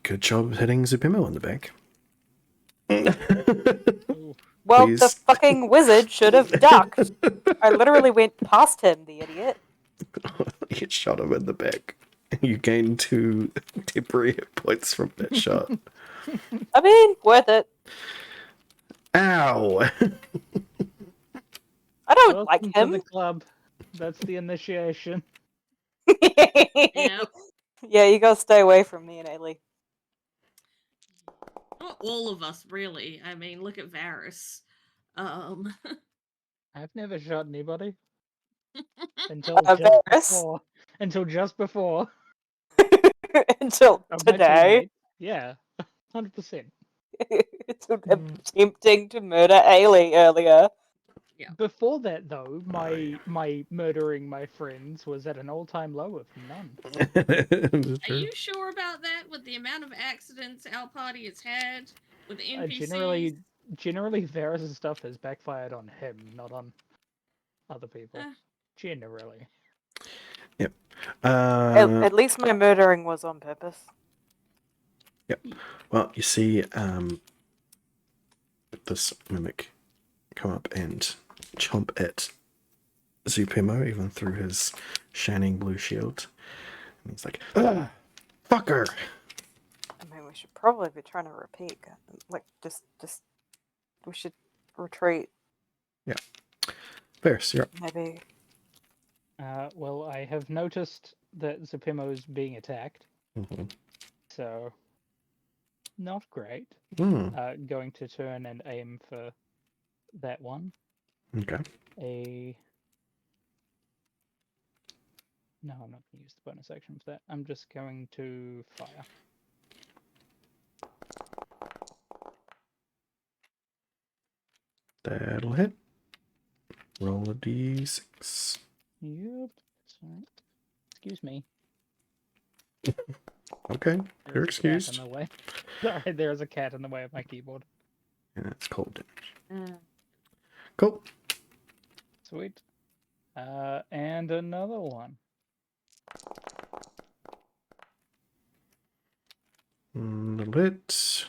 Good job hitting Zupimo in the back. Ooh. Well, Please. the fucking wizard should have ducked. I literally went past him, the idiot. You shot him in the back. You gain 2 temporary hit points from that shot. I mean, worth it. Ow! I don't Welcome like to him. the club. That's the initiation. Yep. Yeah, you gotta stay away from me and Ailey. Not all of us, really. I mean, look at Varys. I've never shot anybody until Varys? Until just before. Until Of my today. teammates. Yeah, 100%. Until attempting to murder Ailey earlier. Before that, though, my murdering my friends was at an all-time low of none. Are you sure about that? With the amount of accidents our party has had with NPCs? Generally, Varys' stuff has backfired on him, not on other people. Generally. Yep. At least my murdering was on purpose. Yep. Well, you see this mimic come up and chomp at Zupimo, even through his shining blue shield. And he's like, ah, fucker! I mean, we should probably be trying to repeat. Like, just we should retreat. Yeah. Varys, you're up. Maybe. Well, I have noticed that Zupimo's being attacked, Mm-hmm. so not great. Mm. Going to turn and aim for that one. Okay. No, I'm not going to use the bonus action for that. I'm just going to fire. That'll hit. Roll a d6. Yep. Sorry. Excuse me. Okay, you're There's a cat excused. in the way. Sorry, there's a cat in the way of my keyboard. And that's cold damage. Cool. Sweet. And another one. That'll hit.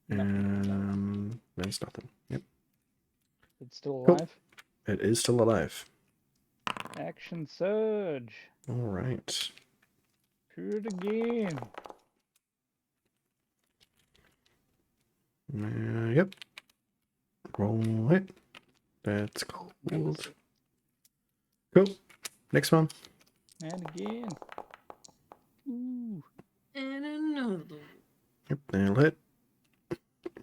There's nothing. Yep. It's still Cool. alive. It is still alive. Action surge. All right. Do it again. Yep. Roll it. That's cold. Cool. Next one. And again. Ooh. And another. Yep, nail hit.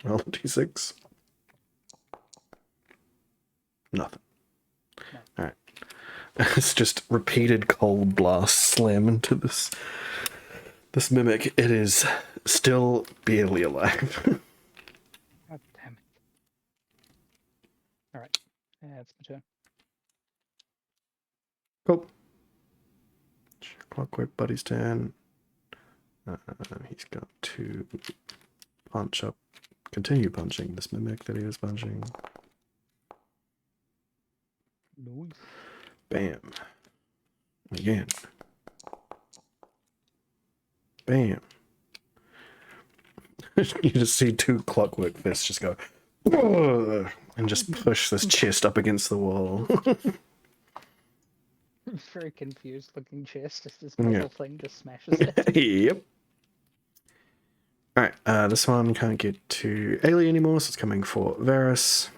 Roll d6. Nothing. No. Alright. It's just repeated cold blasts slam into this mimic. It is still barely alive. God damn it. Alright. Yeah, it's my turn. Cool. Clockwork Buddy's turn. He's got to punch up. Continue punching this mimic that he was punching. Nice. Bam. Again. Bam. You just see two clockwork fists just go "Ugh," and just push this chest up against the wall. Very confused looking chest as this Yeah. metal thing just smashes it. Yep. Alright, this one can't get to Ailey anymore, so it's coming for Varus.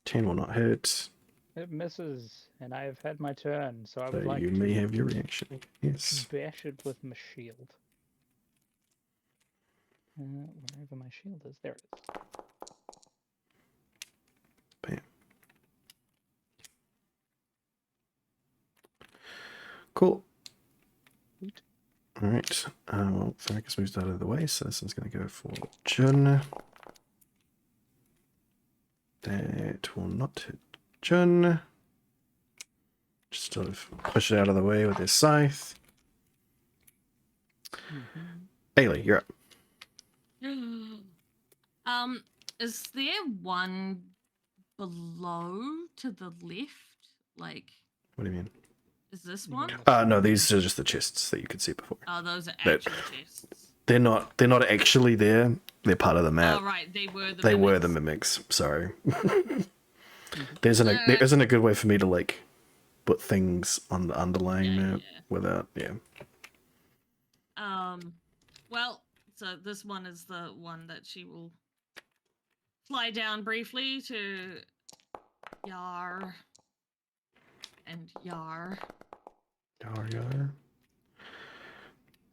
10 will not hit. It misses, and I have had my turn, so I So would like you to may have your reaction. Yes. bash it with my shield. Wherever my shield is, there it is. Bam. Cool. Sweet. Alright, well, Thrakus moves out of the way, so this one's going to go for Jun. That will not hit Jun. Just sort of push it out of the way with his scythe. Ailey, you're up. Is there one below to the left? Like, What do you mean? is this one? No, these are just the chests that you could see before. Oh, those are That- actual chests. They're not actually there. They're part of the map. Oh, right, they were the They were the mimics. mimics. Sorry. There isn't a good way for me to like put things on the underlying Yeah, map yeah. without Well, so this one is the one that she will fly down briefly to Yar and Yar. Yar.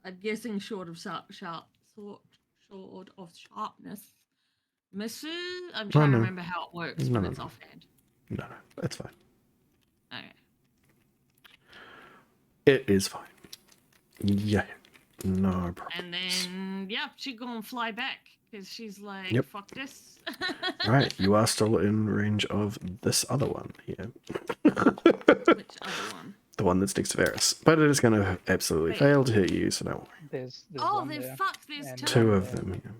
I'm guessing short of sharpness. Misses. I'm trying to no. remember how it works No, when no, it's no. offhand. No, that's fine. Okay. It is fine. Yeah, no problem. And then she gonna fly back because she's like, Yep. fuck this. Right, you are still in range of this other one here. Which other one? The one that's next to Varus. But it is going to absolutely Wait. fail to hit you, so don't worry. There's Oh, one then there. fuck, there's and Two one of there. them here.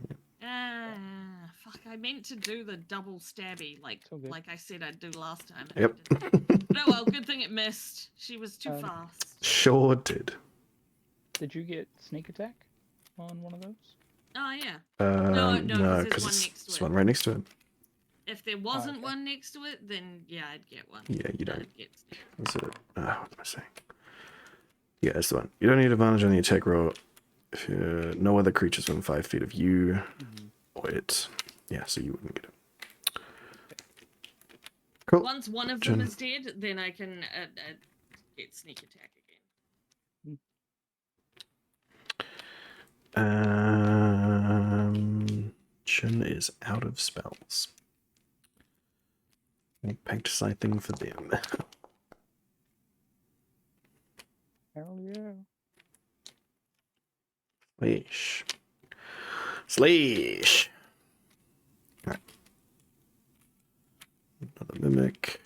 Fuck, I meant to do the double stabby like all good. I said I'd do last time. and I Yep. didn't. No, well, good thing it missed. She was too fast. Sure did. Did you get sneak attack on one of those? Oh, yeah. No, no, 'cause there's because one it's next to this it. one right next to him. If there wasn't okay. one next to it, then yeah, I'd get one. Yeah, you don't. I'd get sneak. What's it? What am I saying? Yeah, it's the one. You don't need advantage on the attack roll if no other creatures within 5 feet of you or it. Yeah, so you wouldn't get it. Cool. Once one of Jen. them is dead, then I can get sneak attack again. Chin is out of spells. Impact scything for them. Hell yeah. Slash. Slash. Right. Another mimic.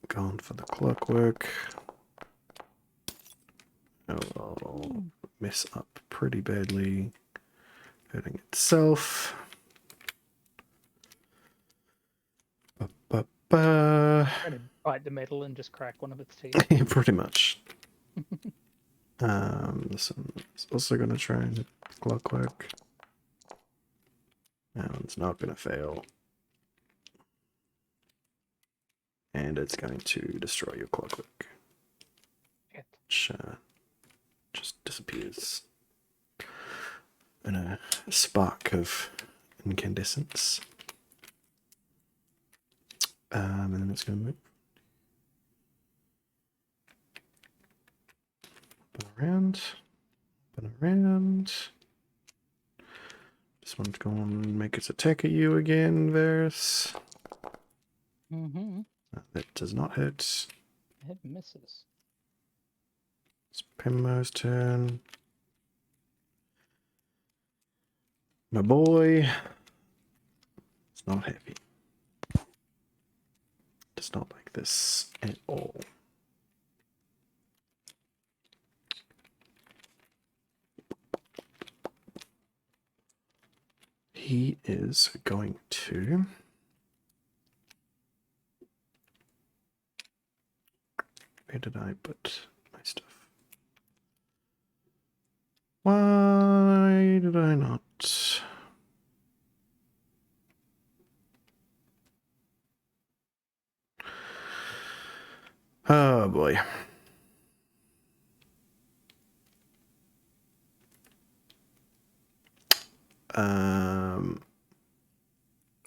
Gone for the clockwork. Oh, mess up pretty badly. Hurting itself. Ba-ba-ba. Try to bite the metal and just crack one of its teeth. Yeah, pretty much. This one is also going to try and hit clockwork. That one's not going to fail. And it's going to destroy your clockwork. Shit. Which just disappears in a spark of incandescence. And then it's going to move. around. Spin around. This one's going to make its attack at you again, Varys. Mm-hmm. That does not hit. It misses. It's Primmo's turn. My boy is not happy. Does not like this at all. He is going to... Where did I put my stuff? Why did I not? Oh boy.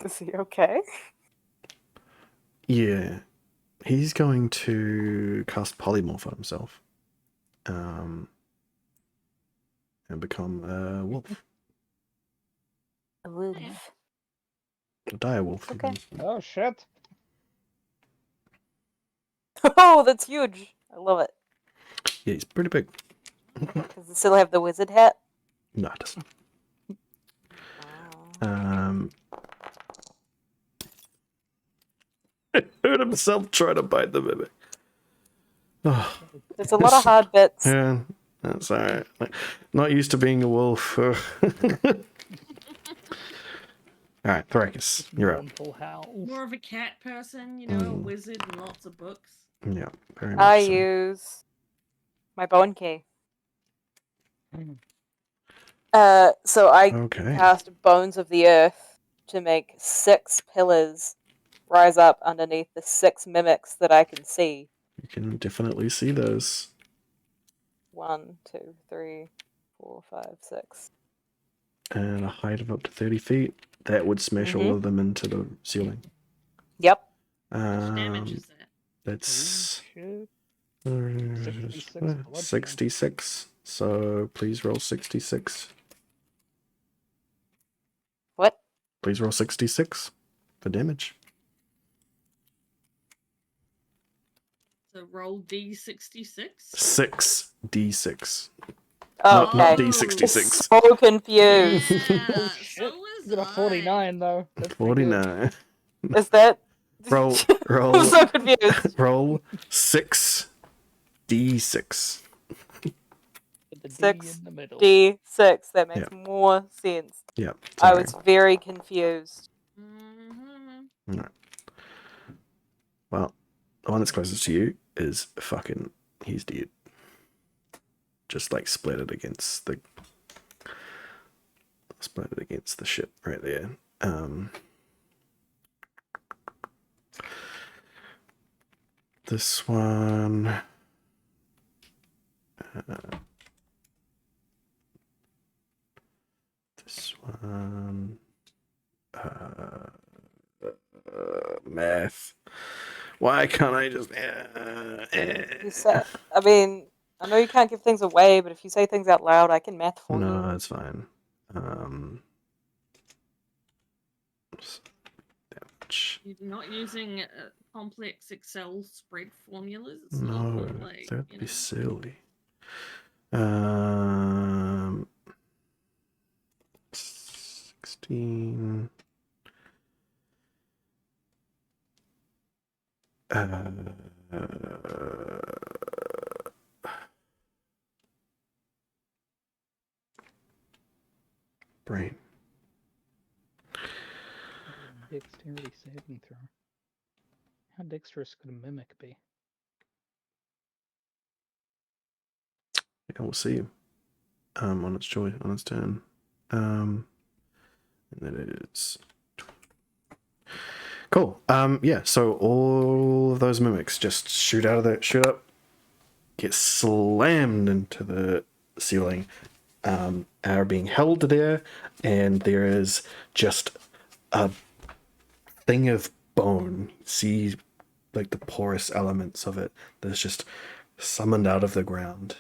Is he okay? Yeah. He's going to cast Polymorph on himself. And become a wolf. A wolf. A dire wolf. Okay. even. Oh shit! Oh, that's huge. I love it. Yeah, he's pretty big. Does it still have the wizard hat? No, it doesn't. Oh. Hurt himself trying to bite the mimic. Oh, There's a lot of hard bits. yeah, that's alright. Not used to being a wolf. Alright, Thrakus, you're up. Mournful howls. More of a cat person, you know, a Mm. wizard and lots of books. Yeah, very much I so. use my bone key. Mm. So I Okay. cast Bones of the Earth to make 6 pillars rise up underneath the 6 mimics that I can see. You can definitely see those. 1, 2, 3, 4, 5, 6. And a height of up to 30 feet. That would smash all Mhm. of them into the ceiling. Yep. How much damage is that? That's Shit. 66 bludgeoning. 66. So please roll 66. What? Please roll 66 for damage. So roll D66. 6d6. Oh, Not, not okay. d66. So confused. Yeah, Oh so shit! was You got a I. 49 though. That's pretty good. 49. Is that? Roll, I'm roll, so confused. roll 6d6. With the D 6 in the middle. D6. That makes more sense. Yeah, I sorry. was very confused. Mm-hmm. Well, the one that's closest to you is fucking... He's dead. Just like splattered against the... Splattered against the ship right there. This one... this one... math. Why can't I just... You said, I mean, I know you can't give things away, but if you say things out loud, I can math for No, you. that's fine. Damage. You're not using complex Excel spread formulas. No, or, like, that'd you be know. silly. 16. Brain. Dexterity saving throw. How dexterous could a mimic be? I will see. On its turn. And then it is cool. Yeah. So all of those mimics just shoot up, get slammed into the ceiling, are being held there, and there is just a thing of bone. See, like the porous elements of it that's just summoned out of the ground,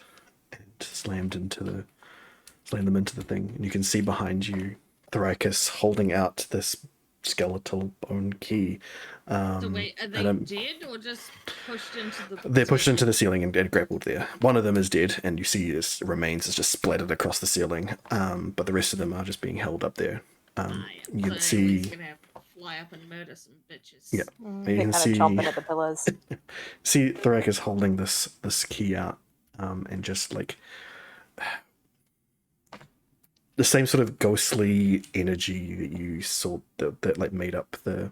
and slammed them into the thing, and you can see behind you Thrakus holding out this skeletal bone key. So wait, are they and dead or just pushed into the? they're pushed into the ceiling and grappled there. One of them is dead, and you see his remains is just splattered across the ceiling. But the rest of them are just being held up there. You can see. Gonna have to fly up and murder some bitches. Yeah. They're You can kind see. of chomping at the pillars. See Thrakus holding this key out, and just like the same sort of ghostly energy that you saw that like made up the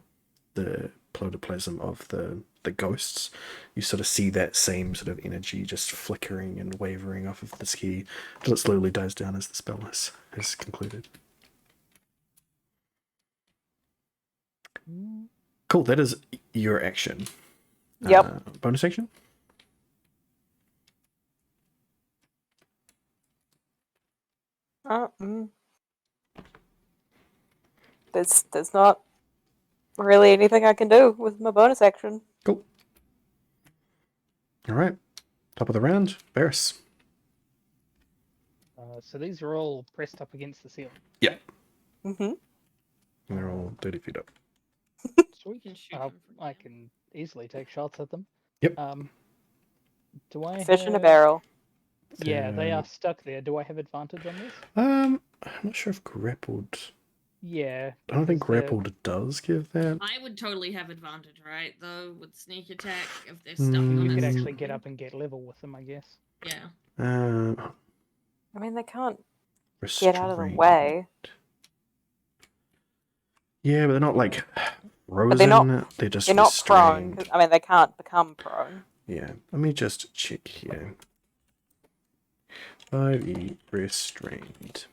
protoplasm of the ghosts. You sort of see that same sort of energy just flickering and wavering off of this key till it slowly dies down as the spell is concluded. Cool, that is your action. Yep. Bonus action? There's not really anything I can do with my bonus action. Cool. All right. Top of the round, Varys. So these are all pressed up against the ceiling. Yep. Mm-hmm. And they're all 30 feet up. Sweet. You can shoot them from I there. can easily take shots at them. Yep. Do I Fish in a have- barrel. Yeah, they are stuck there. Do I have advantage on this? I'm not sure if grappled. Yeah. I don't think because they're- grappled does give that. I would totally have advantage, right? Though with sneak attack, if they're stuck Mm. on You us. could actually get up and get level with them, I guess. Yeah. I mean, they can't Restrained. get out of the way. Yeah, but they're not like frozen. They're just They're not prone. restrained. I mean, they can't become prone. Yeah, let me just check here. 5e restrained.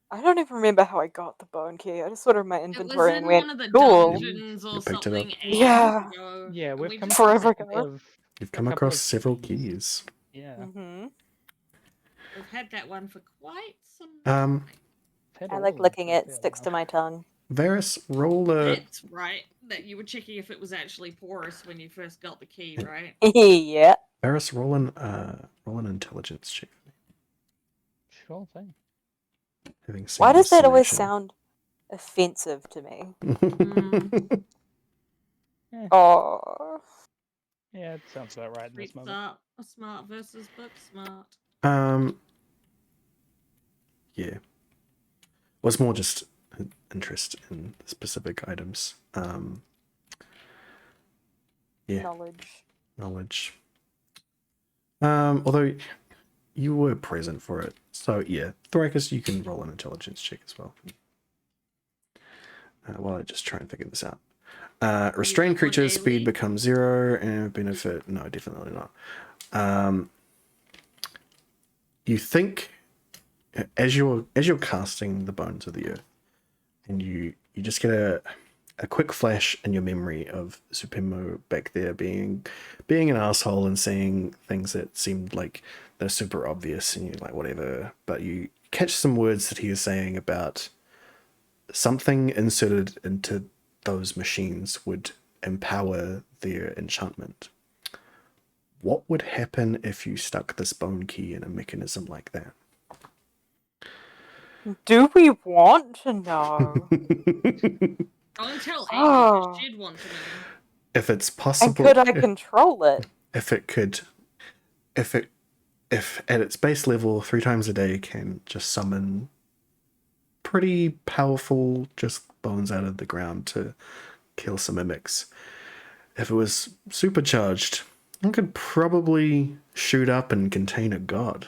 I don't even remember how I got the bone key. I just sort of my It was inventory in and went, one of the cool. dungeons or You picked it up. something. Yeah. ages ago, Yeah, and we've we come just- across Forever a couple ago. of- You've a come couple across of several keys. keys. Yeah. Mm-hmm. We've had that one for quite some Had I all like of them licking for a it. fair Sticks to while. my tongue. Varys, roll a. That's right. That you were checking if it was actually porous when you first got the key, right? Yeah. Varys, roll an intelligence check. Sure thing. Having seen Why does the that always summation. sound offensive to me? Eh, Oh. yeah, it sounds about right in this Street moment. smart versus book smart. Yeah. Was more just an interest in specific items. Yeah, Knowledge. although you were present for it, so yeah, Thrakus, you can roll an intelligence check as well. While I just try and figure this out. Restrained got one creatures' speed daily? becomes 0 and benefit. No, definitely not. You think as you're casting the bones of the earth, and you just get a quick flash in your memory of Supimo back there being an asshole and saying things that seemed like they're super obvious, and you're like, whatever. But you catch some words that he is saying about something inserted into those machines would empower their enchantment. What would happen if you stuck this bone key in a mechanism like that? Do we want to know? Don't tell Amy, Oh. she'd want to know. If it's And possible, could I control it? if at its base level 3 times a day can just summon pretty powerful just bones out of the ground to kill some mimics. If it was supercharged, it could probably shoot up and contain a god.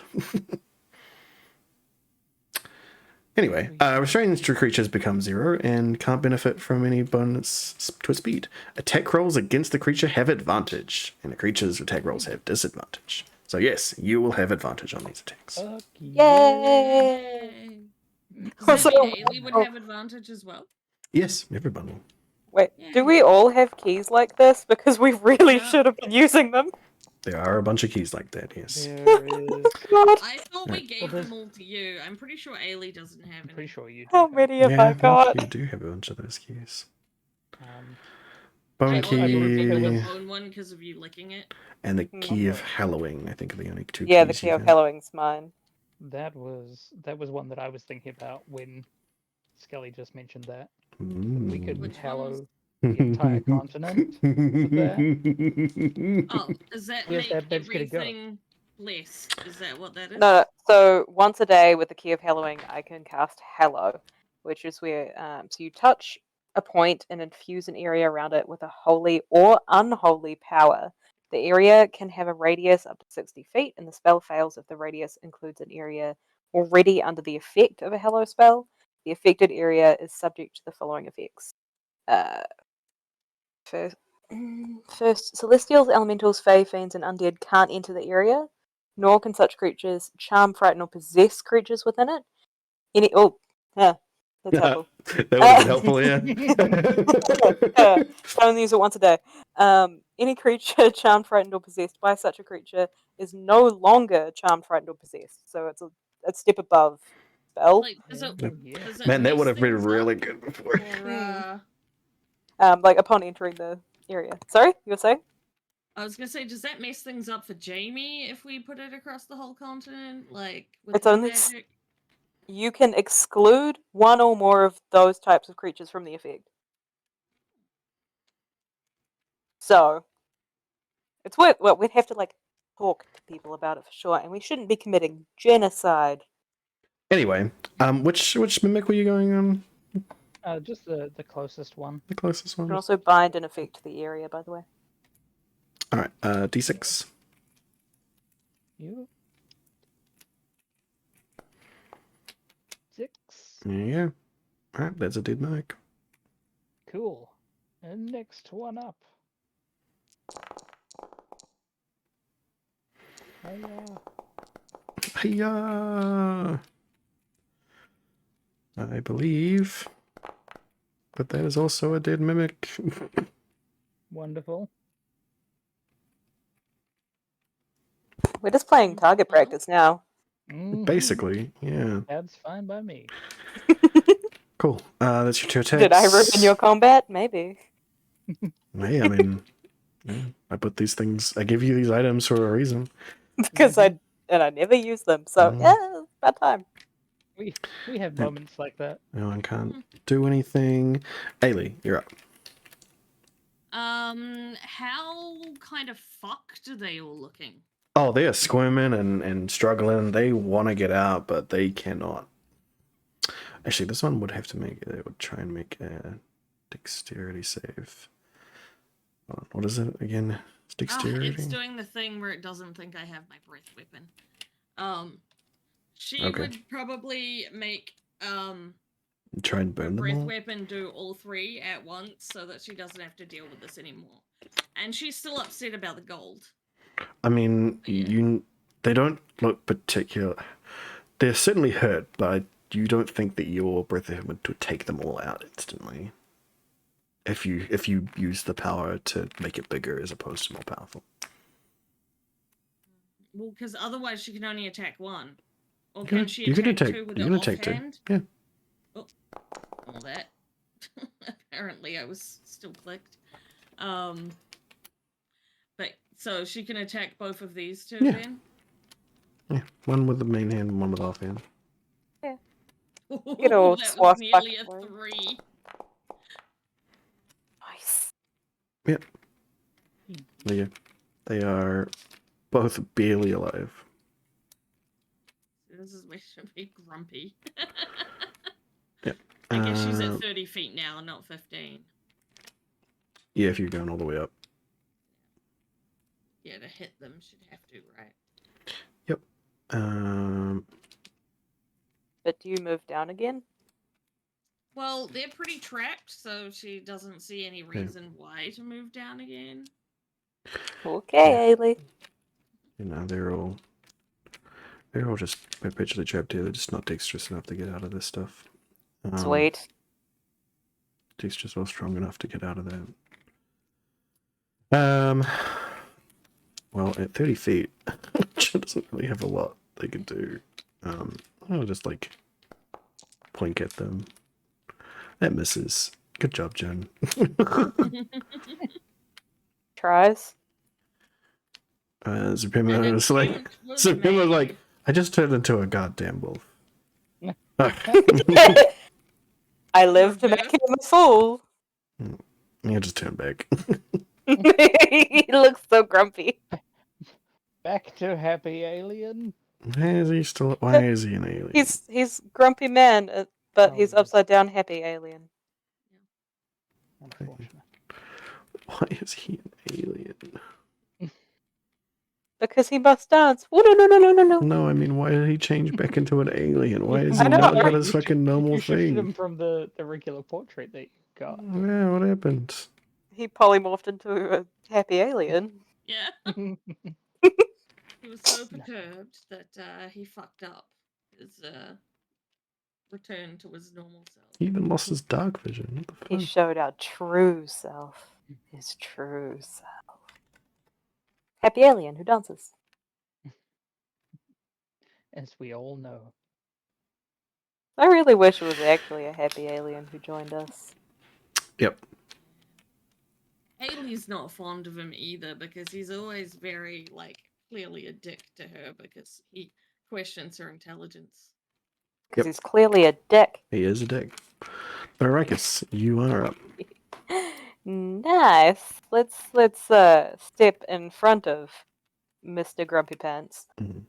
Anyway, restrained creatures become 0 and can't benefit from any bonus to its speed. Attack rolls against the creature have advantage, and the creature's attack rolls have disadvantage. So yes, you will have advantage on these attacks. Fuck Yay! Does that So- mean Ailey would have advantage as well? Yes, everyone will. Wait, Yeah. do we all have keys like this? Because we really Yeah. should have been using them. There are a bunch of keys like that, yes. There is. God, I thought we Right. gave Well, them all to you. I'm pretty sure Ailey doesn't have I'm any. pretty sure you do. how have- many have Yeah, I I think got? you do have a bunch of those keys. Um, Bone Yeah, well, you key picked the bone one because of you licking it. and the key of Okay. hallowing. I think are the only two Yeah, the keys key you of can. Hallowing's mine. That was one that I was thinking about when Skelly just mentioned that. We Mm. could Which hallow the the entire continent with that. Oh, does that Here's make that bitch gonna go. everything blessed? Is that what that is? No, so once a day with the key of Hallowing, I can cast Hallow, which is where so you touch a point and infuse an area around it with a holy or unholy power. The area can have a radius up to 60 feet, and the spell fails if the radius includes an area already under the effect of a Hallow spell. The affected area is subject to the following effects. First, celestials, elementals, fae, fiends, and undead can't enter the area, nor can such creatures charm, frighten, or possess creatures within it. That's helpful. That would have been helpful, yeah. I only use it once a day. Any creature charmed, frightened, or possessed by such a creature is no longer charmed, frightened, or possessed. So it's a step above spell. Like, does it, Yeah. does it Man, that mess would have been things really up, good before. Or, Like upon entering the area. Sorry, you were saying? I was gonna say, does that mess things up for Jamie if we put it across the whole continent? Like, with It's her only magic? You can exclude one or more of those types of creatures from the effect. So it's worth. Well, we'd have to like talk to people about it for sure, and we shouldn't be committing genocide. Anyway, which mimic were you going on? Just the closest one. The closest You one. can also bind an effect to the area, by the way. All right, D6. You 6. There you go. All right, that's a dead mimic. Cool. And next one up. Hiya! I believe that that is also a dead mimic. Wonderful. We're just playing target Well, practice now. Mhm. Basically, yeah. That's fine by me. Cool. That's your two attacks. Did I ruin your combat? Maybe. Hey, I mean, yeah, I put these things. I give you these items for a reason. Because I never use them, so yeah, it's about time. We have moments like that. No one can't do anything. Ailey, you're up. How kind of fucked are they all looking? Oh, they are squirming and struggling. They want to get out, but they cannot. Actually, this one would have to make. They would try and make a dexterity save. Hold on, what is it again? It's dexterity. It's doing the thing where it doesn't think I have my breath weapon. She Okay. would probably make Try and her burn them breath all. weapon do all three at once so that she doesn't have to deal with this anymore. And she's still upset about the gold. I mean, Yeah. they don't look particular. They're certainly hurt, but you don't think that your breath would take them all out instantly. If you use the power to make it bigger as opposed to more powerful. Well, because otherwise she can only attack one. Or You can can- she you can attack attack- two with you the can attack two. offhand? Yeah. Oh, all that. Apparently I was still clicked. But so she can attack both of these two Yeah. then? Yeah, one with the main hand and one with the offhand. Get all That was nearly a swashbuckling. 3. Nice. Yep. There you go. They are both barely alive. This is where she should be grumpy. Yep. I guess she's at 30 feet now, not 15. Yeah, if you're going all the way up. Yeah, to hit them should have to, right? Yep. But do you move down again? Well, they're pretty trapped, so she doesn't see any reason why to move down again. Okay, Ailey. You know, they're all just perpetually trapped here. They're just not dexterous enough to get out of this stuff. Sweet. Dexterous or strong enough to get out of that. Well, at 30 feet, she doesn't really have a lot they can do. I'll just like plink at them. That misses. Good job, Jen. Tries. Zuprema An was like, attempt was Zuprema was like, made. I just turned into a goddamn wolf. I live to make him a fool. You just turn back. He looks so grumpy. Back to happy alien. Why is he still? Why is he an alien? He's grumpy man, but Oh, he's yes. upside down happy alien. Unfortunate. Why is he an alien? Because he must dance. Oh, no. No, I mean, why did he change back into an alien? Why is I he know, not right? got his fucking normal You shifted thing? him from the regular portrait that you got. Yeah, what happened? He polymorphed into a happy alien. Yeah. Oh, He was so perturbed that he fucked up his return to his normal self. He even lost his dark vision. What the He fuck? showed our true self. His true self. Happy alien who dances. As we all know. I really wish it was actually a happy alien who joined us. Yep. Haley's not fond of him either because he's always very, like, clearly a dick to her because he questions her intelligence. Because Yep. he's clearly a dick. He is a dick. Baracus, you are up. Nice. Let's step in front of Mr. Grumpy Pants. Mhm.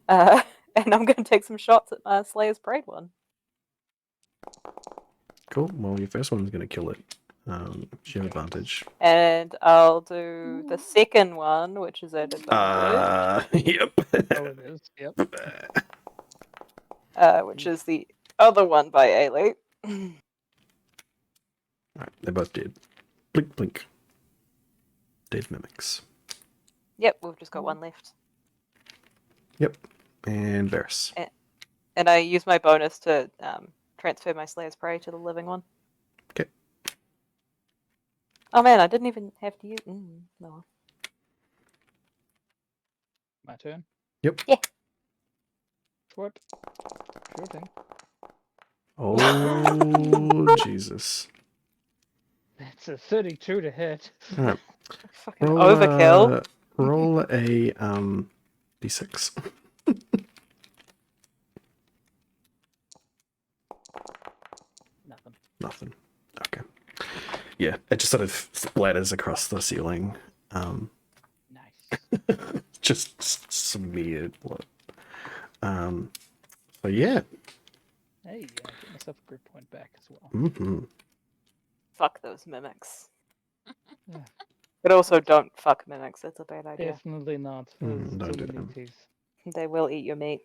And I'm gonna take some shots at my Slayer's Parade one. Cool. Well, your first one's gonna kill it. You have advantage. And I'll do the second one, which is at advantage. Yep. Oh, it is. Yep. Which is the other one by Ailey. Alright, they're both dead. Blink, blink. Dead mimics. Yep, we've just got one left. Yep. And Varys. And I use my bonus to transfer my Slayer's Prey to the living one. Okay. Oh man, I didn't even have to use. No. My turn. Yep. Yeah. What? Sure thing. Oh, Jesus. That's a 32 to hit. Alright. Fucking overkill. Roll a d6. Nothing. Nothing. Okay. Yeah, it just sort of splatters across the ceiling. Nice. Just smeared blood. So yeah. Hey, I get myself a grip point back as well. Mm-hmm. Fuck those mimics. Yeah. But also don't fuck mimics, that's a bad idea. Definitely not. Mm, Those don't do too many them. teeth. They will eat your meat.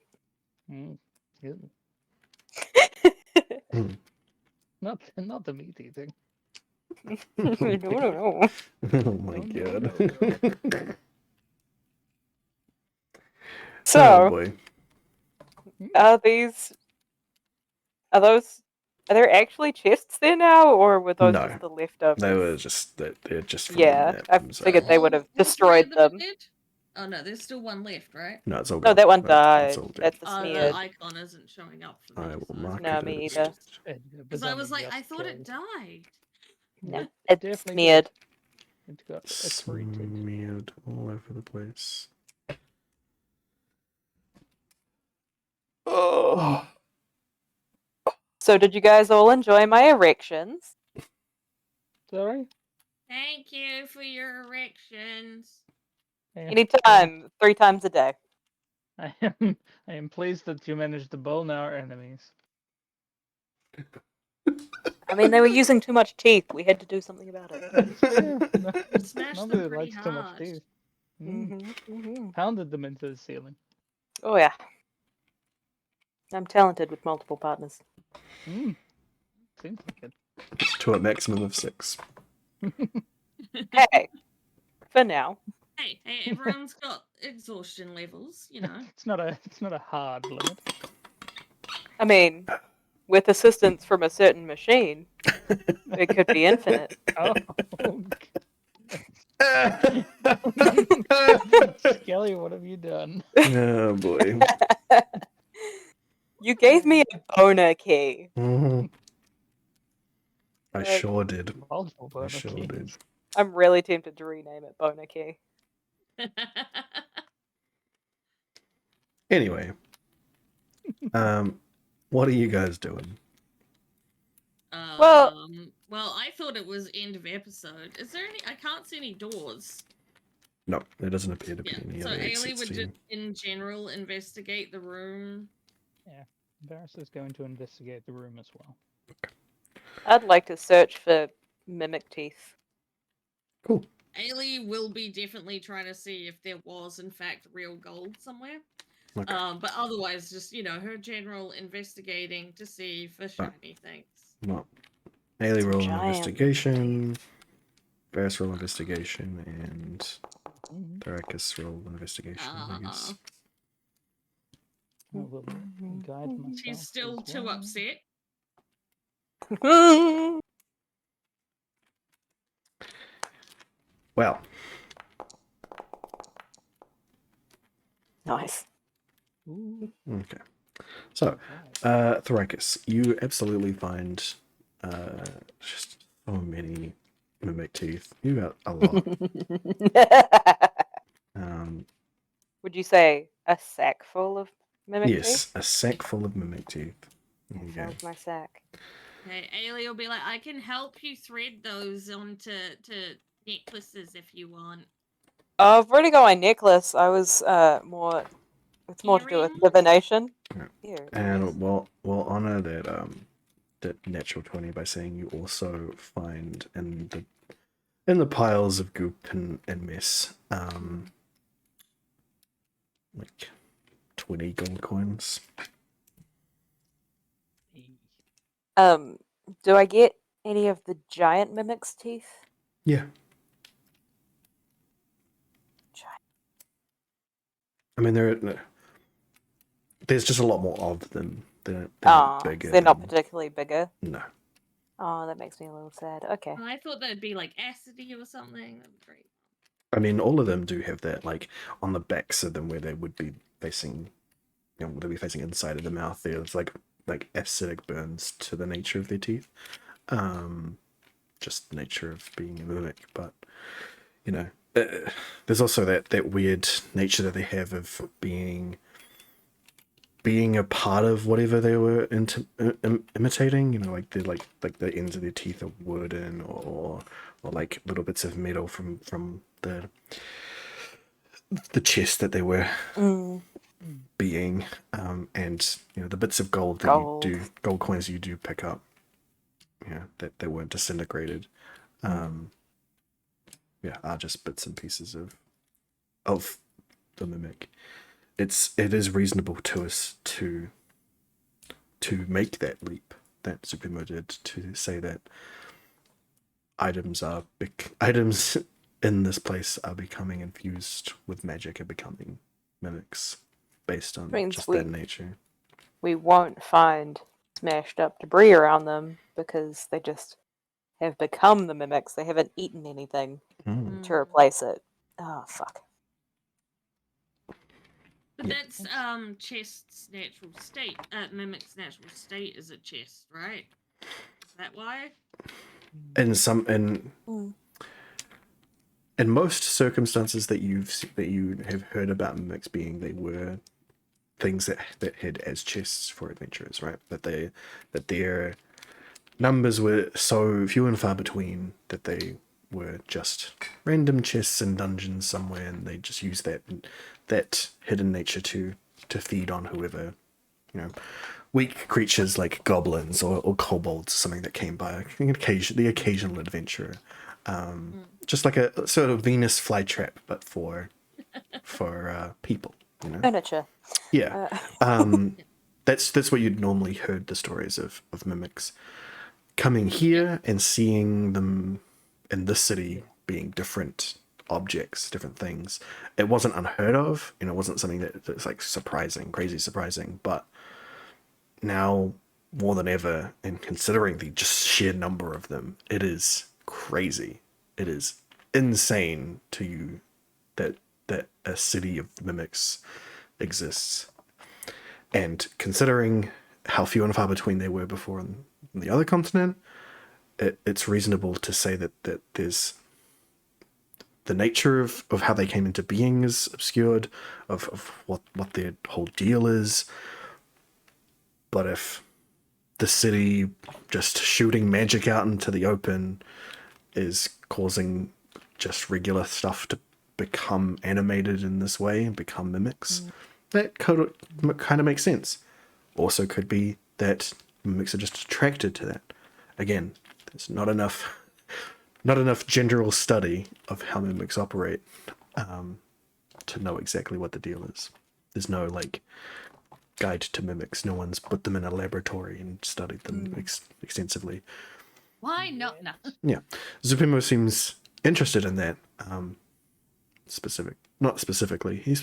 Ew. Mm. Not the meat eating. No. Oh my No, god. no, So, Oh boy. are there actually chests there now, or were those No. just the leftovers? They're just from Yeah, that I zone. figured they would have destroyed them. Oh no, there's still one left, right? No, it's all No, gone. that one That's died. all dead. That's the Oh, smeared. the icon isn't showing up for me. I will so mark No, it me as either. Because I was like, I thought it died. No, Yeah, it's definitely smeared. did. It got excreted. Smeared all over the place. Oh. So, did you guys all enjoy my erections? Sorry? Thank you for your erections. Yeah, Anytime, 3 times a day. I am pleased that you managed to bone our enemies. I mean, they were using too much teeth. We had to do something about it. Smashed Nobody them pretty likes too much hard. teeth. Mm-hmm. Pounded them into the ceiling. Oh yeah. I'm talented with multiple partners. Seems like it. To a maximum of 6. Hey, for now. Hey, everyone's got exhaustion levels, you know. It's not a hard limit. I mean, with assistance from a certain machine, it could be infinite. Oh, Skelly, what have you done? Oh boy. You gave me a boner key. Mm-hmm. I Like, sure did. Multiple I burner sure keys. did. I'm really tempted to rename it Boner Key. Anyway, what are you guys doing? Well- Well, I thought it was end of episode. Is there any? I can't see any doors. No, there doesn't appear to be Yeah. any So other Ailey exits would to just, you. in general, investigate the room. Varys is going to investigate the room as well. I'd like to search for mimic teeth. Cool. Ailey will be definitely trying to see if there was, in fact, real gold somewhere. Okay. But otherwise, just her general investigating to see for shiny things. Well, Haley Some roll an giant investigation. Varys roll investigation, and Mhm. Thrakus roll investigation, I guess. I will guide myself. She's still as too well. upset. Well, Nice. Ooh, okay. So, right. Thrakus, you absolutely find just so many mimic teeth. You got a lot. Would you say a sack full of mimic Yes, teeth? a sack full of mimic teeth. There you That go. sounds my sack. Okay, Ailey will be like, I can help you thread those onto necklaces if you want. I've already got my necklace. I was more. It's more to do with Earrings? divination. Yeah. Ear- And ears. we'll honor that natural 20 by saying you also find in the piles of goop and mess like 20 gold coins. Do I get any of the giant mimic's teeth? Yeah. Giant. I mean there's just a lot more of them. They're Oh, bigger. they're not than- particularly bigger. No. Oh, that makes me a little sad. Okay. I thought that'd be like acidy or something. That'd be great. I mean all of them do have that, like on the backs of them where they would be facing they'll be facing inside of the mouth. There's like acidic burns to the nature of their teeth. Just the nature of being a mimic, but there's also that weird nature that they have of being a part of whatever they were imitating. Like they're like the ends of their teeth are wooden or like little bits of metal from the chest that they were being, and the bits of gold that gold coins you do pick up, that they weren't disintegrated, are just bits and pieces of the mimic. It is reasonable to us to make that leap that Supremo did, to say that items in this place are becoming infused with magic and becoming mimics based on Means just that nature. We won't find smashed up debris around them because they just have become the mimics. They haven't eaten anything to replace it. Oh, fuck. But that's chest's natural state. Mimic's natural state is a chest, right? Is that why? In most circumstances that you have heard about mimics being, they were things that had as chests for adventurers, right? That their numbers were so few and far between that they were just random chests in dungeons somewhere, and they just used that hidden nature to feed on whoever, weak creatures like goblins or kobolds, something that came by, the occasional adventurer. Just like a sort of Venus flytrap, but for people, Furniture. Yeah. That's what you'd normally heard the stories of mimics. Coming here and seeing them in this city being different objects, different things, it wasn't unheard of, it wasn't something that's like crazy surprising, but now more than ever, and considering the just sheer number of them, it is crazy. It is insane to you that a city of mimics exists. And considering how few and far between they were before on the other continent, it's reasonable to say that there's the nature of how they came into being is obscured, of what their whole deal is. But if the city just shooting magic out into the open is causing just regular stuff to become animated in this way and become mimics, that kind of makes sense. Also could be that mimics are just attracted to that. Again, there's not enough general study of how mimics operate to know exactly what the deal is. There's no like guide to mimics. No one's put them in a laboratory and studied them extensively. Why not? No. Yeah, Zupimo seems interested in that. Not specifically. He's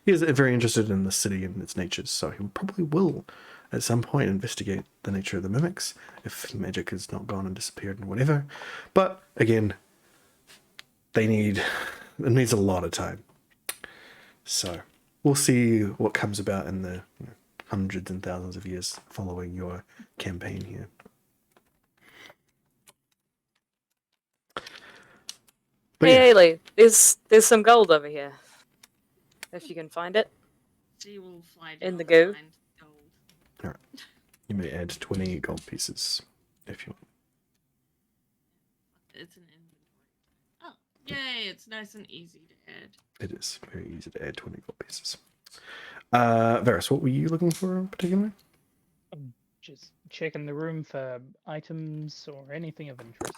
very interested in the city and its natures, so he probably will at some point investigate the nature of the mimics if magic has not gone and disappeared and whatever. But again, it needs a lot of time. So we'll see what comes about in the hundreds and thousands of years following your campaign here. But Hey, yeah, Haley, there's some gold over here. If you can find it. She will fly In down the to goo. find gold. alright. You may add 20 gold pieces if you want. It's an inventory. Oh, yay! It's nice and easy to add. It is very easy to add 20 gold pieces. Varys, what were you looking for in particular? Just checking the room for items or anything of interest.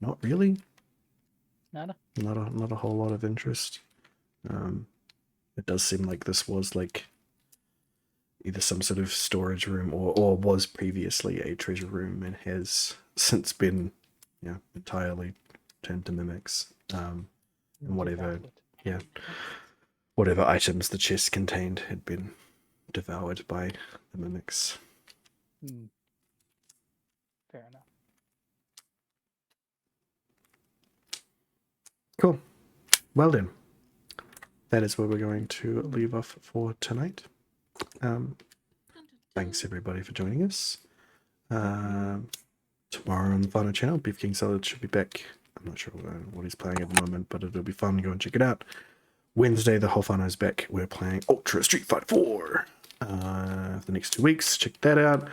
Not really. Nada. Not a whole lot of interest. It does seem like this was like either some sort of storage room or was previously a treasure room and has since been entirely turned to mimics. And whatever items the chest contained had been devoured by the mimics. Fair enough. Cool. Well then, that is where we're going to leave off for tonight. Thanks everybody for joining us. Tomorrow on the final channel, Beef King Solid should be back. I'm not sure what he's playing at the moment, but it'll be fun. Go and check it out. Wednesday, the whole is back. We're playing Ultra Street Fight 4 for the next 2 weeks. Check that out.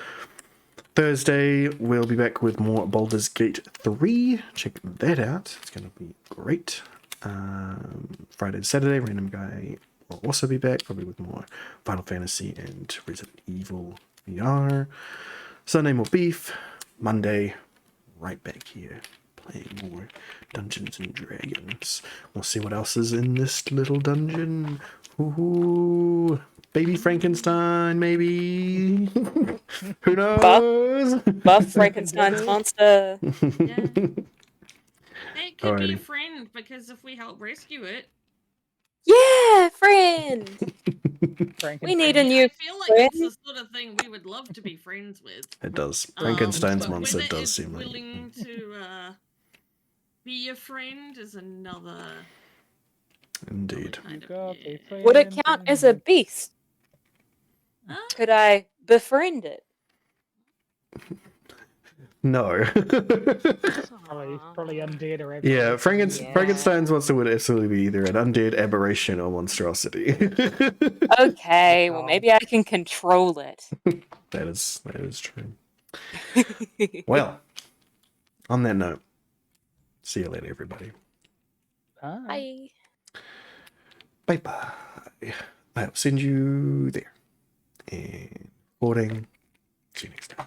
Thursday, we'll be back with more Baldur's Gate 3. Check that out. It's going to be great. Friday and Saturday, Random Guy will also be back, probably with more Final Fantasy and Resident Evil VR. Sunday, more Beef. Monday, right back here, playing more Dungeons and Dragons. We'll see what else is in this little dungeon. Ooh, baby Frankenstein, maybe. Who knows? Buff Frankenstein's monster. Yeah. It could be a Alrighty. friend because if we help rescue it, Yeah, friend. We need a I new feel like friend. it's the sort of thing we would love to be friends with. It does. Frankenstein's But monster whether does it's seem like. willing to be a friend is another. Indeed. Kind of, got yeah. a Would it friend count in as a me. beast? Huh? Could I befriend it? No. Probably undead or Yeah, aberration. Yeah. Frankenstein's monster would absolutely be either an undead, aberration, or monstrosity. Okay, well Oh. maybe I can control it. That is true. Well, on that note, see you later, everybody. Bye. Bye. Bye-bye. I'll send you there. And recording. See you next time.